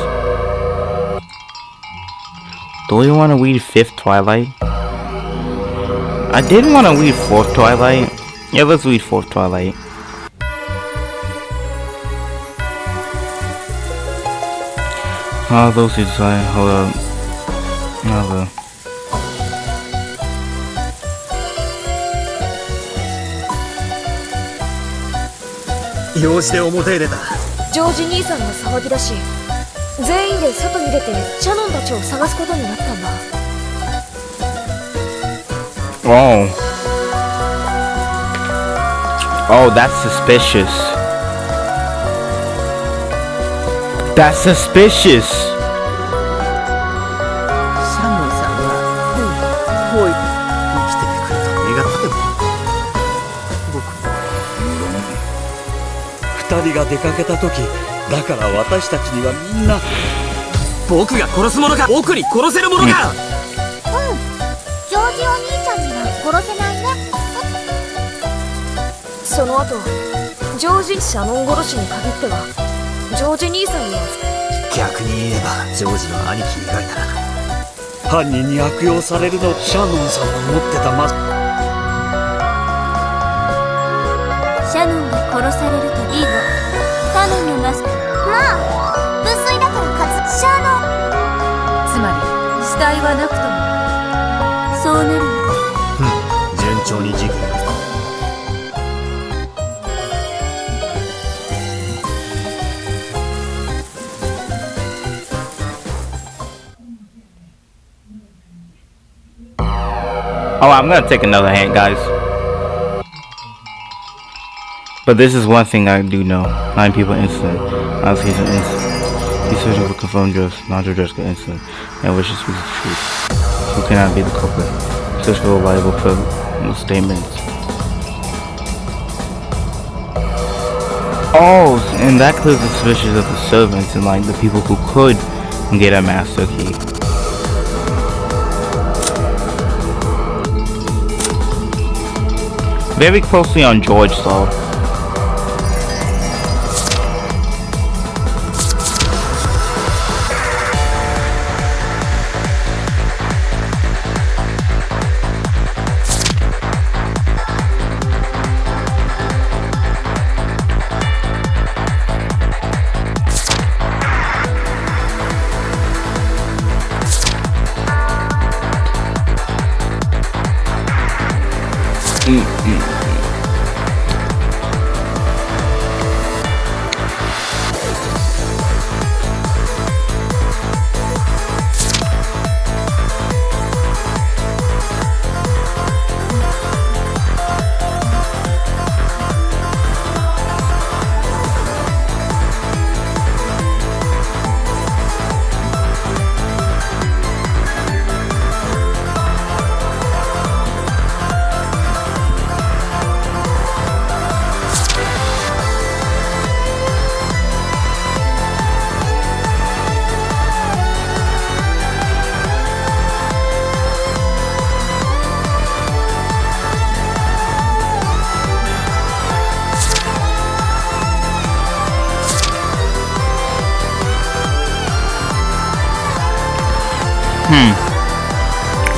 Do you want to read 5th Twilight? I did want to read 4th Twilight. Yeah, let's read 4th Twilight. Oh, those two decided. Hold up. Another. 用事で表へ出た。ジョージ兄さんが騒ぎ出し、全員で外に出てシャノンたちを探すことになったんだ。Oh. Oh, that's suspicious. That's suspicious. シャノンさんはほい生きててくれた願っても二人が出かけた時だから私たちにはみんな僕が殺すものか僕に殺せるものか、ジョージお兄ちゃんには殺せないね。その後ジョージ・シャノン殺しに限ってはジョージ兄さんには逆に言えばジョージの兄貴以外なら犯人に悪用されるのシャノンさんの持ってたシャノンが殺されるといいわ。頼みます。まあ無粋だから勝つ。シャノンつまり死体はなくともそうなるの。順調に事件が Oh, I'm gonna take another hand, guys. But this is one thing I do know. 9 people incident. Honestly, he's an incident. He's searching for confirmed drugs, non-Jessica incident, and wishes to speak the truth. Who cannot be the culprit? Search for reliable statements. Oh, and that clears the suspicions of the servants and like the people who could get a master key. Very closely on George though.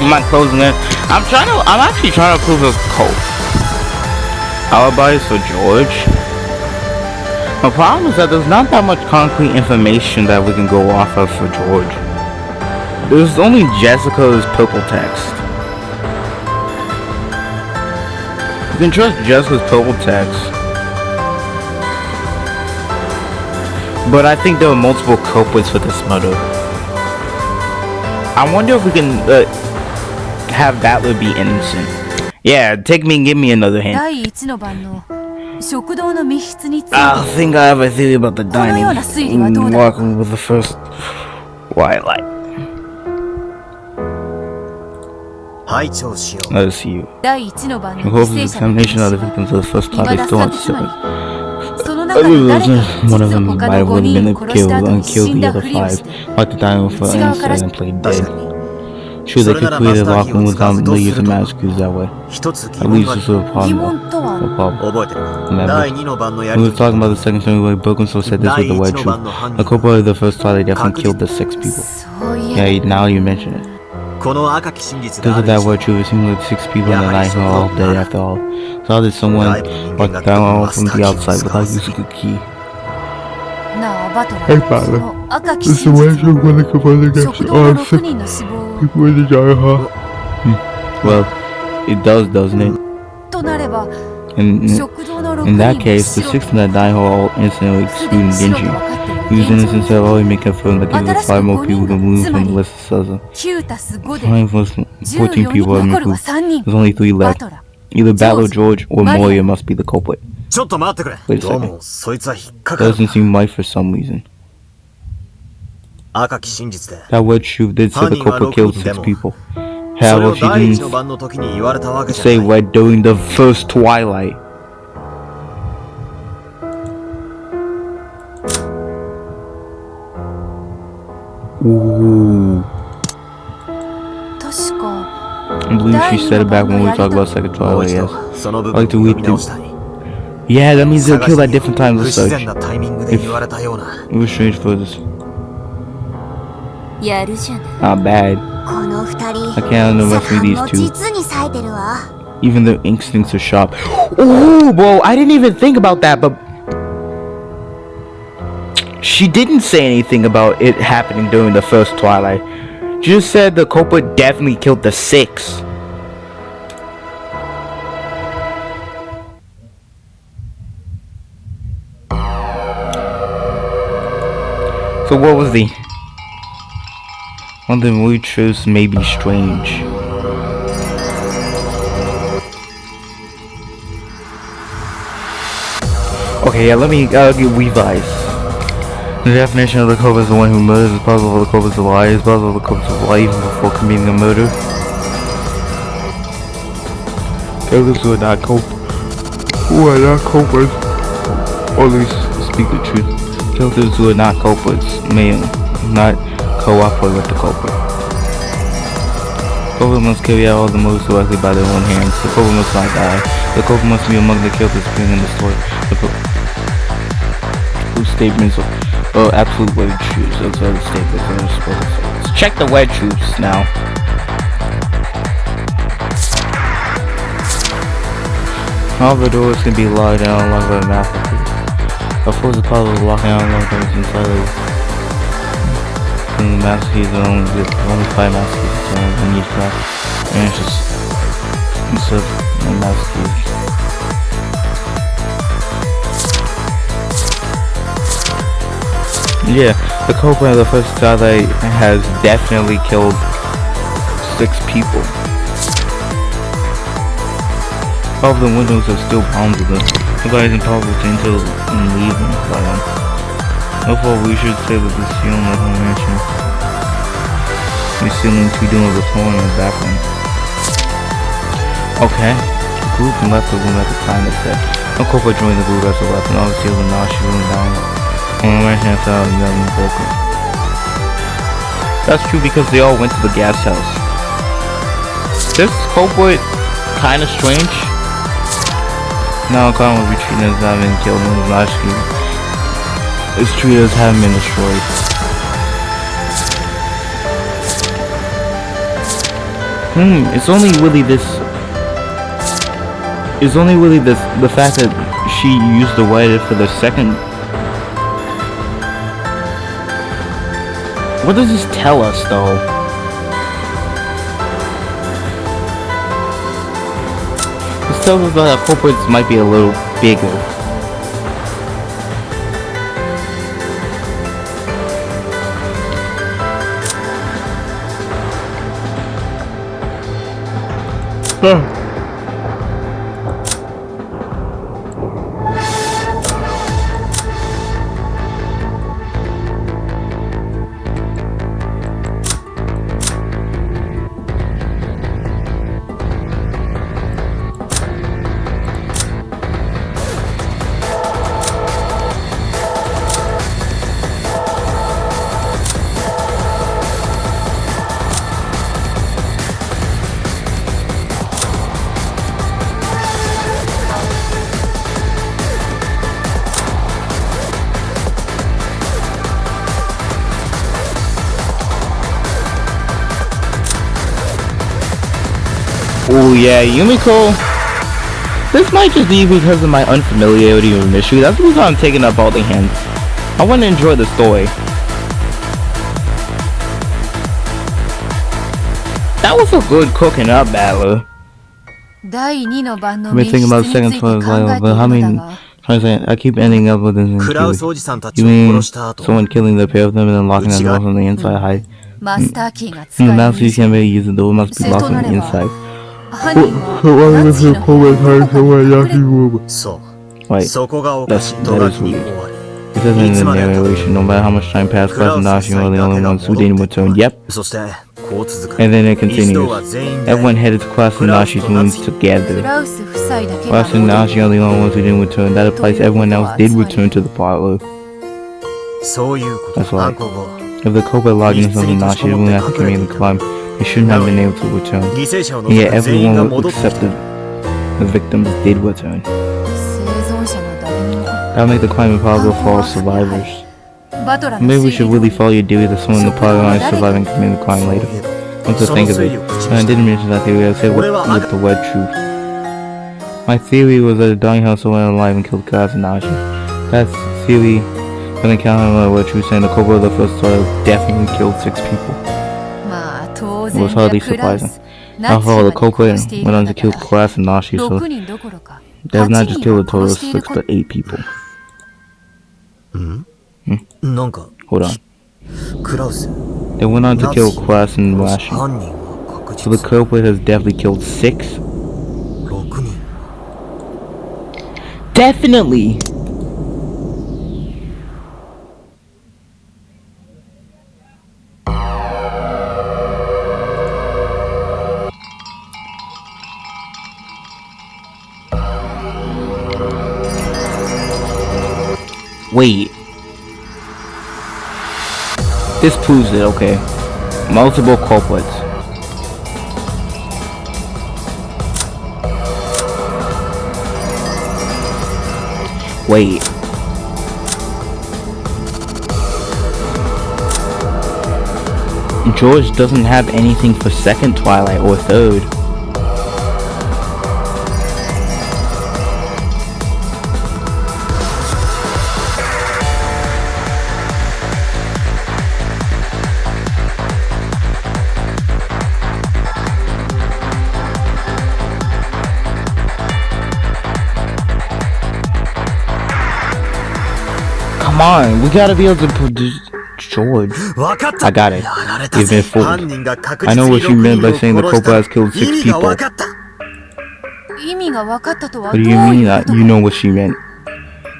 I'm not closing it. I'm actually trying to prove a cult alibis for George. The problem is that there's not that much concrete information that we can go off of for George. There's only Jessica's purple text. You can trust Jessica's purple text, but I think there are multiple culprits for this murder. I wonder if we can have that would be innocent. Yeah, give me another hand. 第一の晩の食堂の密室について I think I have a theory about the このような推理はどう dining. だろう Walking with the first twilight. 拝聴しよう。 Let us see you. 第一の晩 The の hope 犠 is 牲者の examination of the 話 victims of the first は plot 未 is だ still 先つま uncertain. りその中で誰かが One of 実 them は might 他 have の5人を been 殺した後 killed に and 死 killed ん the だ other ふりを 5. して Like the dining for 内側から inside and played 確 dead. かに True, they それ could なら create マ a スター lock キー room を使わ without ずど the うす use る of と mask that way. 一つ疑 At 問 least があ this る。 was a problem. 疑問とは A problem. 覚えてる。 Remember. 第2の晩のや We り were とり talking about the second story where Bokenso said this was the word 第一の truth. 晩の犯 The 人 culprit of the first twilight definitely killed the 6 people. そういえ Yeah, now you mention it. この赤き真実 Because があ of る that 以上 word truth, it seemed like 6 people in the night were all dead after all. So how did someone like down from the outside without using a key? なあバトラ Hey, ー、 father. その赤き It's the 真 way 実 you're を gonna come on the 食 next 堂の on 6人の死亡 people in the die, huh? Well, it does, doesn't it? となれば In 食堂の6人 in の that case, the 死 six in that die hall all instantly すでに excluding 死のと Genji. 分かっている Whose 現状 innocence の have already been confirmed that gives us 5 more people to move from the list of Saza. 9たす5で 5 plus 14 14 people have 残 been るは moved. 3人 There's only 3バ left. トラ Either Battle George or Maria. Moya must be the culprit. ちょっと待ってくれ。 Wait a どう second. も、そいつは引っかかる。 Doesn't seem right for some reason. 赤き真実で。 That word truth did say the culprit killed 6 people. それ However, を she 第一の didn't 番の時に言われたわけじゃ say ない。 what during the first twilight. Ooh. 確か I believe she said it back when we talked about second もう twilight, 一 yes. 度、その部 I like 分 to を読 read み through. 直したい。 Yeah, that means they'll kill at different 不 times of 自 such. 然なタイミングで言われたような。 It was strange for this. やるじゃない。 Not bad. この二人 I can't underestimate these も two. 実に冴えてるわ。 Even their instincts are sharp. Oh, bro, I didn't even think about that, but she didn't say anything about it happening during the first twilight. She just said the culprit definitely killed the 6. So what was the one thing we chose may be strange. Okay, yeah, let me get revise. The definition of the culprit is the one who murders. It's possible for the culprit to lie. It's possible for the culprit to lie even before committing a murder. Killers who are not culprits, or at least speak the truth. Killers who are not culprits may not cooperate with the culprit. The culprit must carry out all the moves directly by their own hands. The culprit must not die. The culprit must be among the killers being in the story. Whose statements are absolute word truths. Those are the statements that are supposed to say. Let's check the word truths now. However, doors can be locked and unlocked by masterpiece. Of course, it's possible to lock and unlock doors inside of the masterpiece. Only 5 masterpieces in each class. And it's just insert a masterpiece. Yeah, the culprit of the first twilight has definitely killed 6 people. All of the windows are still bound to them. Nobody's impossible to enter and leave them by them. Therefore, we should say that the ceiling of the mansion is ceiling 2 doing the floor in the background. Okay. The group and left the room at the time that said. No culprit joined the group as the left and all the ceiling now shooting down. On the right hand side of the young broken. That's true because they all went to the gas house. This culprit kinda strange. Now Khan will be treated as not being killed in his last game. It's treated as having been destroyed. It's only really this. It's only really this. The fact that she used the white for the second. What does this tell us, though? This tells us that culprits might be a little bigger. Oh yeah, Yumiko. This might just be because of my unfamiliarity with mystery. That's the reason I'm taking up all the hints. I want to enjoy the story. That was a good cooking up battle. I've been thinking about the second one as well, but I keep ending up with this in You mean someone killing the pair of them and then locking the doors on the inside? And the mouse keys can't be using the door must be locked on the inside. Wait, that is weird. It says in the narration, no matter how much time passed, Klaus and Nashi were the only ones who didn't return. Yep. And then it continues. Everyone headed to Klaus and Nashi's rooms together. Klaus and Nashi are the only ones who didn't return. That applies everyone else did return to the parlor. That's right. If the culprit logged themselves in Nashi, everyone after committing the crime, they shouldn't have been able to return. And yet everyone except the victims did return. That'll make the crime impossible for all survivors. Maybe we should really follow your theory that someone in the party might survive and commit the crime later. Come to think of it, I didn't mention that theory, I said with the word truth. My theory was that the dying house went alive and killed Klaus and Nashi. That theory doesn't count on the word truth, saying the culprit of the first trial definitely killed 6 people. It was hardly surprising. After all, the culprit went on to kill Klaus and Nashi, so they have not just killed a total of 6 but 8 people. Hold on. They went on to kill Klaus and Nashi. So the culprit has definitely killed 6? Definitely! Wait. This proves it, okay. Multiple culprits. Wait. George doesn't have anything for second Twilight or third. Come on, we gotta be able to produce George. I got it. You've been fooled. I know what you meant by saying the culprit has killed 6 people. What do you mean that you know what she meant?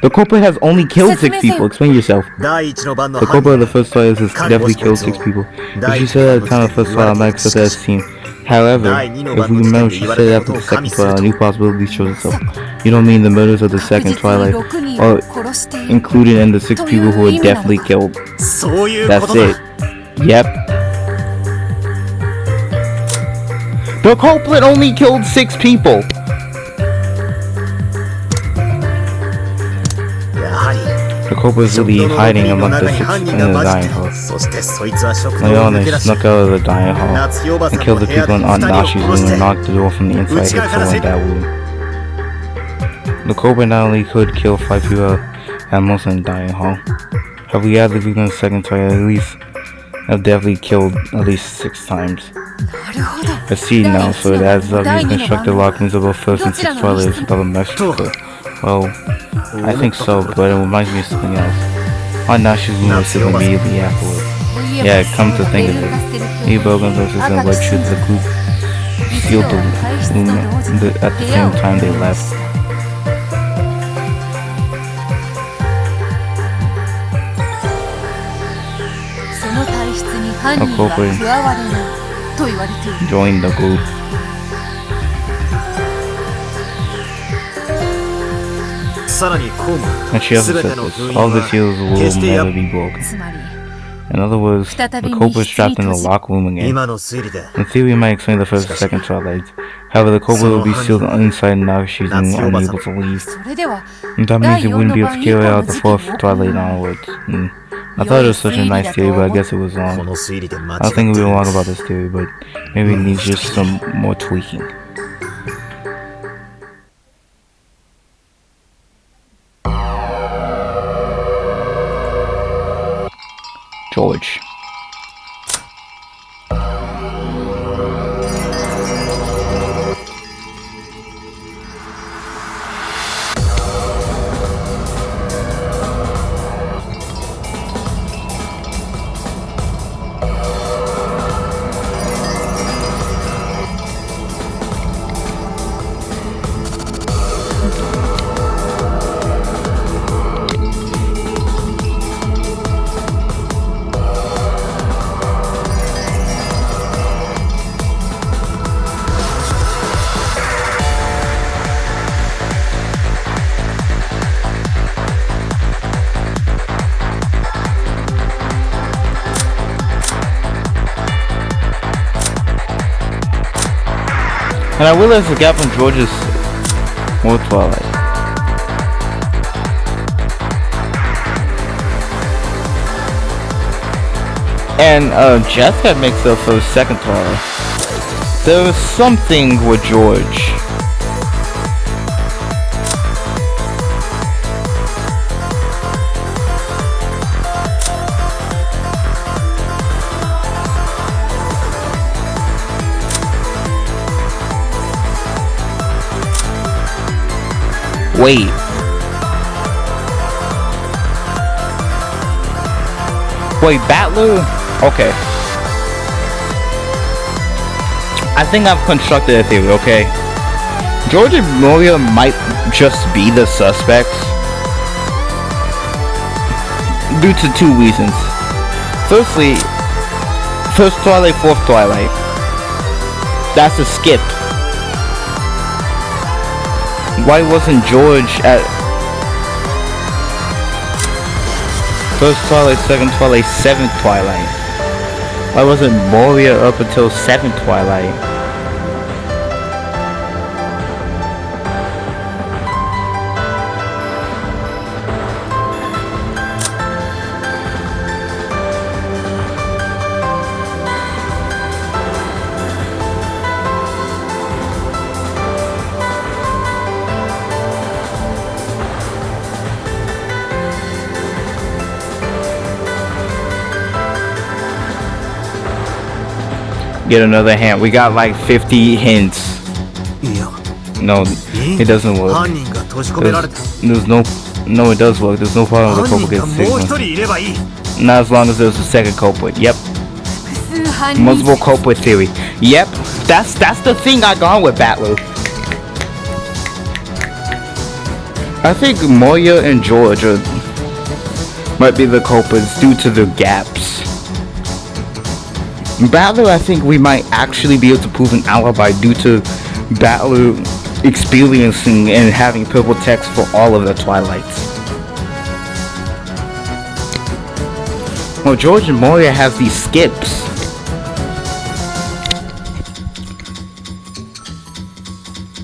The culprit has only killed 6 people. Explain yourself. The culprit of the first trial has definitely killed 6 people. If she said at the time of the first trial, I might accept that as a team. However, if we remember, she said after the second trial, a new possibility shows itself. You don't mean the murders of the second Twilight are included in the 6 people who were definitely killed. That's it. Yep. The culprit only killed 6 people. The culprit is really hiding among the 6 in the dining hall. Later on, they snuck out of the dining hall and killed the people in Aunt Nashi's room and knocked the door from the inside and hit someone in that room. The culprit not only could kill 5 people at most in the dining hall, have we had the victim in the second trial, at least have definitely killed at least 6 times. I see now, so it adds up. He's constructed lockings of both first and 6th Twilights without a Mexico. Well, I think so, but it reminds me of something else. Aunt Nashi's room was still immediately afterward. Yeah, come to think of it, he broke into us and what should the group sealed the room at the same time they left. A culprit joined the group. And she also said this, all the seals will never be broken. In other words, the culprit is trapped in the locked room again. In theory, it might explain the first and second Twilights. However, the culprit will be sealed inside and now she's unable to leave. And that means it wouldn't be able to carry out the 4th Twilight onwards. I thought it was such a nice theory, but I guess it was wrong. I don't think we were wrong about this theory, but maybe it needs just some more tweaking. George. And I realized the gap from George's more Twilight. And Jeff got mixed up for the second Twilight. There was something with George. Wait. Wait, Battler? Okay. I think I've constructed a theory, okay? George and Moria might just be the suspects due to two reasons. Firstly, first Twilight, fourth Twilight. That's a skip. Why wasn't George at first Twilight, second Twilight, seventh Twilight? Why wasn't Moria up until seventh Twilight? Get another hint. We got like 50 hints. No, it doesn't work. No, it does work. There's no problem with the culprit gets signal. Not as long as there's a second culprit. Yep. Multiple culprit theory. Yep. That's the thing I gone with Battler. I think Moria and George might be the culprits due to the gaps. Battler, I think we might actually be able to prove an alibi due to Battler experiencing and having purple text for all of the Twilights. Well, George and Moria have these skips.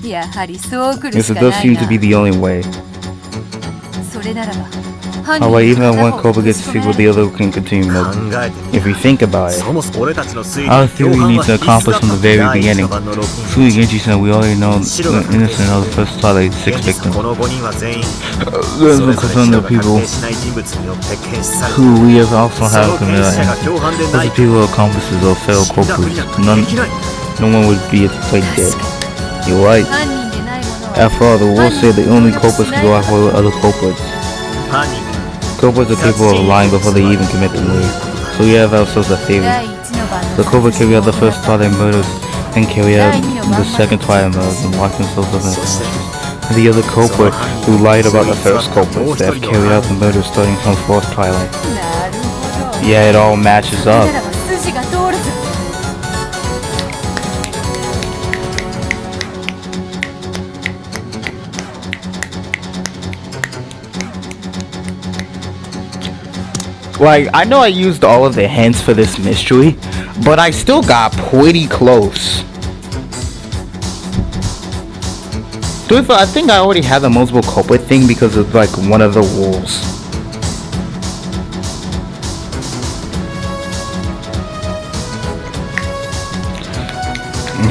Yes, it does seem to be the only way. However, even when one culprit gets secret, the other can continue milking. If we think about it, our theory needs to accomplish from the very beginning. Sui Genji said we already know the innocent of the first Twilight 6 victim. There's no concern of people who we have also have committed actions. Those are people, accomplices, or failed culprits. No one would be able to play dead. You're right. After all, the rules say the only culprits can go after other culprits. Culprits are capable of lying before they even commit the murder. So we have ourselves a theory. The culprit carry out the first Twilight murders and carry out the second Twilight murders and lock themselves up in the and the other culprit who lied about the first culprits that have carried out the murders starting from fourth Twilight. Yeah, it all matches up. Like, I know I used all of the hints for this mystery, but I still got pretty close. I think I already had the multiple culprit thing because of like one of the rules.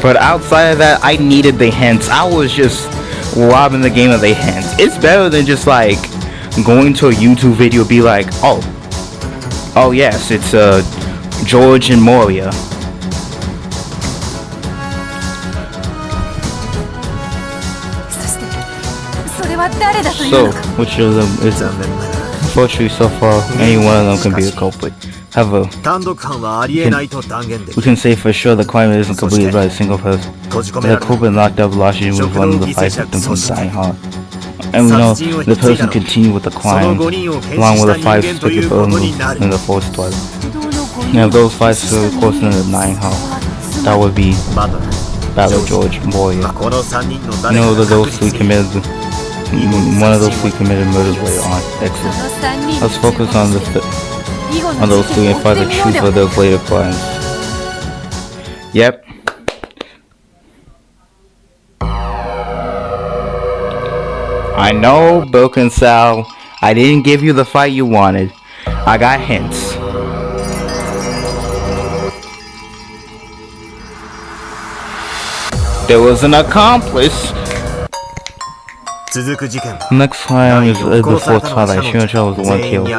But outside of that, I needed the hints. I was just robbing the game of the hints. It's better than just like going to a YouTube video and be like, oh, Oh yes, it's George and Moria. So, which of them is it? Unfortunately, so far, any one of them can be a culprit. However, we can say for sure the crime isn't completed by a single person. The culprit locked up Lashi was one of the 5 victims from dying hard. And we know the person continued with the crime, along with the 5 suspected felons in the 4th twilight. Now, if those 5 still close in the 9th house, that would be Battle George and Moria. You know that those 3 committed. One of those 3 committed murders later on. Excellent. Let's focus on those 3 and find the truth of those later crimes. Yep. I know, Broken Sal. I didn't give you the fight you wanted. I got hints. There was an accomplice. Next crime is the 4th twilight. Shinocha was the one killed.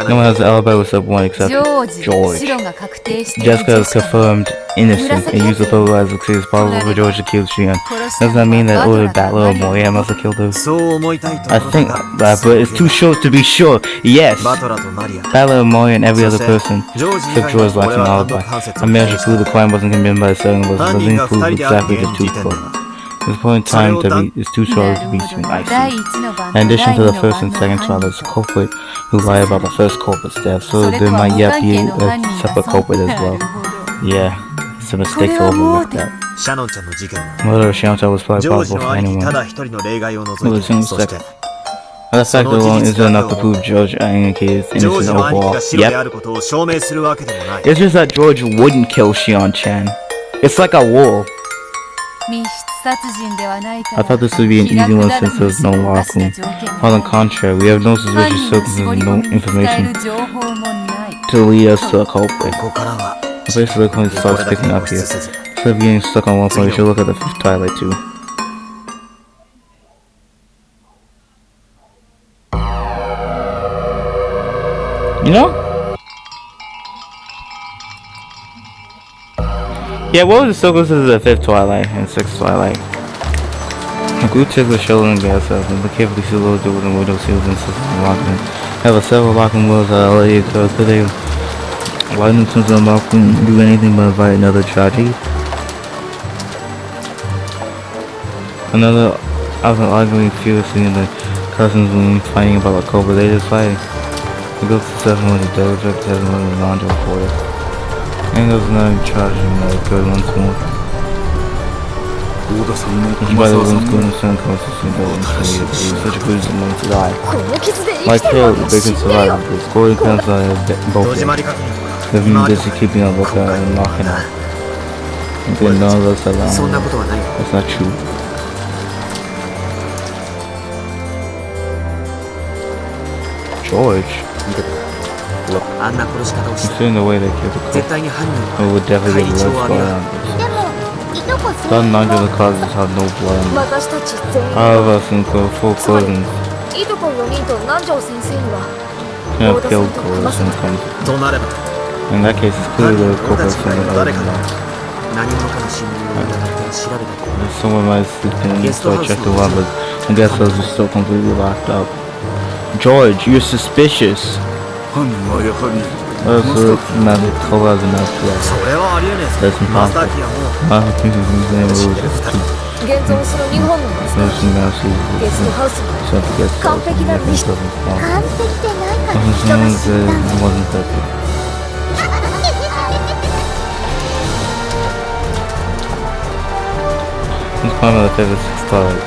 No one has an alibi except one except George. Jessica is confirmed innocent and used the photo as excuse as possible for George to kill Shion. Does that mean that older Battler or Moria must have killed her? I think that, but it's too short to be sure. Yes! Battler or Moria and every other person except George lacks an alibi. I managed to prove the crime wasn't committed by a second person, but doesn't prove exactly the two close. At this point in time, it's too short to be seen, I see. In addition to the 1st and 2nd twilights, the culprit who lied about the 1st culprit's death, so there might yet be a separate culprit as well. Yeah, it's a mistake to overlook that. Murder of Shinocha was probably possible for anyone. With a single second. That fact alone isn't enough to prove George Aang is innocent overall. Yep. It's just that George wouldn't kill Shion-chan. It's like a wall. I thought this would be an easy one since there's no Lakum. On the contrary, we have no suspicious circumstances and no information to lead us to a culprit. The pace of the coin starts picking up here. Instead of getting stuck on one point, we should look at the 5th twilight too. You know? Yeah, what was the circumstances of the 5th twilight and 6th twilight? A group took the shoulder and gas up and carefully sealed those doors and window seals and systems and locked them. However, several locking wheels are already occurred today. Why didn't Simpson Malcolm do anything but invite another tragedy? Another often arguing furiously in the cousins' room fighting about the culprit. They just fighting. The ghost of 7 was a devil drug testimony with Nandro reported. And there was another tragedy that occurred once more. By the woman's good and son comes to see that one he was such a good as a moment to die. Like Hill, the bacon survived. The scoring comes out of both days. They've been busy keeping a lookout and locking out. And then none of us alone. That's not true. George? Considering the way they killed the couple, it would definitely get blood spot on this. Thought none of the causes had no blood on this. All of us in full cousins can't have killed Colas and come. In that case, it's clearly the culprit from the other than someone might sleep in, so I checked the one, but I guess those are still completely locked up. George, you're suspicious. Magic color has enough blood. That's impossible. I don't think his name was too. Nursing mouse is so to get close and make himself responsible. His name wasn't perfect. This part of the favorite 6th twilight.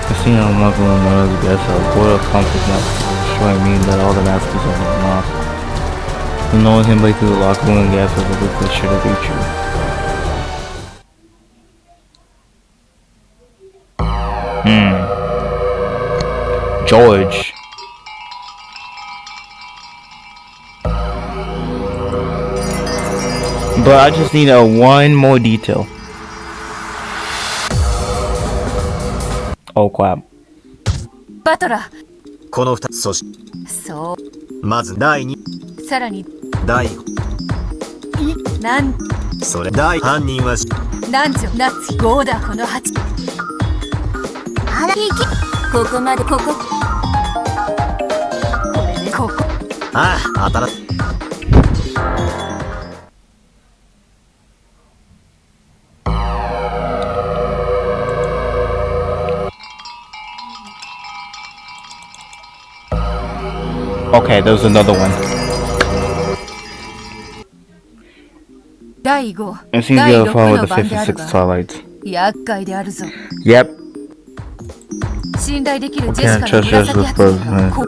I've seen how Marco and Mario guess how border conflict maps showing me that all the masters are lost. And knowing him break through the locker room and gas was a good shit to be true. George. But I just need one more detail. Oh crap. バトラー。この2つ、そう。まず第2。さらに第なんそれ第犯人はなんちょなつ5だこの8。あらいきここまでこここれでここああ当たらOkay, there's another one. 第5 It seems 第 you 6 gotta follow の the 番である 56が Twilights. 厄介であるぞ。 Yep. 信頼できるジェシ Can't カの trust 紫 us with 発 birth.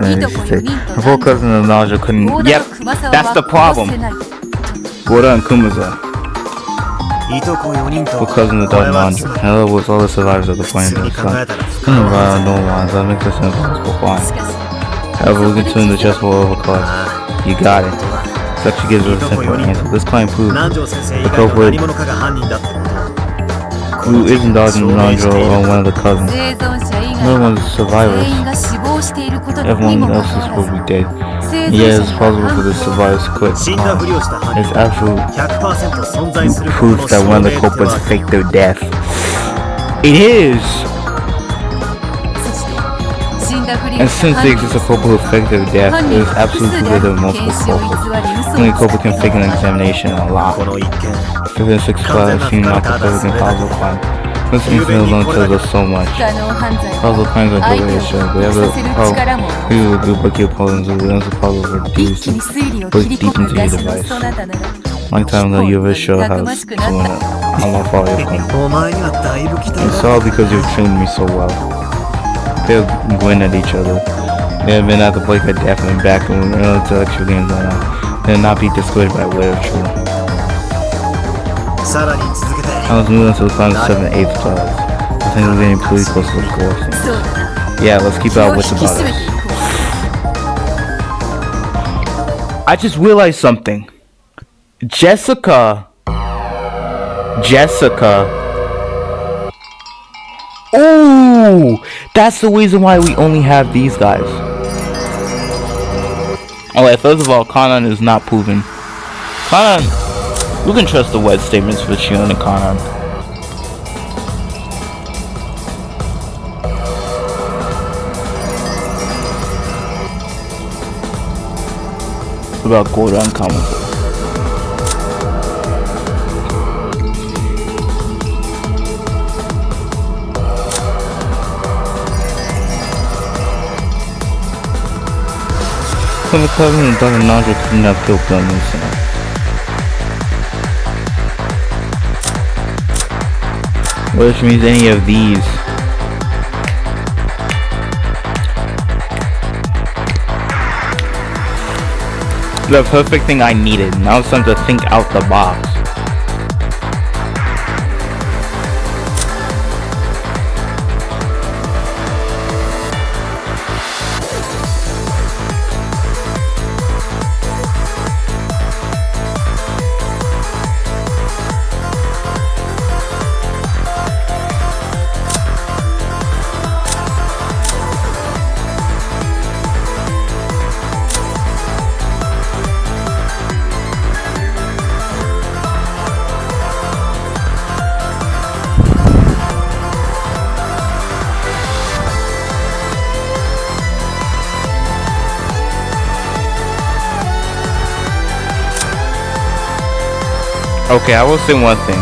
言が小木と子4人 Her と full 男 cousin of Nausea couldn't. 大 Yep, 田と熊沢 that's the は殺せ problem. ない。 Goda and Kumaza. いとこ4人と Full cousin of これ Dog は Nausea. Hello was all the survivors of the 普 flames 通 of に the 考 sun. えたら不可 None 能 of な our はず no だ ones. That makes us impossible flying. しかし However, we can tune the chest will overcause. あ You got it. This actually gives us a simple answer. This claim あ proves 南條先生以外の何者かが犯人だってこと who isn't Dog Nausea or one of the cousins. 生存者以 No 外 one's は survivors. 全員が死亡していることに Everyone もか else か is わら supposed ず to be dead. 生 Yeah, 存 it's 者 possible が for the survivors to quit. 死んだふりをした犯 It's 人 absolute 100% 存在することの proof that 証 one 明 of the って culprits わけ faked their death. It is! そして死んだふりを And した since 犯 there 人 exists a culprit who faked their death, 犯 it 人 is は複 absolutely 数で clear あ there る are 検 multiple 視を偽 culprits. り嘘を Only つ culprit can fake an examination and a こ lie. の一件 Fifth and sixth trial seem not to perfect impossible crime. This incident alone tells us so much. 不可能犯罪 Puzzle は claims are 相手 delicious. を They 納 have 得させる a 力も we will do but keep puzzles and the puzzle for 一 these. 気に推理を Look 切り deep 込む into 出 your しの device. そなたなら Long time ago, you ever sure たく has ましくなっ someone た I'm not following from. お前にはだいぶ期待 It's だ all because you've trained me so well. They'll grin at each other. They have been at the break of death and back when intellectual games are not. They'll not be discouraged by literature. さらに続けて I was moving to the final 7th, 8th trials. I think we're getting pretty close to the goal. そうだな Yeah, let's keep 気 our を引 wits き about 締め us. ていこう I just realized something. Jessica. Ooh, that's the reason why we only have these guys. Alright, first of all, Kanan is not proven. Kanan, we can trust the wet statements for Shion and Kanan. What about Gorda and Kamako? From the cousin and Dr. Nandra could not kill Bill himself. Which means any of these. The perfect thing I needed. Now it's time to think out the box. Okay, I will say one thing.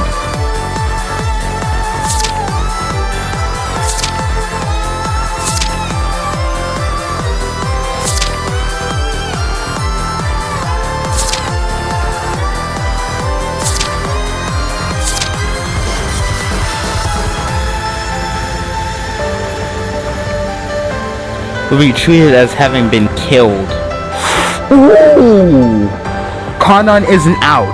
Will be treated as having been killed. Ooh! Kanan isn't out.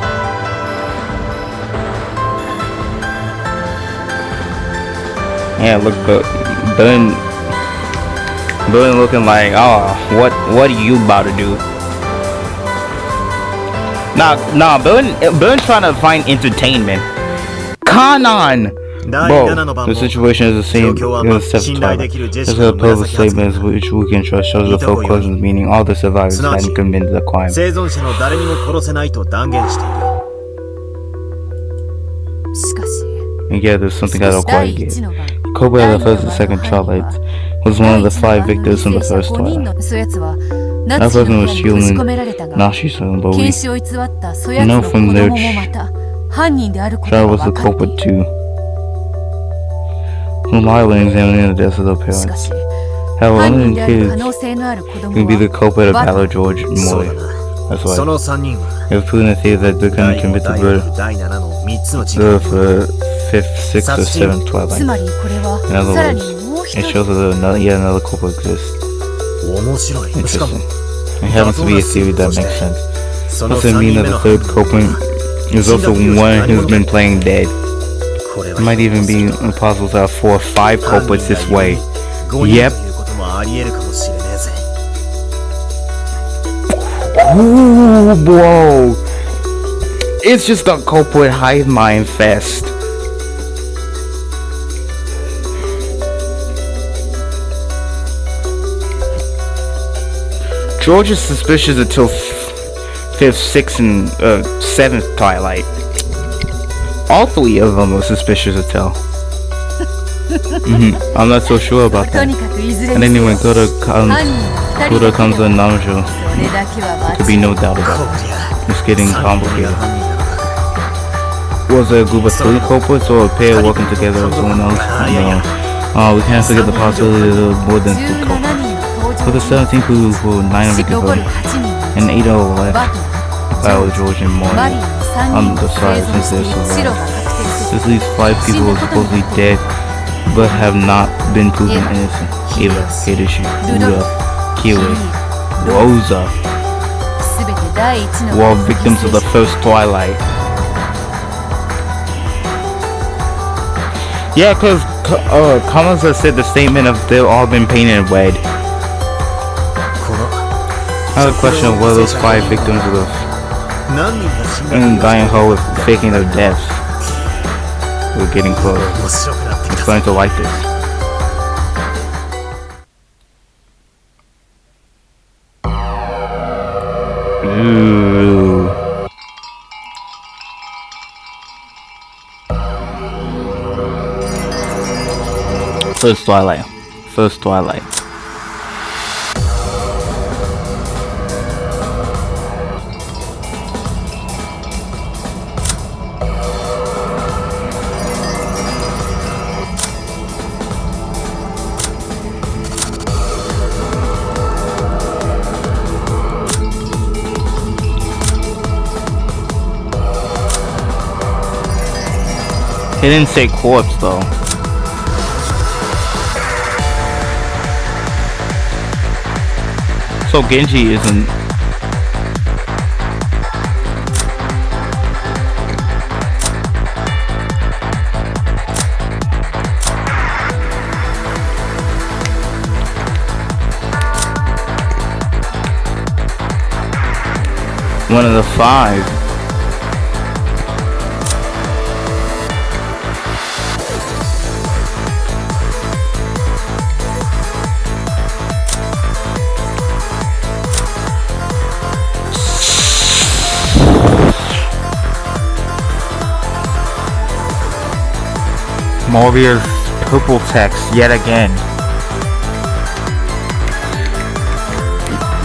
Yeah, look, Billion looking like, oh, what are you about to do? Nah, Billion trying to find entertainment. Kanan, Well, the situation is the same in the seventh twilight. This is a public statement which we can trust shows the full closing, meaning all the survivors hadn't committed the crime. 生存者の誰にも殺せないと断言している。しかし And yeah, there's something I don't quite get. Cobra of the first and second twilight was one of the 5 victims in the first twilight. That person was Shulin Nashi-san, but we know from their trial was the culprit too. Whom I will examine the deaths of their parents. However, only the kids can be the culprit of Valor George and Moy. That's why. その3人は It was proven that they couldn't commit the murder. 第7の3つの違い The 5th, 6th, or 7th twilight. つまりこれは In other さらに words, もう一 it つ shows that yet another culprit exists. 面白い。しかも Interesting. It happens to be a theory that makes sense. その Doesn't 3 mean 人 that 目 the の third culprit is also one who's been playing dead. これは It might even be impossible to have 4 or 5 culprits this way. 5人 Yep. ということもあり得るかもしれねえぜ。 Ooh, whoa! It's just a culprit hive mind fest. George is suspicious until 5th, 6th, and 7th twilight. All 3 of them are suspicious until. I'm not so sure about と that. にかくいずれ And にせ then よ when Koda 犯人 comes to Naruto, それだけは could 間 be 違い no doubt こ about it. りゃ It's getting 3人が complicated. 犯人だな。 Was it a group of 3 culprits or a pair working together or someone else? No. We can't forget the possibility of more than 3 17 culprits. 人の登 For 場 the 17 who 9 of it 残る confirmed, 8人は and 8 are left. バト Valor, George, and マリ Moy. アの3 On 人 the と side 生存 since してい they're る白 survived. が確定して Since these 5 people were supposedly dead, but have not been proven innocent. Eva, Hideshi, Uda, Kiwi, Rosa すべて第一の were all victims of the first twilight. Yeah, cause Kamasa said the statement of they've all been painted red. この I have a question of whether those 5 victims of the 何人が死んだ and dying hole with faking their deaths. We're getting close. 面白くなってき I'm た。 starting to like this. Ooh. First twilight. First twilight. He didn't say corpse though. So Genji isn't. One of the 5. Moria's purple text yet again.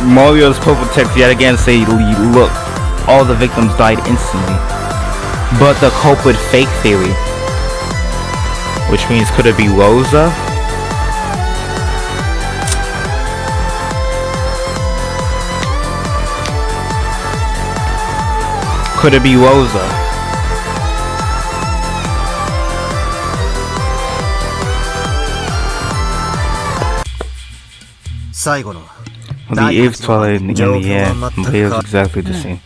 Mario's purple text yet again say, look, all the victims died instantly. But the culprit fake theory, which means could it be Rosa? Could it be Rosa? The 8th twilight in the end, plays exactly the same.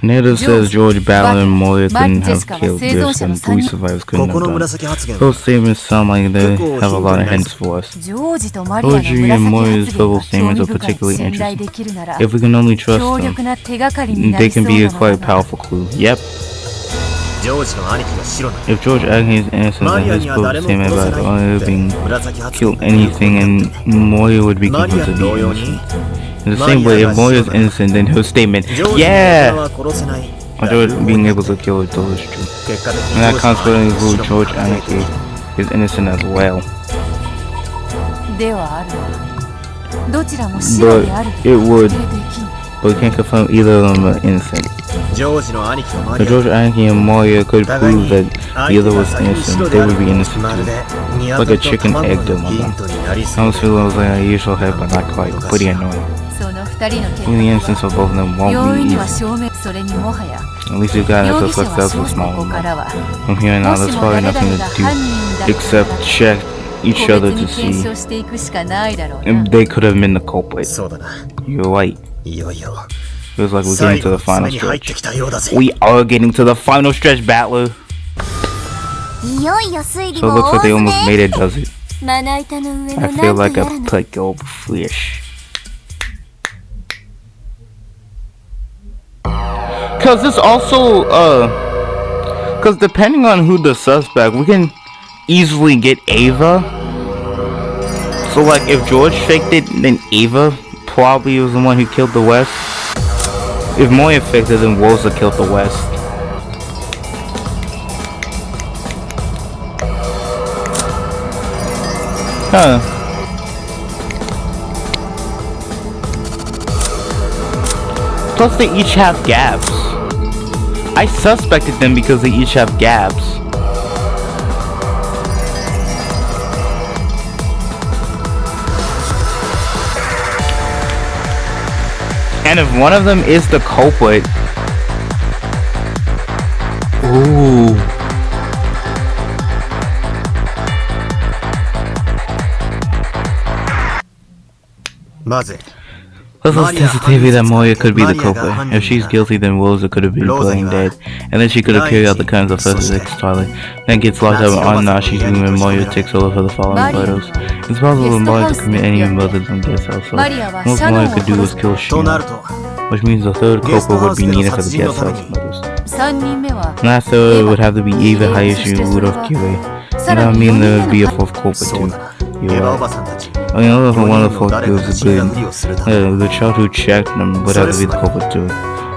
Neda says George, Ballard, and Moya couldn't have killed Brisk, and 3 survivors couldn't have done it. Those statements sound like they have a lot of hints for us. George and Moya's verbal statements are particularly interesting. If we can only trust them, they can be a quite powerful clue. Yep. If George Agnew is innocent, then his book came about only being killed anything, and Moya would be completely innocent. In the same way, if Moya is innocent, then her statement, yeah, George being able to kill her told is true. And that consequently proves George Agnew is innocent as well. But it would, but we can't confirm either of them are innocent. If George Agnew and Moya could prove that the other was innocent, they would be innocent too. Like a chicken egg dilemma. I almost feel it was like a usual head, but not quite. Pretty annoying. Proving the innocence of both of them won't be easy. At least you guys have a successful small enough. From here on out, there's probably nothing to do except check each other to see if they could have been the culprit. You're right. Feels like we're getting to the final stretch. We are getting to the final stretch, Battler. So it looks like they almost made it, does it? I feel like a pickle fish. Cause this also, cause depending on who the suspect, we can easily get Ava. So like if George faked it, then Ava probably was the one who killed the West. If Moya faked it, then Woza killed the West. Huh. Plus they each have gaps. I suspected them because they each have gaps. And if one of them is the culprit, ooh. Let's test the theory that Moya could be the culprit. If she's guilty, then Rosa could have been playing dead, and then she could have carried out the crimes of physics Twilight, then gets locked up on Nashi's room and Moya takes over for the following photos. It's possible for Moya to commit any murder than guest house, so most Moya could do was kill Shion, which means the third culprit would be needed for the guest house murders. And that third would have to be Eva, Hayashi, and Rudolph Kirei, and that would mean there would be a fourth culprit too. You're right. I mean, other than one of the fourth kills is good. The child who checked them would have to be the culprit too.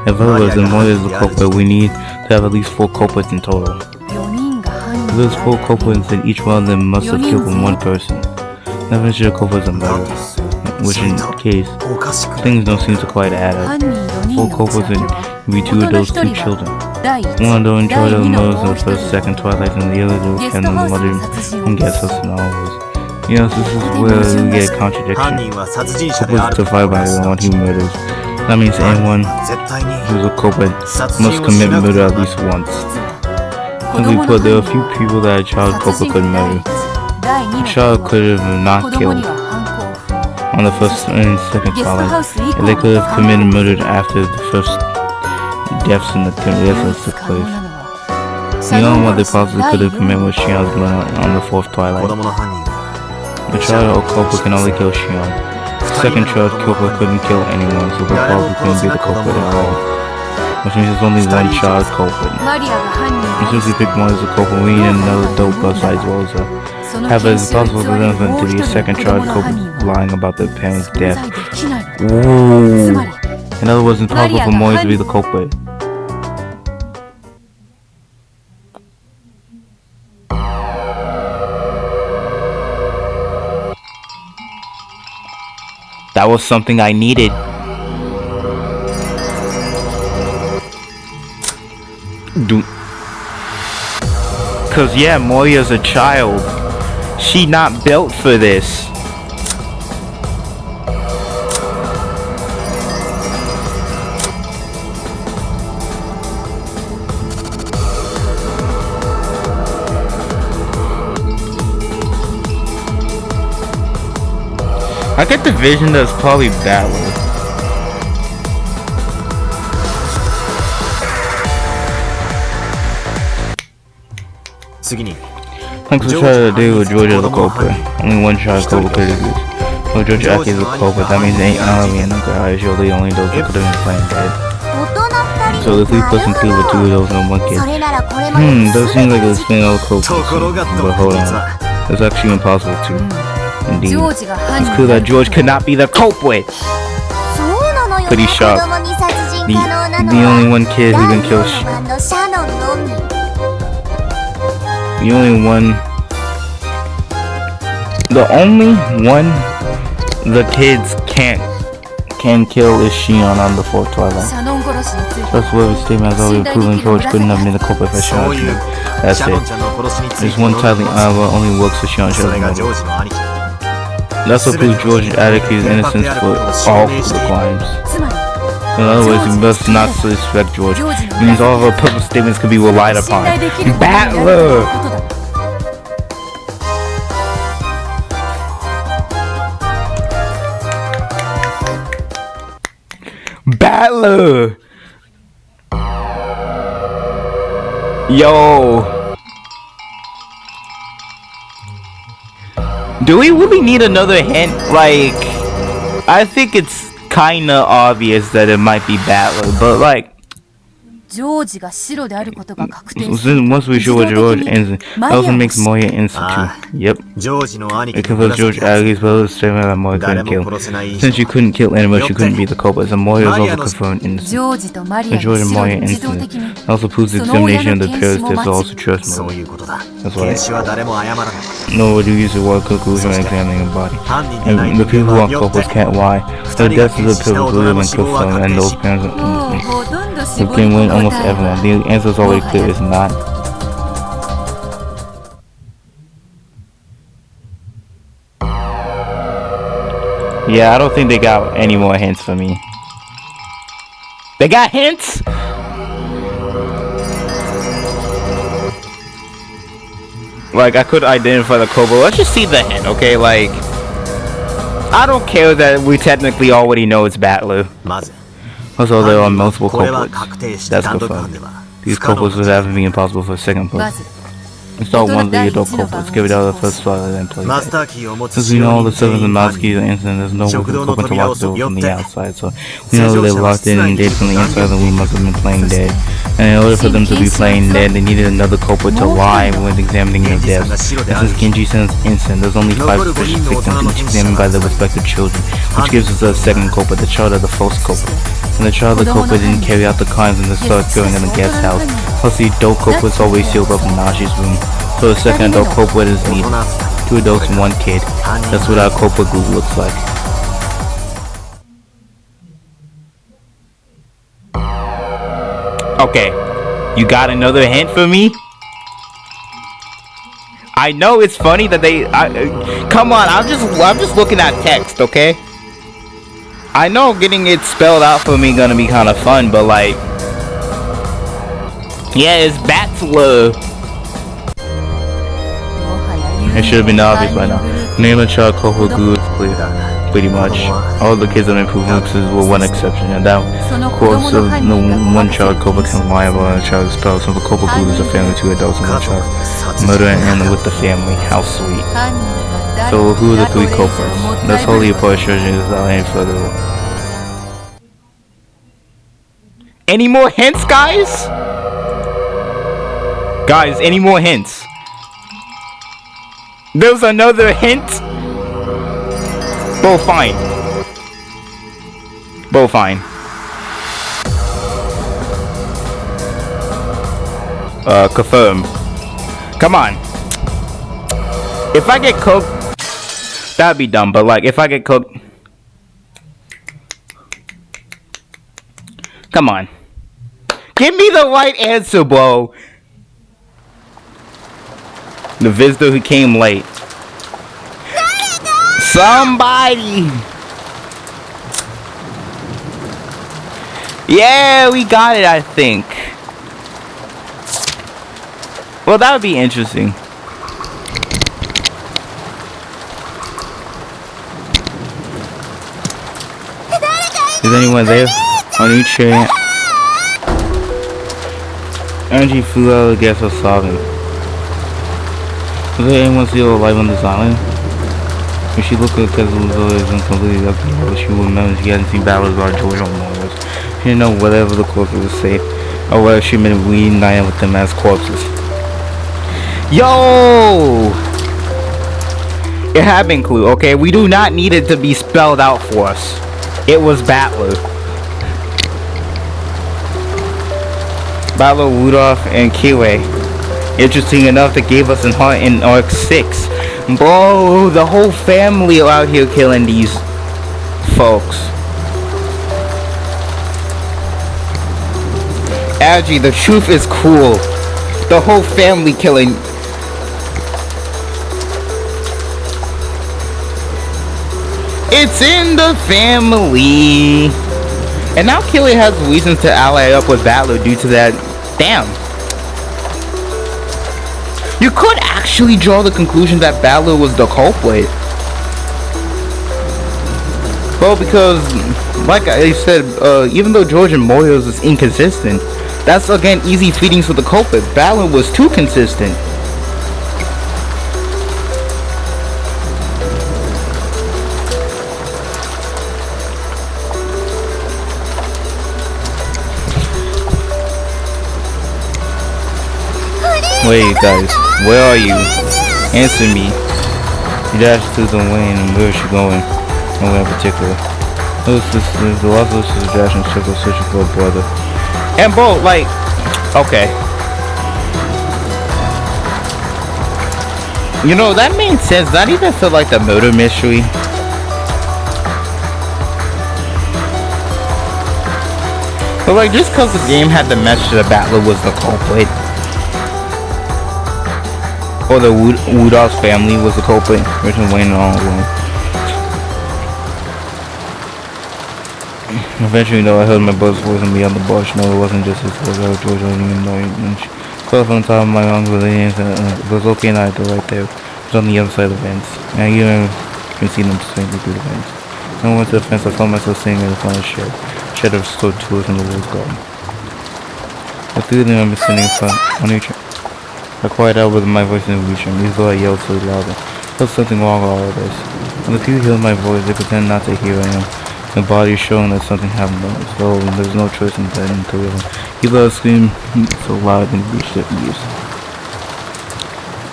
If otherwise, then Moya is the culprit, we need to have at least 4 culprits in total. If there's 4 culprits, then each one of them must have killed one person. That means the culprits are murder. Which in case, things don't seem to quite add up. 4 culprits and be 2 adults, 2 children. One adult in charge of the murders in the first, second Twilight, and the other adult can the mother and guest house and all those. Yes, this is where we get a contradiction. Culprits divided by the one who murders. That means anyone who's a culprit must commit murder at least once. Simply put, there are a few people that a child culprit could murder. A child could have not killed on the first and second Twilight, and they could have committed murder after the first deaths in the incidents took place. The only one they possibly could have committed was Shion's blood on the 4th Twilight. The child or culprit can only kill Shion. The second child culprit couldn't kill anyone, so they probably couldn't be the culprit at all. Which means there's only one child culprit. And since we picked one as a culprit, we need another dope besides Rosa. However, it's possible for them to be a second child culprit lying about their parents' death. Ooh. In other words, it's possible for Moya to be the culprit. That was something I needed. Cause yeah, Moya's a child. She not built for this. I get the vision that's probably Battler. Thanks for trying to do with Georgia the culprit. Only one child culprit could exist. So Georgia Aki is the culprit, that means ain't Ali and Uncle Aisha the only adults that could have been playing dead. So the 3 plus and 2 with 2 adults and 1 kid. Does seem like it's been all cool. But hold on. It's actually impossible too. Indeed. It's clear that George could not be the culprit. Pretty shocked. The only one kid who can kill the only one the kids can kill is Shion on the 4th Twilight. That's what his statement has already proven George couldn't have been the culprit for Shion. That's it. There's one title only works for Shion. That's what proves George's attitude's innocence for all the crimes. In other words, we must not suspect George. It means all of our public statements can be relied upon. Battler! Battler! Yo! Do we really need another hint? Like, I think it's kinda obvious that it might be Battler, but like, once we show what George innocent, that also makes Moya innocent too. Yep. It confirms George Aggie's brother's statement that Moya couldn't kill. Since she couldn't kill anyone, she couldn't be the culprit, so Moya is also confirmed innocent. So George and Moya innocent. It also proves the examination of the parents test also trust Moya. That's why no one use the word conclusion when examining a body. And the people who are culprits can't lie. The death is a pivotal belief and confirmed, and those parents are innocent. We can win almost everyone. The answer is already clear, it's not. Yeah, I don't think they got any more hints for me. They got hints? Like, I could identify the culprit. Let's just see the hint, okay? Like, I don't care that we technically already know it's Battler. Also, there are multiple culprits. That's confirmed. These culprits would have to be impossible for a second place. Install one of the adult culprits, give it out of the first slot, and then play it. Since we know all the 7 of the mouse keys are instant, there's no way for the culprit to lock the door from the outside, so we know that they're locked in and dead from the inside, then we must have been playing dead. And in order for them to be playing dead, they needed another culprit to lie when examining their deaths. And since Genji sends instant, there's only 5 sufficient victims each examined by their respective children, which gives us a second culprit, the child of the first culprit. And the child of the culprit didn't carry out the crimes and the start going in the guest house. Plus the adult culprit's always sealed up in Nashi's room. So the second adult culprit is needed. 2 adults and 1 kid. That's what our culprit group looks like. Okay, you got another hint for me? I know it's funny that they. Come on, I'm just looking at text, okay? I know getting it spelled out for me gonna be kind of fun, but like, yeah, it's Battler. It should have been obvious by now. Name a child culprit group is clear. Pretty much. All the kids on improvements with one exception, and that course of no one child culprit can lie about a child expelled. So the culprit group is a family, 2 adults and 1 child. Murder and with the family. How sweet. So who are the 3 culprits? Let's hold the apart children without any further. Any more hints, guys? Guys, any more hints? There's another hint? Both fine. Both fine. Confirm. Come on. If I get cooked, that'd be dumb, but like, if I get cooked, come on. Give me the right answer, bro. The visitor who came late. Somebody. Yeah, we got it, I think. Well, that would be interesting. Is anyone there? On each chair. Energy flew out of the gas was sobbing. Was there anyone still alive on this island? When she looked at the castle, was completely up to her. She would remember she hadn't seen battles about George on Mars. You know, whatever the corpses would say, or whether she meant reuniting with them as corpses. Yo! It had been clue, okay? We do not need it to be spelled out for us. It was Battler. Battler, Rudolph, and Kiwi. Interesting enough, they gave us an heart in Arc 6. Bro, the whole family out here killing these folks. Algie, the truth is cruel. The whole family killing. It's in the family. And now Killy has reasons to ally up with Battler due to that. Damn. You could actually draw the conclusion that Battler was the culprit. Well, because, like I said, even though George and Moyos is inconsistent, that's again easy feedings for the culprit. Battler was too consistent. Wait, guys, where are you? Answer me. You dashed through the lane, and where is she going? Nowhere in particular. Those sisters, the lost sisters dash in circles searching for a brother. And bro, like, okay. You know, that made sense. That even felt like the murder mystery. But like, just cause the game had the message that Battler was the culprit, or the Woodall's family was the culprit, Richard Wayne all alone. Eventually, though, I heard my brother's voice and me on the bush. No, it wasn't just his voice. I was George only annoying. Close on top of my lungs with it was okay and I right there. It was on the other side of the fence. And you can see them swinging through the fence. When I went to the fence, I found myself sitting in the front of the shed. Shed of stood to us in the rose garden. The three of them were sitting in front on each. I cried out with my voice in the region, even though I yelled so louder. There was something wrong with all of this. When the few heard my voice, they pretended not to hear I am. The body showing that something happened, so there was no choice in that until he let us scream so loud and reached their ears.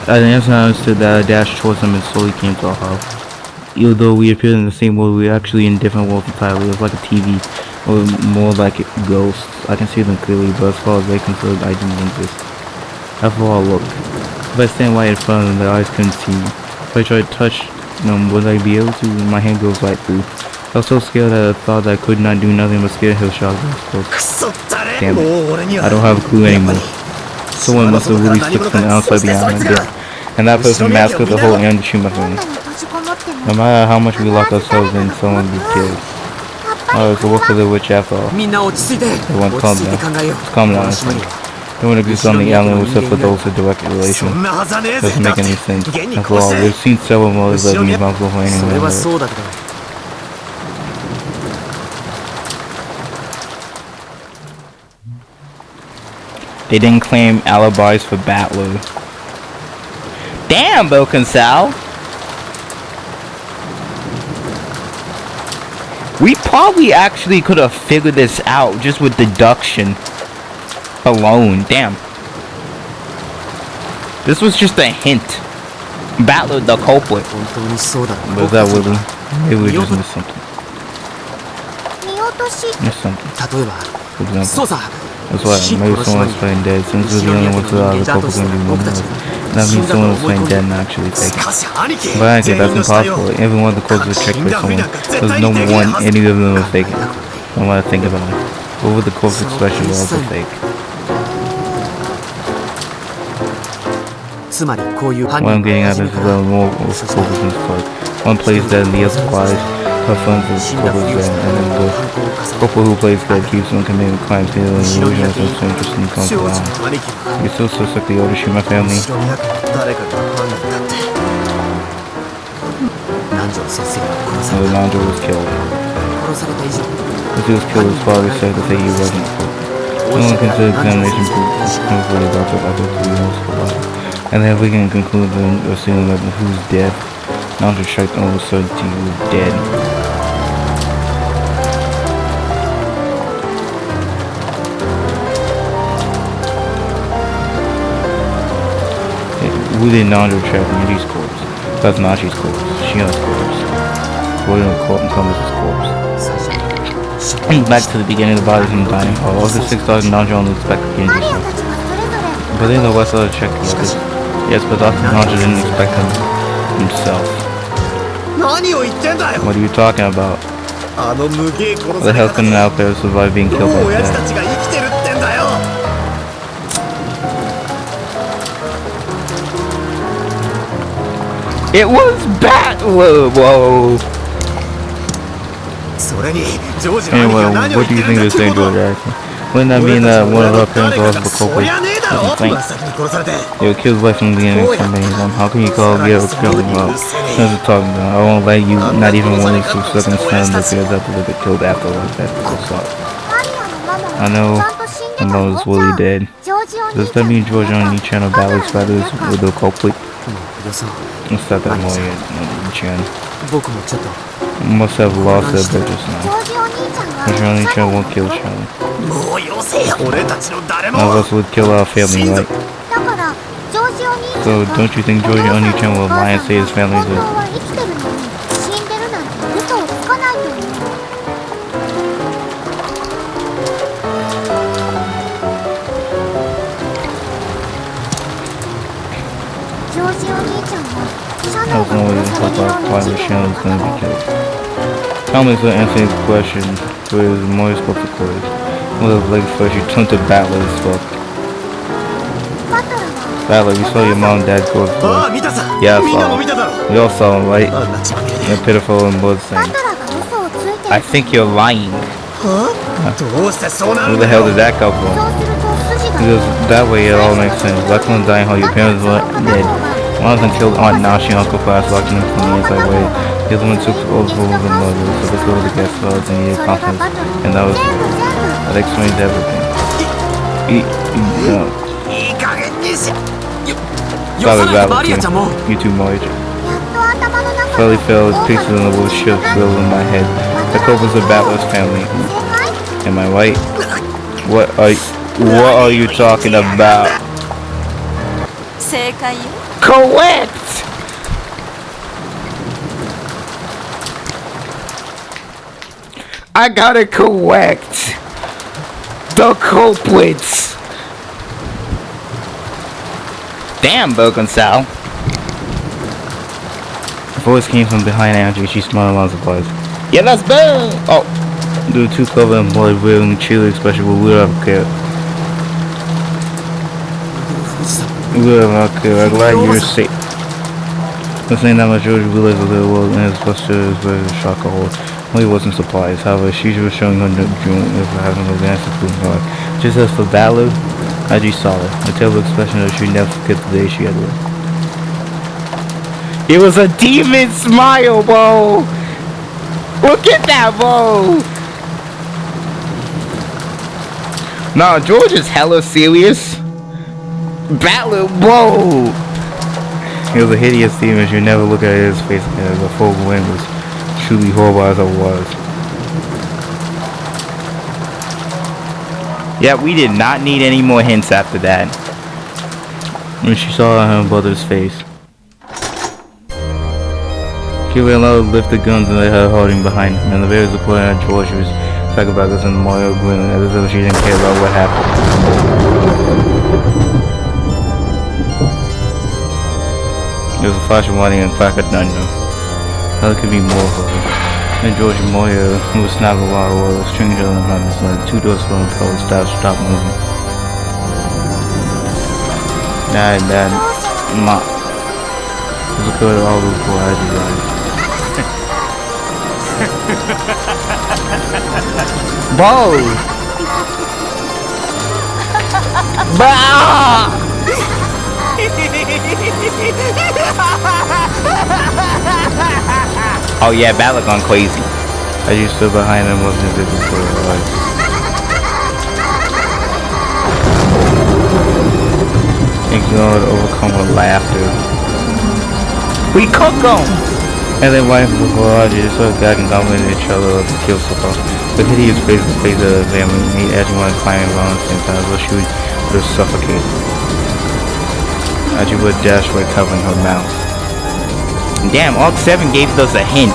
At the instant I understood that I dashed towards them and slowly came to a halt. Even though we appeared in the same world, we were actually in different worlds entirely. It was like a TV, or more like ghosts. I can see them clearly, but as far as they concerned, I didn't exist. After all, look. If I stand right in front of them, their eyes couldn't see me. If I tried to touch them, would I be able to? My hand goes right through. I was so scared that I thought that I could not do nothing but scare he'll shock me. Damn it. I don't have a clue anymore. Someone must have really slipped from outside the island there. And that person massacred the whole industry, my friend. No matter how much we lock ourselves in, someone will be killed. Oh, it's a work for the witch after all. Everyone calm down. Just calm down, honestly. No one exists on the island except for those with direct relation. Doesn't make any sense. After all, we've seen several mothers that leave responsible for anyone. They didn't claim alibis for Battler. Damn, Sal. We probably actually could have figured this out just with deduction alone. Damn. This was just a hint. Battler the culprit. Was that Willie? Maybe we just missed something. Missed something. For example. That's why maybe someone's playing dead. Since we're the only ones without the culprit going to be one of us. That means someone was playing dead and actually fake it. But actually, that's impossible. Every one of the codes was checked by someone. There's no one, any of them were faking. I want to think about it. What would the codes expression were also fake? What I'm getting at is well more of Copeland's part. One plays dead and the other flies. Her friends with Copeland's dead, and then the couple who plays dead keeps on committing crimes, stealing illusion of some interesting comes around. You still so sick the order shoot my family. Nanjo was killed. If he was killed, his father said to say he wasn't. No one considered examination proof for the doctor other 3 years for life. And then we can conclude then assuming that who's dead. Nanjo checked on with certainty he was dead. Who did Nandro trap Yuji's corpse? That's Nachi's corpse. Shion's corpse. William Thomas's corpse. Back to the beginning of the bodies in the dining hall. Of the 6 dogs, Nandro only expected Genji's help. But then the West Other checked the others. Yes, but Dr. Nandro didn't expect him himself. What are you talking about? What the hell can an out there survive being killed like that? It was bad! Whoa. Anyway, what do you think of St. George acting? Wouldn't that mean that one of our parents lost the culprit? What do you think? They were killed right from the beginning of campaigns. How can you call it get killed? Well, that's what I'm talking about. I won't let you, not even one of you second son that you have to get killed after like that. I know my mother's fully dead. Does that mean George only channel battles fighters with the culprit? Let's start that more Chan. Must have lost their bridges now. Johnny Chan won't kill Charlie. None of us would kill our family, right? So don't you think Georgie Oni-chan will lie and say his family is I was always about why Michelle is going to be killed. Thomas will answer his question with his more spoke to Corey. One of the legs first, you turned to Battler as fuck. Battler, we saw your mom and dad go through. Yeah, I saw him. We all saw him, right? They're pitiful and bloodstained. I think you're lying. Who the hell did that come from? Because that way it all makes sense. Back when dying hall, your parents were dead. One of them killed Aunt Nashi and Uncle Flash, locking them from the inside way. The other one took over the mother, so let's go to the guest house and needed confidence. And that was it. That explains everything. Sorry, Battle King. You too, Marge. Slowly fell as pieces of the little ship filled in my head. The culprits of Battler's family. Am I right? What are you talking about? Correct! I got it correct. The culprits. Damn, Bokunsal. The voice came from behind Andrew. She smiled along surprise. Yeah, let's go! Oh, the two clever employees wearing a cheerleader expression, but we don't care. We don't care. I'm glad you're safe. The same time as George realized the little world and his cluster is very shock or horror. He wasn't surprised. However, she was showing her no June if having no answer to her. Just as for Balu, Aji saw her. A terrible expression that she never forget the day she had lived. It was a demon smile, bro! Look at that, bro! Nah, George is hella serious. Balu, bro! He was a hideous demon. You never look at his face again as a full wind was truly horrible as it was. Yeah, we did not need any more hints after that. When she saw her brother's face. She was allowed to lift the guns and let her holding behind him. And the bears were pointing at George, who was psychopaths and Mario grinning as if she didn't care about what happened. There was a flash of lighting and crack of thunder. How could be more for her? And George and Moya, who was snapping a lot of oil, stranger than promised land, 2 doors fell and fell, stopped moving. Dad, Ma. This is good all before I had you guys. Whoa! Bah! Oh yeah, Battle gone crazy. I just stood behind him, wasn't invisible for her life. Ignored, overcome with laughter. We cook them! And then wife before I just started gagging, dominating each other to kill so far. The hideous face to face of the family made everyone climbing around at the same time, so she would just suffocate. Aji would dash by covering her mouth. Damn, Arc 7 gave us a hint.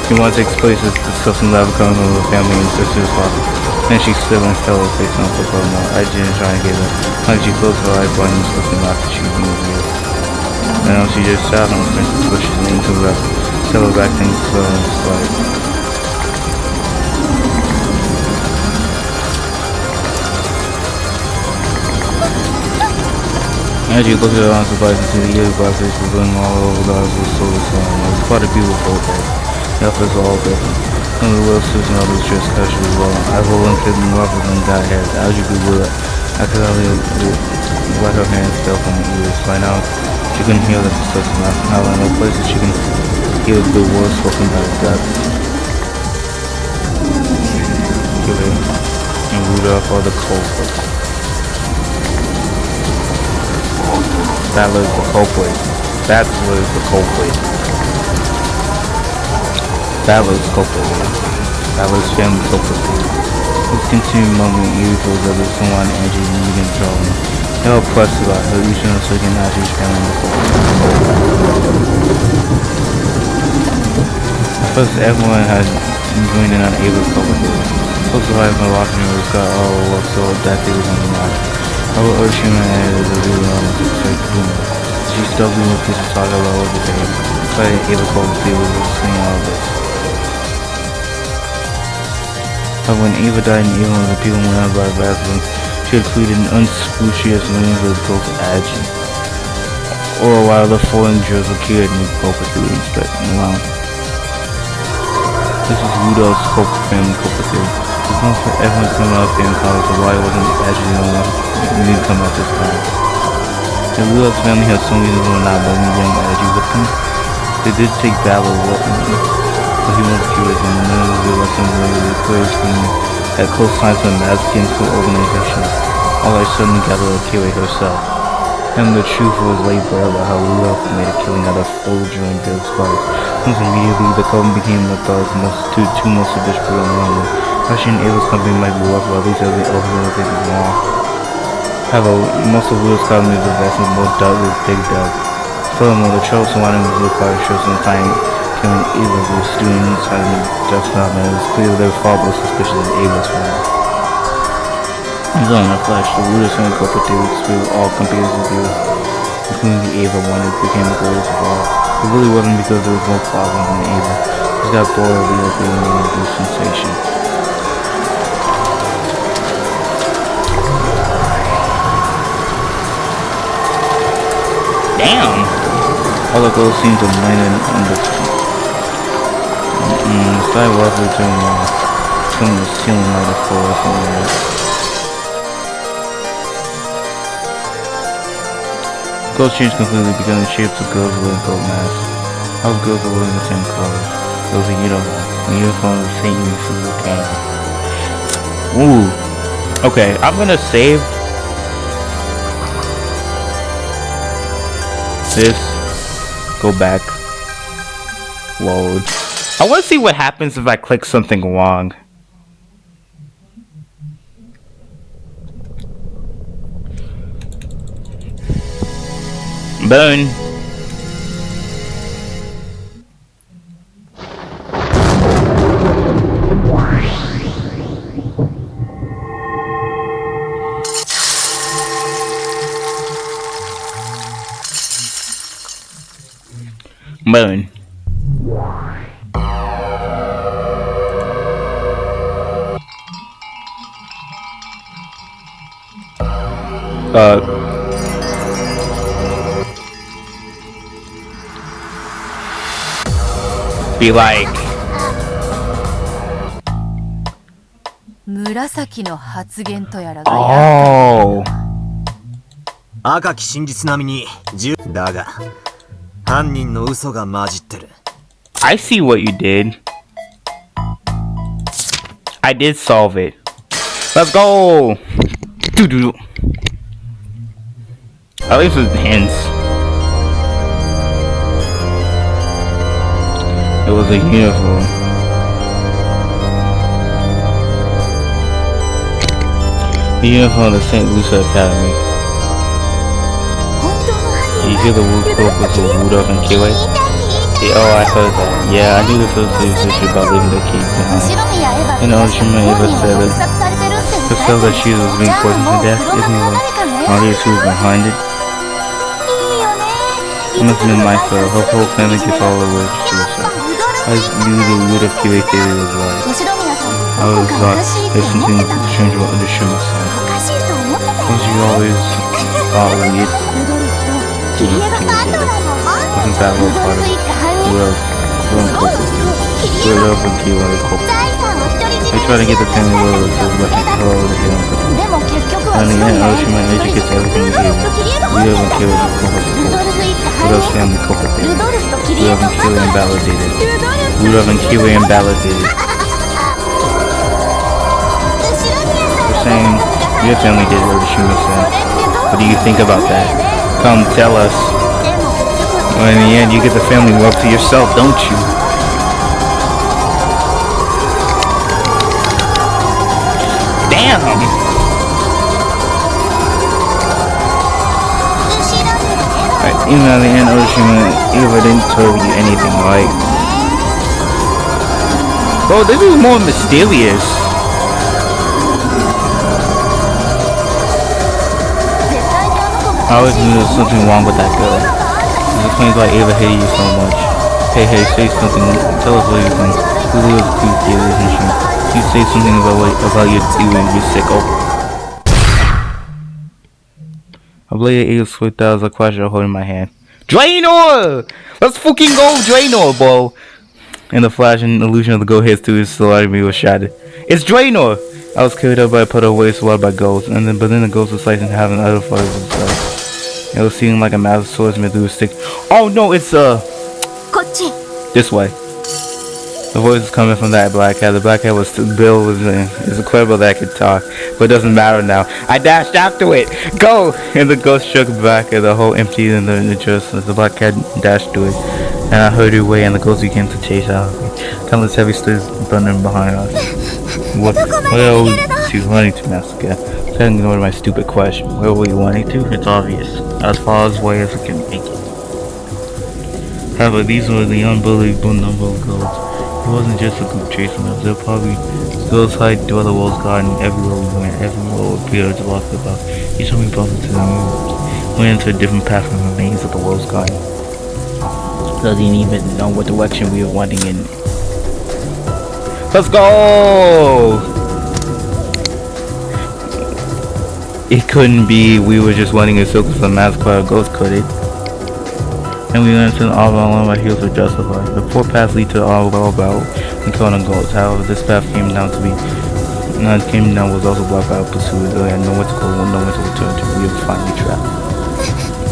She wants to expose this disgusting love coming over her family and sister's father. Then she stood and fell her face on the floor. I didn't try and get her. Like she closed her eyes, blind and disgusting laugh that she knew real. Now she just sat on the fence and pushed her into the left. Settled back things slow and slide. As you look at her on surprise and see the ear glasses were going all over the eyes was so strong. It was quite a beautiful day. The office was all different. Some of the little sisters and others dressed casually well. I rolled and fit and rougher than God had. As you could will it. I could only let her hands fell from her ears. By now, she couldn't hear the disgusting laugh. Now in no places she can hear the words spoken by the gods. And Rudolph are the culprits. That was the culprit. That was the culprit. That was the culprit. That was family culprit. This continued moment usual that was someone Angie and Megan drawing. They were pressed about her each and second Angie's family before. First, everyone had joined in on Ava's culprit. Close to life, my watching her was got all up so that they was on the match. I will urge human as a really honest expect humor. She still be with this talk about what the day. But Ava called the people who were seeing all this. But when Ava died and even when the people went out by the bathroom, she had created an unscrupulous millions of ghost Agi. Or while the foreign Jews were cured and culprit to expect around. This is Rudolph's culprit family culprit theory. It's not for everyone coming out there in college, so why wasn't Agi the only one who didn't come at this time? And Rudolph's family had some reason for not letting young Agi with them. They did take battle with him, but he was curious and the men of the lessons were encouraged him at close times to a Mexican organization. All I suddenly gathered to Kiwi herself. And the truth was laid bare about how Rudolph made a killing out of soldier and Bill's bodies. Since immediately the couple became the two most vicious people in the world. Russian Ava's company might be rough, but at least every overall thing is wrong. However, most of Will's company's investment more doubt with big doubt. Furthermore, the trouble surrounding the Will Fire shows some time killing Ava with students having just not, and it was clear that they were far more suspicious than Ava's family. He's on a flash, the Rudolph's family corporate theory disproved all computers and theories, including the Ava one, it became the greatest of all. It really wasn't because there was more problem than Ava. He's got bored of the opening and the sensation. Damn! All the girls seem to blend in on the sidewalk return from the ceiling like a forest and all. Girls changed completely, becoming the shapes of girls wearing gold masks. All girls are wearing the same colors. There was a uniform of St. Uses the camera. Ooh. Okay, I'm gonna save this, go back, load. I want to see what happens if I click something wrong. Burn. Burn. Be like 紫の発言とやらがやった赤き真実並みにだが犯人の嘘が混じってる。 I see what you did. I did solve it. Let's go. Doo-doo. At least with hints. It was a uniform. The uniform of the St. Lucia Academy. You hear the wolf spoke with Rudolph and Kiwi? Yeah, oh, I heard that. Yeah, I knew the first issue about leaving the key behind. And Oshima Eva said that herself that she was being poisoned to death. Isn't it like obvious who was behind it? It must have been my fault. Her whole family gets all the way she was said. I knew the root of Kiwi theory was right. I always thought there's something strange about the Shima side. Because you always thought weird. Wasn't that one part of it? Rudolph and Kiwi were culprits. They try to get the family loyal to let it go over the hill. And in the end, Oshima educates everything we hear. Rudolph and Kiwi are culprits. Rudolph's family culprit theory. Rudolph and Kiwi invalidated. Rudolph and Kiwi invalidated. We're saying your family did what the Shima said. What do you think about that? Come tell us. Well, in the end, you get the family well to yourself, don't you? Damn! Right, even at the end, Oshima Eva didn't tell you anything, right? Bro, this is more mysterious. I always knew there was something wrong with that girl. It explains why Ava hated you so much. Hey, say something. Tell us what you think. Who was cute theories and shit. You say something about your theory and you're sick. Oh. I believe Ava sweet that was a question holding my hand. Draenor! Let's fucking go, Draenor, bro! And the flash and illusion of the go hits to his soul me was shattered. It's Draenor! I was carried up by a puddle of waste water by ghosts, but then the ghost was sliced in half and other fires was like. It was seeming like a massive swordsman threw a stick. Oh no, it's this way. The voice was coming from that black cat. The black cat was Bill was it's incredible that I could talk, but it doesn't matter now. I dashed after it. Go! And the ghost shook back and the hole emptied in the chest as the black cat dashed to it. And I heard her way and the ghost began to chase out of me. Countless heavy stood thundering behind us. What are you running to, Master Cat? I didn't ignore my stupid question. Where were you running to? It's obvious. As far away as we can make it. However, these were the unbelievable number of ghosts. It wasn't just a group chasing us. There were probably ghosts hide through the world's garden everywhere we went. Everywhere appeared to walk about. Each time we bumped into them, we went into a different path from the maze of the world's garden. Doesn't even know what direction we were wanting in. Let's go! It couldn't be we were just running in circles for Masquerade ghost, could it? And we went into the Arbor alone, our heels were justified. The four paths lead to the Arbor about encountering ghosts. However, this path came down was also blocked by pursuers. I had nowhere to go, nowhere to return to. We were finally trapped.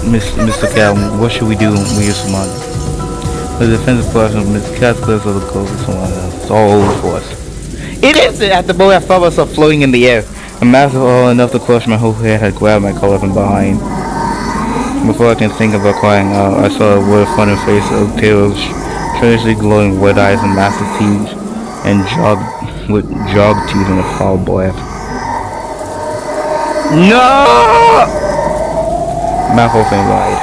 Mr. Cat, what should we do when we are surrounded? The defensive portion of Mr. Cat's cliffs of the coast is surrounded us. It's all over for us. It is! At the moment I felt myself floating in the air. A massive hole enough to crush my whole head had grabbed my collar from behind. Before I can think about crying out, I saw a wood-fronted face of pale, strangely glowing red eyes and massive teeth, and jog teeth and a foul breath. No! My whole thing lied.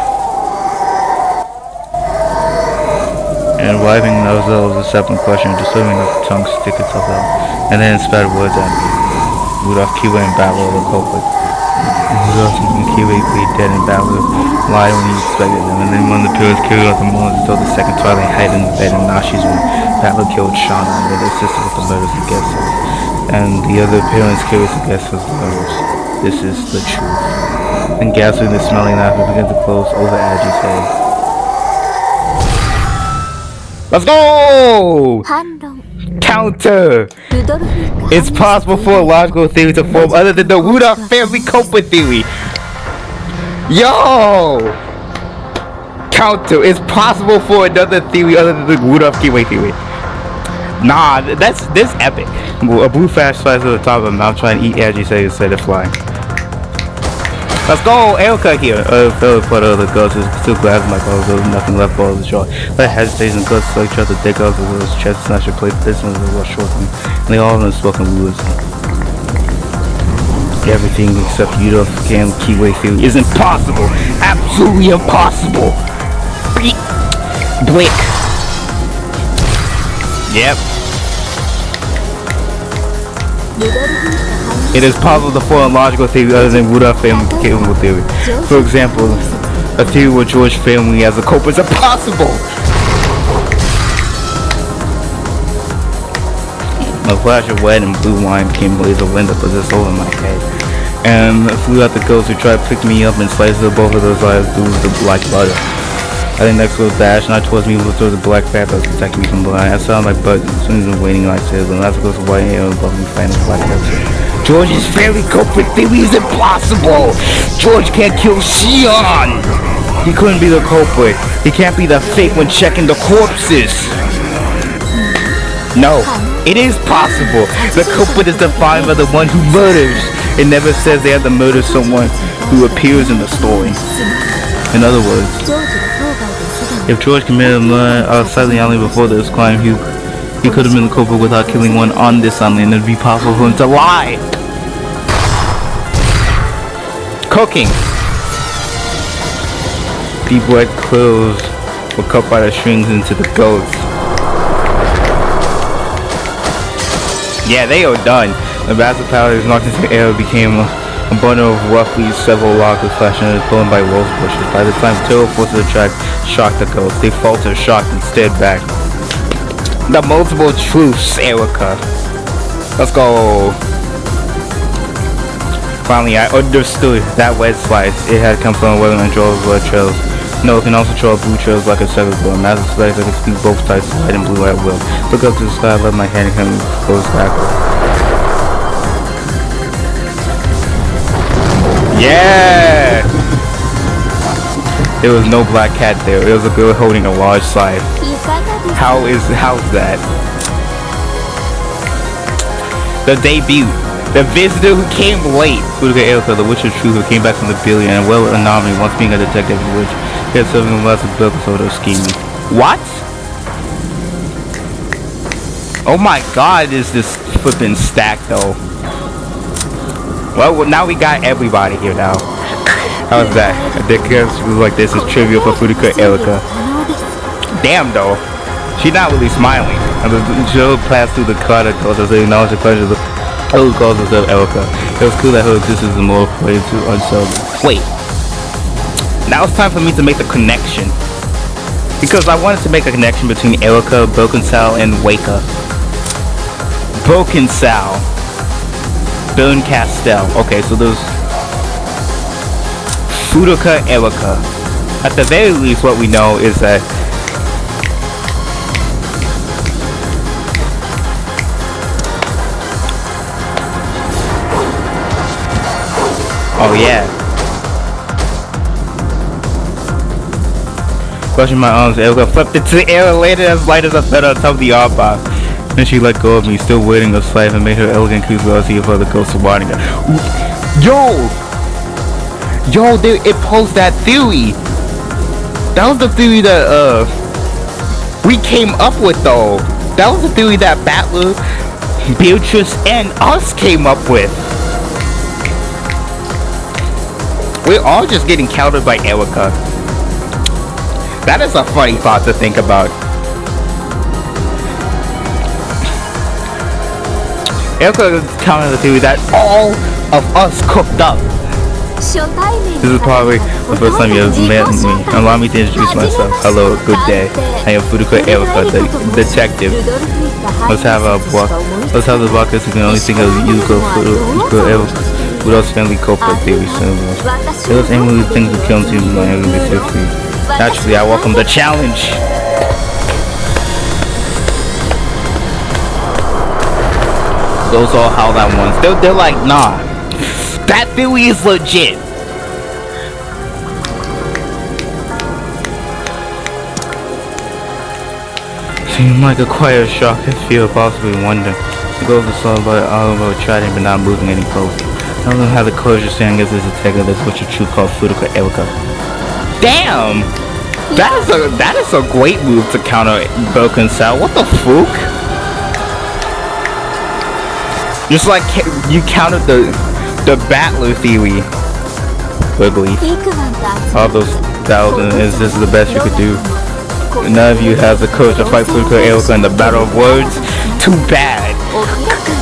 And wiping those was a separate question, disturbing the tongue stick itself out, and then it spat words at me. Rudolph, Kiwi, and Battle of the culprit. Rudolph and Kiwi lay dead and Battle lied when he expected them, and then when the pillars carried out the moment until the second twilight hid in the bed in Nashi's room, Battle killed Shauna and assisted with the murders of guests, and the other parents carried the guests as murders. This is the truth. And gasping the smelling knife began to close over Aji's head. Let's go! Counter! It's possible for a logical theory to form other than the Rudolph family culprit theory. Yo! Counter! It's possible for another theory other than the Rudolph Kiwi theory. Nah, that's epic. A blue flash flies to the top of the mouth trying to eat Angie instead of flying. Let's go! Aircut here! Fellow part of the ghost is still grabbing my clothes, there was nothing left below the shore. But hesitation ghosts like tried to dig out the world's chest, snatch a plate, this and the world short and they all have spoken words. everything except Udo-scan keyway theory is impossible. Absolutely impossible. Blick. Yep. It is possible to form a logical theory other than Woodruff family capable theory. For example, a theory where George family as a culprit is impossible. A flash of red and blue wine became a laser window possessed over my head, and flew out the ghost who tried to pick me up and slice both of those eyes through the black butter. I think next was dash, not towards me, but towards the black fat that was protecting me from blind. I saw my butt as soon as I'm waiting like this, and that's goes to white hair above me fighting the black pepper. George's family culprit theory is impossible! George can't kill Xion! He couldn't be the culprit. He can't be the fake when checking the corpses! No, it is possible. The culprit is defined by the one who murders. It never says they have to murder someone who appears in the story. In other words, if George committed murder outside the island before this crime, he could have been the culprit without killing one on this island, and it'd be possible for him to lie. Cooking. Deep wet clothes were cut by the strings into the goats. Yeah, they are done. The massive powder is knocked into the air became a bundle of roughly several logs of flesh and is blown by rose bushes. By the time terrible forces of the track shocked the ghosts, they faltered, shocked, and stared back. The multiple truths, Erica. Let's go. Finally, I understood that wet slice. It had come from a weather and draws blood trails. No, it can also draw blue trails like a severed blood. Massive slice that can speak both sides, white and blue at will. Look up to the sky, let my hand come close backward. Yeah! There was no black cat there. It was a girl holding a large scythe. How's that? The debut. The visitor who came late. Furuka Erica, the witch of truth who came back from the billion and well anomaly once being a detective witch. He had serving lots of bills so they're scheming. What? Oh my god, is this flipping stack though? Well, now we got everybody here now. How's that? I think like this is trivia for Furuka Erica. Damn though. She's not really smiling. And the show passed through the crowd of girls as they acknowledged the pleasure of the calls herself Erica. It was cool that her existence is more related to unsettled. Wait. Now it's time for me to make the connection. Because I wanted to make a connection between Erica, Broken Sal, and Waka. Broken Sal. Burn Castell. Okay, so there's Furuka Erica. At the very least, what we know is that oh yeah. Crushing my arms, Erica flipped into the air and landed as light as a feather on top of the arm bar. Then she let go of me, still waiting a slave, and made her elegant cruise velocity of the ghost of wanting her. Yo, it posed that theory. That was the theory that we came up with though. That was the theory that Battler, Beatrice, and us came up with. We're all just getting countered by Erica. That is a funny thought to think about. Erica countered the theory that all of us cooked up. This is probably the first time you have met me. Allow me to introduce myself. Hello, good day. I am Furuka Erica, the detective. Let's have the blockers who can only think of Yuko Furuka Erica's family culprit theory symbols. Those Emily things will kill him to my everyday safety. Naturally, I welcome the challenge. Those all how that ones. They're like, nah. That theory is legit. Seemed like a quiet shock and fear, possibly wonder. The ghost is saw by Oliver chatting but not moving any closer. I don't know how the closure saying is a detective that's what your truth called Furuka Erica. Damn! That is a great move to counter Broken Sal. What the fuck? Just like you countered the The Battler theory. Quickly. All those thousands is this is the best you could do. None of you have the courage to fight Furuka Aoka in the battle of words. Too bad.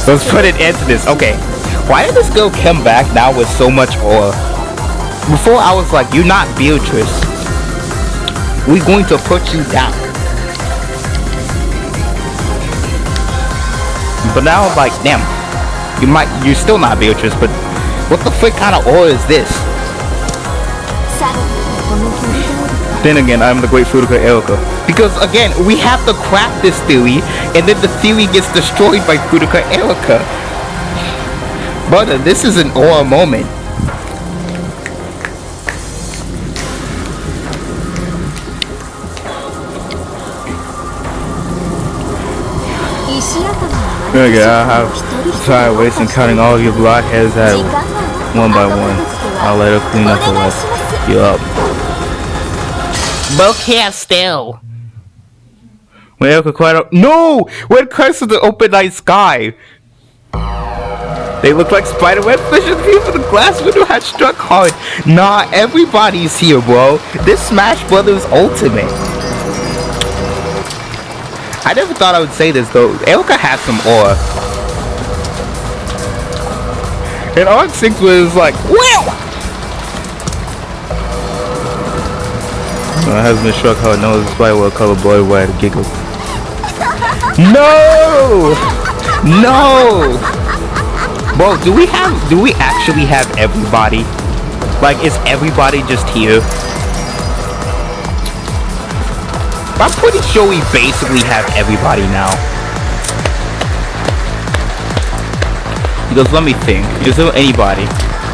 Let's put an end to this. Okay. Why did this girl come back now with so much awe? Before I was like, you're not Beatrice. We're going to put you down. But now I'm like, damn. You're still not Beatrice, but what the frick kind of awe is this? Then again, I'm the great Furuka Aoka. Because again, we have to craft this theory, and then the theory gets destroyed by Furuka Aoka. But this is an awe moment. Okay, I have tried wasting counting all of your blockheads at one by one. I'll let her clean up the rest. You up. But can't still. When Aoka cried out, no! When cursed to the open night sky! They look like spiderweb fishes for the glass window had struck hard. Nah, everybody's here, bro. This Smash Brothers Ultimate. I never thought I would say this though. Aoka has some aura. And Arc 6 was like, wow! My husband struck hard nose despite what color boy would have giggled. No! No! Bro, do we actually have everybody? Like, is everybody just here? I'm pretty sure we basically have everybody now. Because let me think, is there anybody?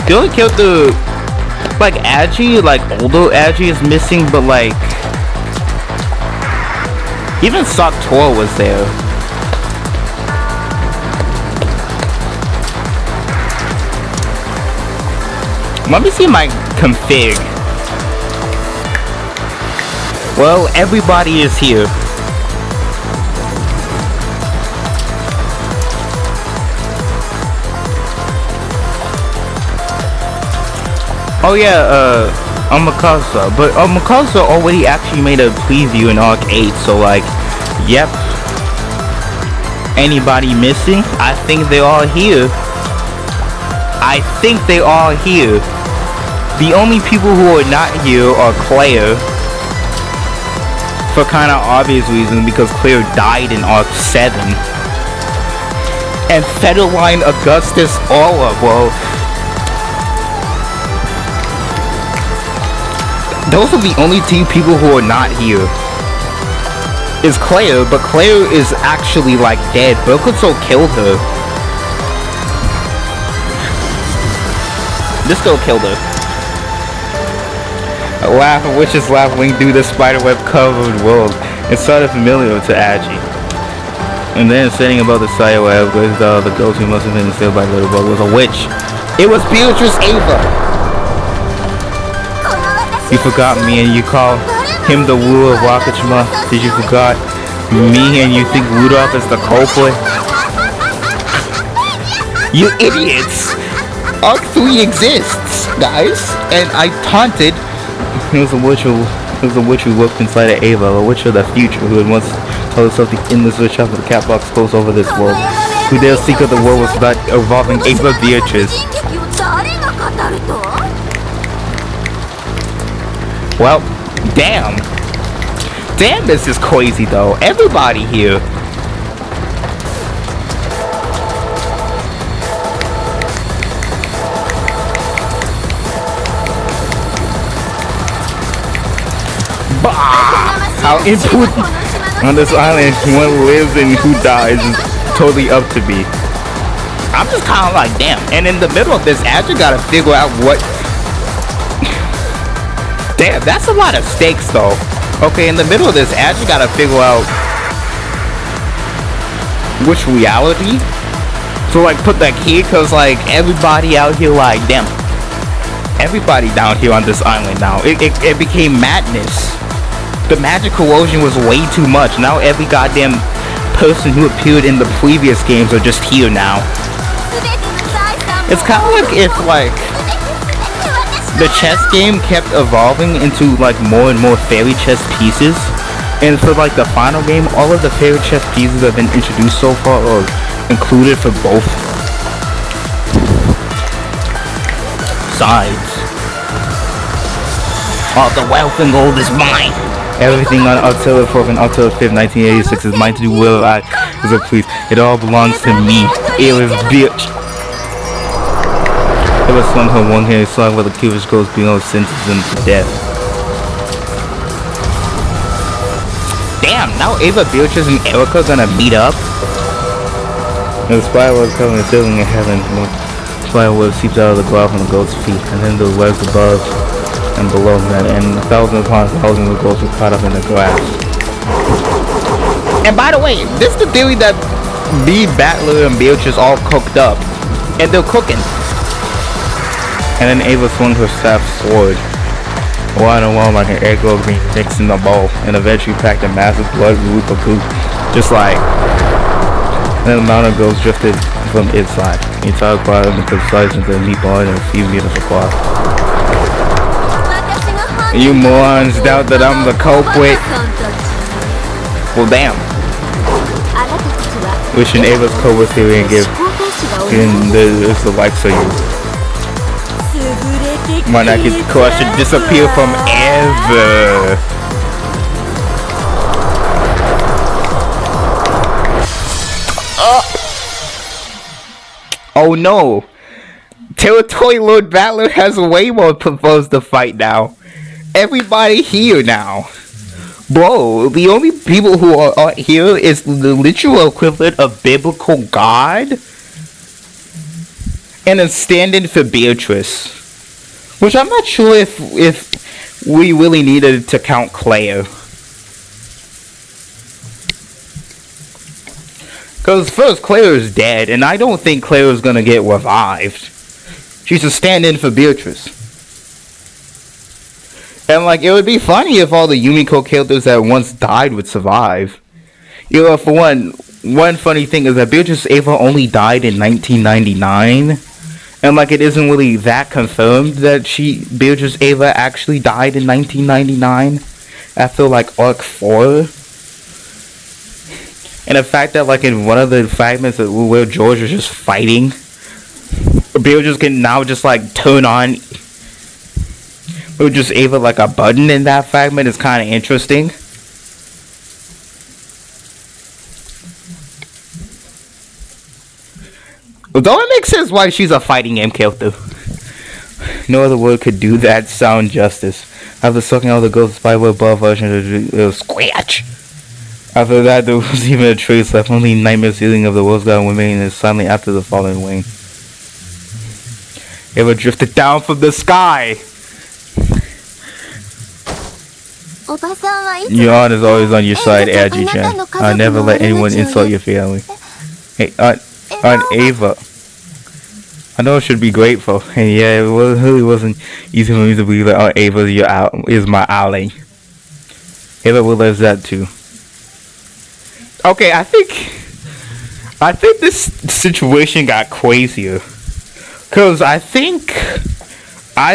The only character, like Agi, like older Agi is missing, but like, even Sakura was there. Let me see my config. Well, everybody is here. Oh yeah, Mikasa. But Mikasa already actually made a preview in Arc 8, so like, yep. Anybody missing? I think they're all here. I think they are here. The only people who are not here are Claire. For kind of obvious reasons, because Claire died in Arc 7. And Federline Augustus Aura, bro. Those are the only two people who are not here. Is Claire, but Claire is actually like dead. Bokuto killed her. This girl killed her. A laugh of witches laughing through the spiderweb covered world. It started familiar to Agi. And then sitting above the spiderweb was the ghost who must have been instilled by Little Bug was a witch. It was Beatrice Ava! You forgot me and you call him the ruler of Wakachima. Did you forgot me and you think Rudolph is the culprit? You idiots! Arc 3 exists, guys! And I taunted. It was a witch who looked inside of Ava, a witch of the future who had once told herself the endless wish after the cat box closed over this world. Who dare seek out the world was not evolving Ava Beatrice. Well, damn. Damn, this is crazy though. Everybody here. How important on this island one lives and who dies is totally up to me. I'm just kind of like, damn. And in the middle of this, Azure gotta figure out what. Damn, that's a lot of stakes though. Okay, in the middle of this, Azure gotta figure out which reality. So like, put that key, cause like everybody out here, like, damn. Everybody down here on this island now. It became madness. The magic corrosion was way too much. Now every goddamn person who appeared in the previous games are just here now. It's kind of like if like the chess game kept evolving into like more and more fairy chess pieces, and for like the final game, all of the fairy chess pieces that have been introduced so far or included for both sides. All the wealth and gold is mine. Everything on October 4th and October 5th, 1986 is mine to do whatever I as a please. It all belongs to me. It was bitch. It was swung her one-handed song where the cubist goes beyond sentences them to death. Damn, now Ava, Beatrice, and Erica gonna meet up? And the spider was covering the ceiling in heaven. The spider web seeps out of the ground from the goat's feet, and then the webs above and below them, and thousands upon thousands of goats were caught up in the grass. And by the way, this is the theory that B, Battler, and Beatrice all cooked up, and they're cooking. And then Ava swung her staff sword, wide and wide like an egg roll being mixed in a bowl, and eventually packed a massive blood loop of goop, just like. And then the mountain goats drifted from its side. The entire crowd of the size into a meatball and a few meters of cloth. You morons doubt that I'm the culprit? Well, damn. Wishing Ava's Cobra theory and give the likes of you. Might not get the crush to disappear from ever. Oh no! Territory Lord Battler has way more proposed to fight now. Everybody here now. Bro, the only people who are here is the literal equivalent of biblical God and a stand-in for Beatrice, which I'm not sure if we really needed to count Claire, because first, Claire is dead and I don't think Claire is gonna get revived. She's a stand-in for Beatrice. And like, it would be funny if all the umineko characters that once died would survive. You know, for one funny thing is that Beatrice Ava only died in 1999. And like, it isn't really that confirmed that Beatrice Ava actually died in 1999 after like Arc 4. And the fact that like in one of the fragments where George was just fighting, Beatrice can now just like turn on or just Ava like a button in that fragment is kind of interesting. Though it makes sense why she's a fighting game character. No other word could do that sound justice. After sucking out the ghost spider above version of the scratch. After that, there was even a trace left. Only nightmare ceiling of the world's god remaining silently after the fallen wing. Ava drifted down from the sky. Your aunt is always on your side, Aji-chan. I never let anyone insult your family. Hey, Aunt Ava. I know I should be grateful, and yeah, it really wasn't easy for me to believe that Aunt Ava is my ally. Ava realized that too. Okay, I think this situation got crazier. Cause I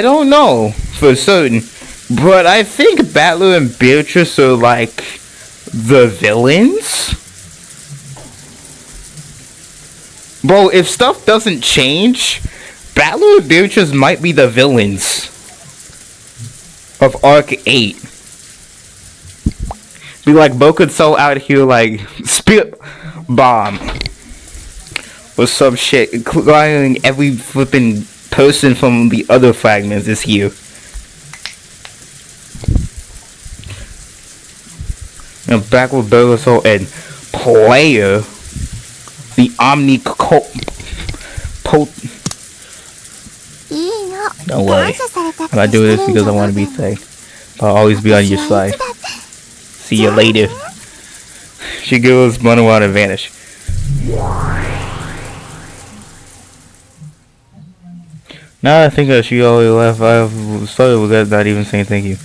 don't know for certain, but I think Battler and Beatrice are like the villains. Bro, if stuff doesn't change, Battler and Beatrice might be the villains of Arc 8. Be like Bokuto out here like spit bomb or some shit, including every flipping person from the other fragments is here. And back with Bergoso and Player, the umineko. Don't worry, I'm not doing this because I want to be safe. I'll always be on your side. See you later. She goes, run around and vanish. Now I think that she already left. I started with that, not even saying thank you.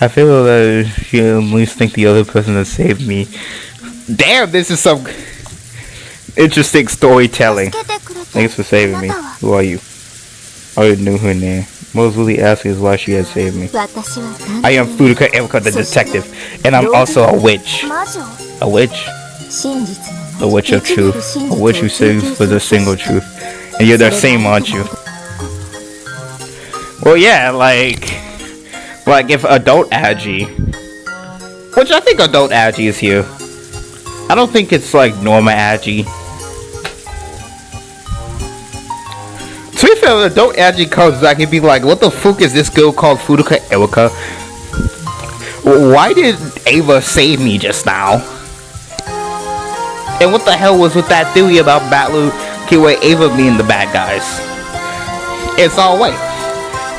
I feel that she at least thanked the other person that saved me. Damn, this is some interesting storytelling. Thanks for saving me. Who are you? I already knew her name. What I was really asking is why she had saved me. I am Furuka Erika the detective, and I'm also a witch. A witch? A witch of truth. A witch who saves for the single truth. And you're the same, aren't you? Well, yeah, like if adult Agi, which I think adult Agi is here. I don't think it's like normal Agi. To be fair, adult Agi comes back and be like, what the fuck is this girl called Furuka Erika? Why did Ava save me just now? And what the hell was with that theory about Battlu Kiwi Ava being the bad guys? It's all right.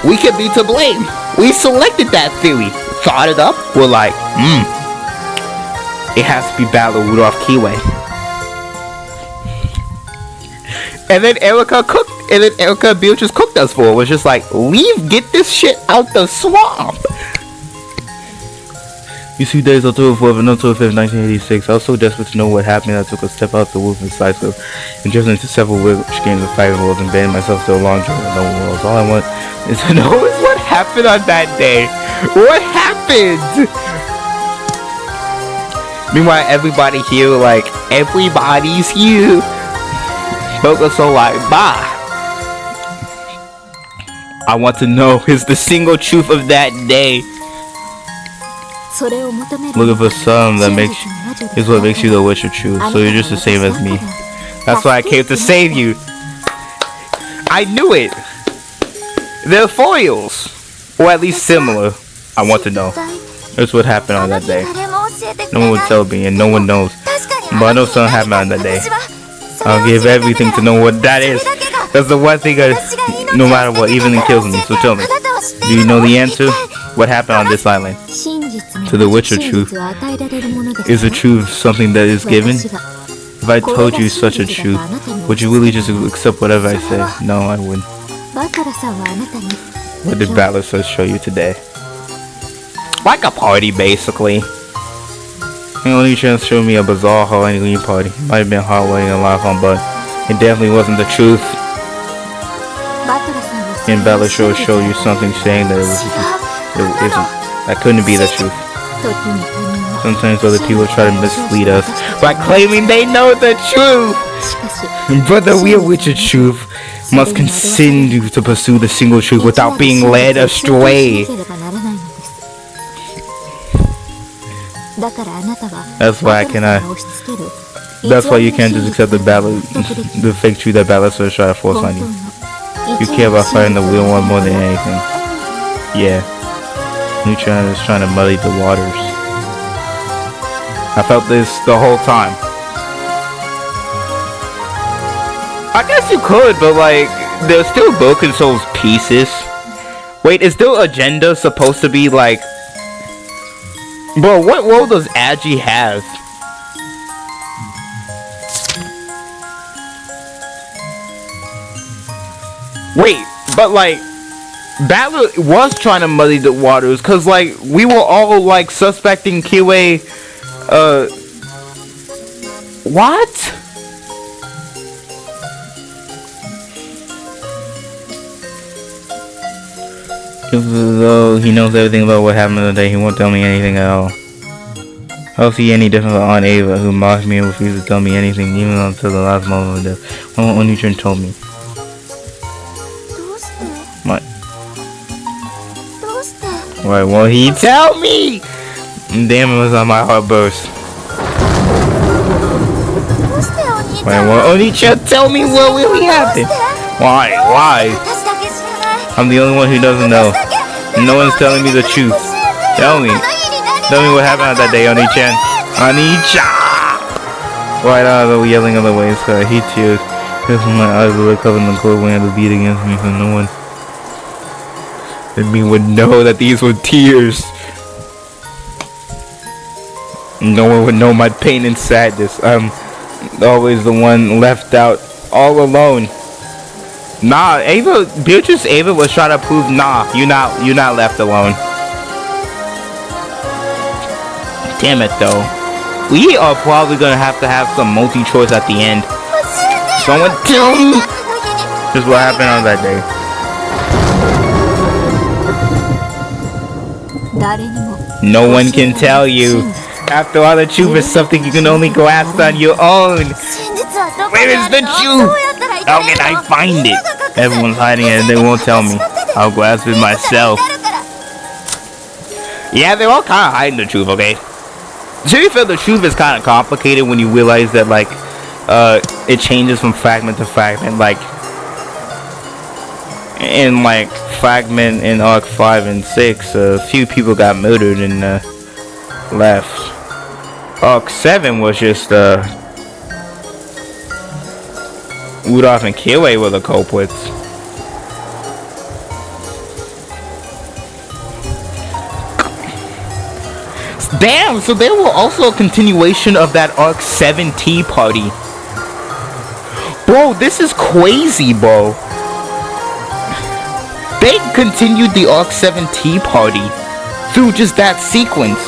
We could be to blame. We selected that theory, thought it up. We're like, it has to be Battlu Rudolph Kiwi. And then Erika cooked, and then Erika Beatrice cooked us for it. Was just like, get this shit out the swamp. You see days October 4th and October 5th, 1986. I was so desperate to know what happened that I took a step out the wolf incisive and drifted into several witch games of fighting worlds and banned myself to a long journey with no worlds. All I want is to know is what happened on that day. What happened? Meanwhile, everybody here, like, everybody's here. Focus on like, bah. I want to know is the single truth of that day. Looking for something that is what makes you the witch of truth. So you're just the same as me. That's why I came to save you. I knew it. They're foils, or at least similar. I want to know. That's what happened on that day. No one would tell me, and no one knows. But I know something happened on that day. I'll give everything to know what that is. That's the one thing no matter what, even it kills me. So tell me, do you know the answer? What happened on this island? To the witch of truth. Is the truth something that is given? If I told you such a truth, would you really just accept whatever I say? No, I wouldn't. What did Battler show you today? Like a party, basically. The only chance showed me a bizarre Halloween party. It might have been Halloween and live on, but it definitely wasn't the truth. And Battler show you something saying that it isn't. That couldn't be the truth. Sometimes other people try to mislead us by claiming they know the truth. But the real witch of truth must continue to pursue the single truth without being led astray. That's why I cannot. That's why you can't just accept the fake truth that Battler try to force on you. You care about fighting the real one more than anything. Yeah. Neutron is trying to muddy the waters. I felt this the whole time. I guess you could, but like, there's still Broken Souls pieces. Wait, is their agenda supposed to be like... Bro, what role does Agi have? Wait, but like... Battler was trying to muddy the waters, cause like we were all like suspecting Kiwi. What? Though he knows everything about what happened today, he won't tell me anything at all. I don't see any difference with Aunt Ava, who mocked me and refused to tell me anything, even until the last moment of death. My own nutrient told me. What? Why won't he tell me? Damn, it was on my heart burst. Why won't Oni-chan tell me what really happened? Why? I'm the only one who doesn't know. No one's telling me the truth. Tell me what happened on that day, Oni-chan. Oni-chan! Right out of the yelling on the way, so I hate tears. Because my eyes were covered in the cold wind to beat against me, so no one in me would know that these were tears. No one would know my pain and sadness. I'm always the one left out, all alone. Nah, Beatrice Ava was trying to prove, nah, you're not left alone. Damn it, though. We are probably gonna have to have some multi-choice at the end. Someone tell me. This is what happened on that day. No one can tell you. After all, the truth is something you can only grasp on your own. Where is the truth? How can I find it? Everyone's hiding it and they won't tell me. I'll grasp it myself. Yeah, they're all kind of hiding the truth, okay? To be fair, the truth is kind of complicated when you realize that, like, it changes from fragment to fragment. Like, in, like, fragment in Arc 5 and 6, a few people got murdered and, left. Arc 7 was just, Rudolph and Kirei were the culprits. Damn, so there were also a continuation of that Arc 7 tea party. Bro, this is crazy, bro. They continued the Arc 7 tea party through just that sequence.